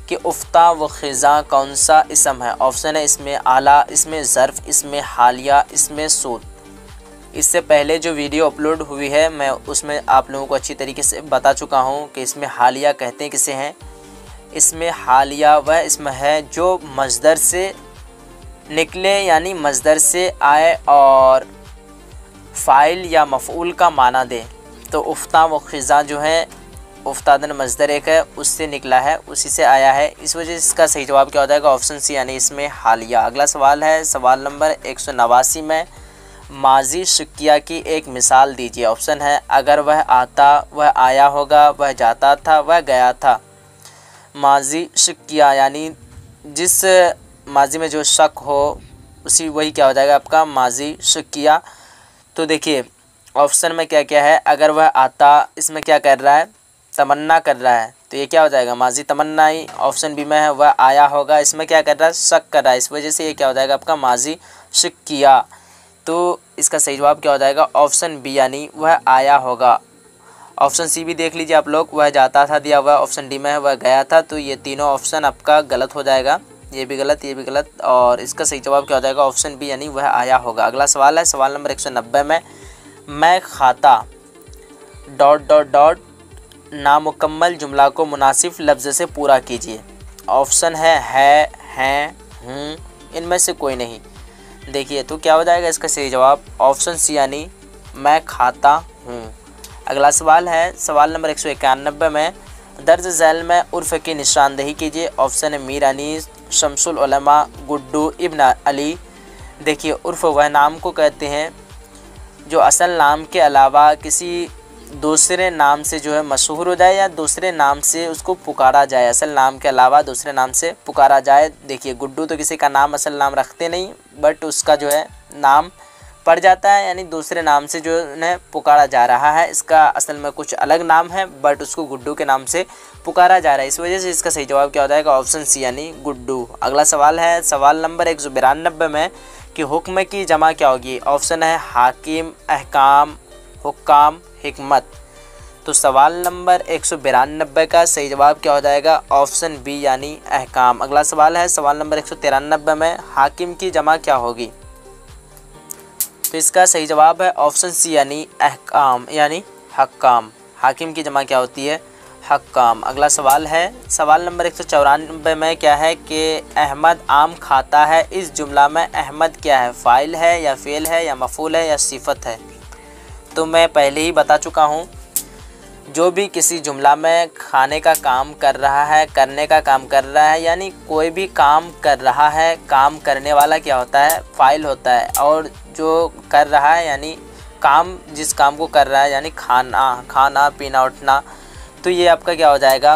कि उफ्ता व ख़िज़ा कौन सा इसम है। ऑप्शन है इसमें आला, इसमें ज़र्फ़, इसमें हालिया, इसमें सूत। इससे पहले जो वीडियो अपलोड हुई है मैं उसमें आप लोगों को अच्छी तरीके से बता चुका हूं कि इसमें हालिया कहते हैं किसे हैं। इसमें हालिया वह इसमें है जो मज़दर से निकले यानी मज़दर से आए और फ़ाइल या मफ़ऊल का माना दे। तो उफ्ता व ख़िज़ा जो है, उफ्तादन मज़दर एक है उससे निकला है, उसी से आया है, इस वजह से इसका सही जवाब क्या हो जाएगा, ऑप्शन सी यानी इसमें हालिया। अगला सवाल है सवाल नंबर 189 में, माजी शुक्रिया की एक मिसाल दीजिए। ऑप्शन है अगर वह आता, वह आया होगा, वह जाता था, वह गया था। माजी शुक्रिया यानी जिस माजी में जो शक हो उसी वही क्या हो जाएगा आपका माजी शुक्रिया। तो देखिए ऑप्शन में क्या क्या है, अगर वह आता इसमें क्या कर रहा है, तमन्ना कर रहा है, तो ये क्या हो जाएगा माजी तमन्ना ही। ऑप्शन बी में है वह आया होगा, इसमें क्या कर रहा है, शक कर रहा है, इस वजह से ये क्या हो जाएगा आपका माजी शुक्रिया। तो इसका सही जवाब क्या हो जाएगा, ऑप्शन बी यानी वह आया होगा। ऑप्शन सी भी देख लीजिए आप लोग, वह जाता था दिया हुआ, ऑप्शन डी में है वह गया था, तो ये तीनों ऑप्शन आपका गलत हो जाएगा, ये भी गलत, ये भी गलत, और इसका सही जवाब क्या हो जाएगा, ऑप्शन बी यानी वह आया होगा। अगला सवाल है सवाल नंबर 190 में, मैं खाता ... नामुकम्मल जुमला को मुनासिब लफ्ज़ से पूरा कीजिए। ऑप्शन है, हैं, हूँ, इनमें से कोई नहीं। देखिए तो क्या हो जाएगा इसका सही जवाब, ऑप्शन सी यानी मैं खाता हूँ। अगला सवाल है सवाल नंबर 191 में, दर्ज झैल में उर्फ़ की निशानदेही कीजिए। ऑप्शन है मीर अनीस, शमसुल उलमा, गुड्डू, इब्न अली। देखिए उर्फ़ वह नाम को कहते हैं जो असल नाम के अलावा किसी दूसरे नाम से जो है मशहूर हो जाए या दूसरे नाम से उसको पुकारा जाए, असल नाम के अलावा दूसरे नाम से पुकारा जाए। देखिए गुड्डू तो किसी का नाम असल नाम रखते नहीं, बट उसका जो है नाम पड़ जाता है, यानी दूसरे नाम से जो है पुकारा जा रहा है, इसका असल में कुछ अलग नाम है बट उसको गुड्डू के नाम से पुकारा जा रहा है, इस वजह से इसका सही जवाब क्या हो जाएगा, ऑप्शन सी यानी गुड्डू। अगला सवाल है सवाल नंबर 192 में कि हुक्म की जमा क्या होगी। ऑप्शन है हाकिम, अहकाम, हुक्काम, हिकमत। तो सवाल नंबर 192 का सही जवाब क्या हो जाएगा, ऑप्शन बी यानी अहकाम। अगला सवाल है सवाल नंबर 193 में, हाकिम की जमा क्या होगी। तो इसका सही जवाब है ऑप्शन सी यानी अहकाम यानी हक्काम। हाकिम की जमा क्या होती है, हक्काम। अगला सवाल है, सवाल नंबर 194 में क्या है कि अहमद आम खाता है, इस जुमला में अहमद क्या है, फ़ाइल है या फ़ेल है या मफ़ूल है या सिफ़त है। तो मैं पहले ही बता चुका हूँ, जो भी किसी जुमला में खाने का काम कर रहा है, करने का काम कर रहा है, यानी कोई भी काम कर रहा है, काम करने वाला क्या होता है, फ़ाइल होता है। और जो कर रहा है यानी काम, जिस काम को कर रहा है यानी खाना पीना उठना, तो ये आपका क्या हो जाएगा,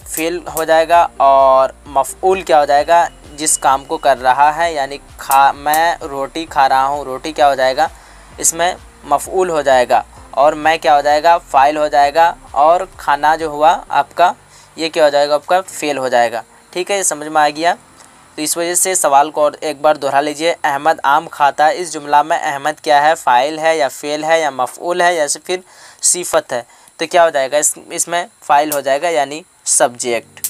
फ़ेल हो जाएगा। और मफ़ऊल क्या हो जाएगा, जिस काम को कर रहा है, यानी मैं रोटी खा रहा हूँ, रोटी क्या हो जाएगा, इसमें मफ़ऊल हो जाएगा। और मैं क्या हो जाएगा, फ़ाइल हो जाएगा। और खाना जो हुआ आपका, ये क्या हो जाएगा, आपका फ़ेल हो जाएगा। ठीक है, ये समझ में आ गया। तो इस वजह से सवाल को और एक बार दोहरा लीजिए। अहमद आम खाता है, इस जुमला में अहमद क्या है, फ़ाइल है या फ़ेल है या मफ़ऊल है या फिर सिफ़त है। तो क्या हो जाएगा, इसमें फ़ाइल हो जाएगा यानी सब्जेक्ट।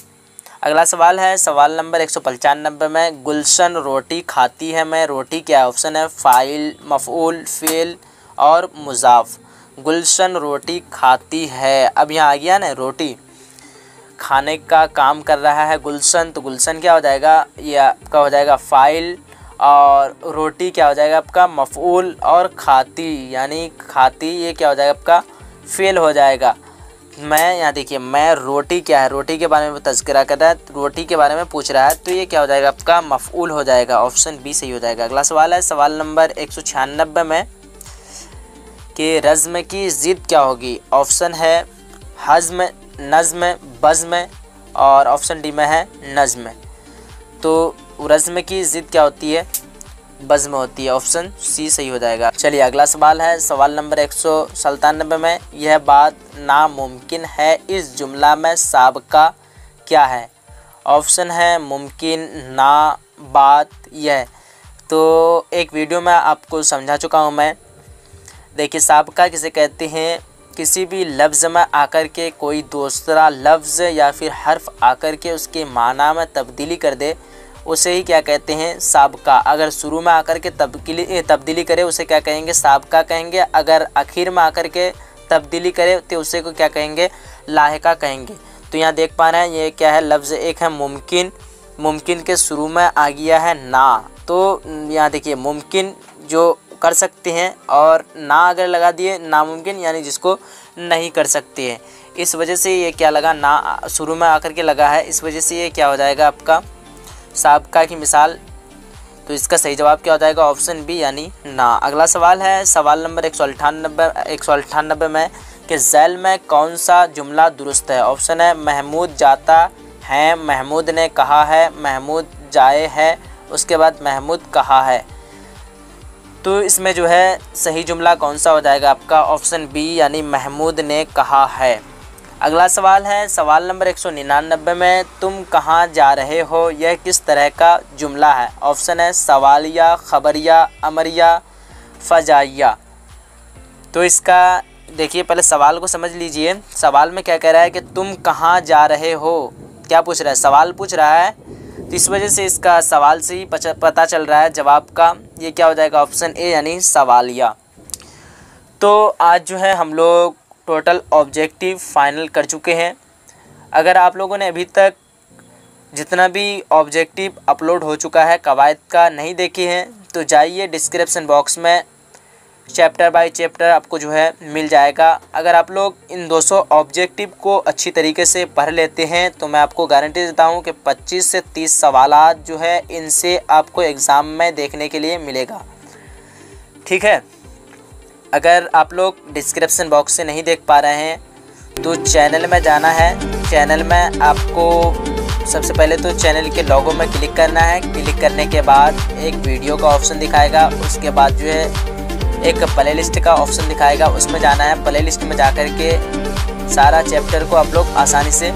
अगला सवाल है, सवाल नंबर 195 में, गुलशन रोटी खाती है में रोटी क्या है, ऑप्शन है फ़ाइल, मफ़ऊल, फ़ेल और मुज़ाफ़। गुलशन रोटी खाती है, अब यहाँ आ गया ना, रोटी खाने का काम कर रहा है गुलशन, तो गुलशन क्या हो जाएगा, ये आपका हो जाएगा फ़ाइल। और रोटी क्या हो जाएगा आपका, मफ़ऊल। और खाती यानी खाती, ये क्या हो जाएगा आपका, फ़ेल हो जाएगा। मैं यहाँ देखिए, मैं रोटी क्या है, रोटी के बारे में तज़किरा कर रहा है, रोटी के बारे में पूछ रहा है, तो ये क्या हो जाएगा आपका, मफ़ऊल हो जाएगा। ऑप्शन बी सही हो जाएगा। अगला सवाल है, सवाल नंबर 196 में कि रज़्म की ज़िद क्या होगी, ऑप्शन है हज़्म, नज़्म, बज़्म और ऑप्शन डी में है नज़्म। तो रज़्म की ज़िद क्या होती है, बज़्म होती है। ऑप्शन सी सही हो जाएगा। चलिए अगला सवाल है, सवाल नंबर 197 में, यह बात नामुमकिन है, इस जुमला में साबका क्या है, ऑप्शन है मुमकिन, ना, बात, यह। तो एक वीडियो में आपको समझा चुका हूँ मैं। देखिए, साबका किसे कहते हैं, किसी भी लफ्ज़ में आकर के कोई दूसरा लफ्ज़ या फिर हर्फ आकर के उसके माना में तब्दीली कर दे, उसे ही क्या कहते हैं, साबका। अगर शुरू में आकर के तब्दीली करे उसे क्या कहेंगे, साबका कहेंगे। अगर आखिर में आकर के तब्दीली करे तो उसे को क्या कहेंगे, लाहिका कहेंगे। तो यहाँ देख पा रहे हैं, ये क्या है, लफ्ज़ एक है मुमकिन, मुमकिन के शुरू में आ गया है ना। तो यहाँ देखिए, मुमकिन जो कर सकते हैं, और ना अगर लगा दिए, नामुमकिन यानी जिसको नहीं कर सकते हैं। इस वजह से ये क्या लगा, ना शुरू में आकर के लगा है, इस वजह से ये क्या हो जाएगा आपका, साबका की मिसाल। तो इसका सही जवाब क्या हो जाएगा, ऑप्शन बी यानी ना। अगला सवाल है, सवाल नंबर 198 में कि ज़ैल में कौन सा जुमला दुरुस्त है, ऑप्शन है महमूद जाता है, महमूद ने कहा है, महमूद जाए है, उसके बाद महमूद कहा है। तो इसमें जो है सही जुमला कौन सा हो जाएगा आपका, ऑप्शन बी यानी महमूद ने कहा है। अगला सवाल है, सवाल नंबर 199 में, तुम कहाँ जा रहे हो, यह किस तरह का जुमला है, ऑप्शन है सवालिया, खबरिया, अमरिया, फजाइया। तो इसका देखिए, पहले सवाल को समझ लीजिए। सवाल में क्या कह रहा है कि तुम कहाँ जा रहे हो, क्या पूछ रहा है, सवाल पूछ रहा है। तो इस वजह से इसका सवाल से ही पता चल रहा है जवाब का, ये क्या हो जाएगा, ऑप्शन ए यानी सवालिया। तो आज जो है हम लोग टोटल ऑब्जेक्टिव फाइनल कर चुके हैं। अगर आप लोगों ने अभी तक जितना भी ऑब्जेक्टिव अपलोड हो चुका है कवायद का नहीं देखे हैं, तो जाइए डिस्क्रिप्शन बॉक्स में चैप्टर बाय चैप्टर आपको जो है मिल जाएगा। अगर आप लोग इन 200 ऑब्जेक्टिव को अच्छी तरीके से पढ़ लेते हैं तो मैं आपको गारंटी देता हूं कि 25 से 30 सवालात जो है इनसे आपको एग्ज़ाम में देखने के लिए मिलेगा। ठीक है, अगर आप लोग डिस्क्रिप्शन बॉक्स से नहीं देख पा रहे हैं तो चैनल में जाना है। चैनल में आपको सबसे पहले तो चैनल के लोगो में क्लिक करना है। क्लिक करने के बाद एक वीडियो का ऑप्शन दिखाएगा, उसके बाद जो है एक प्लेलिस्ट का ऑप्शन दिखाएगा, उसमें जाना है। प्लेलिस्ट में जाकर के सारा चैप्टर को आप लोग आसानी से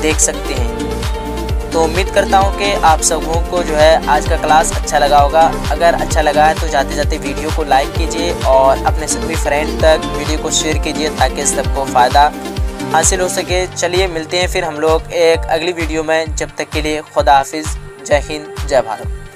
देख सकते हैं। तो उम्मीद करता हूं कि आप सबों को जो है आज का क्लास अच्छा लगा होगा। अगर अच्छा लगा है तो जाते जाते वीडियो को लाइक कीजिए और अपने सभी फ्रेंड तक वीडियो को शेयर कीजिए ताकि सबको फ़ायदा हासिल हो सके। चलिए मिलते हैं फिर हम लोग एक अगली वीडियो में। जब तक के लिए खुदा हाफिज़, जय हिंद, जय भारत।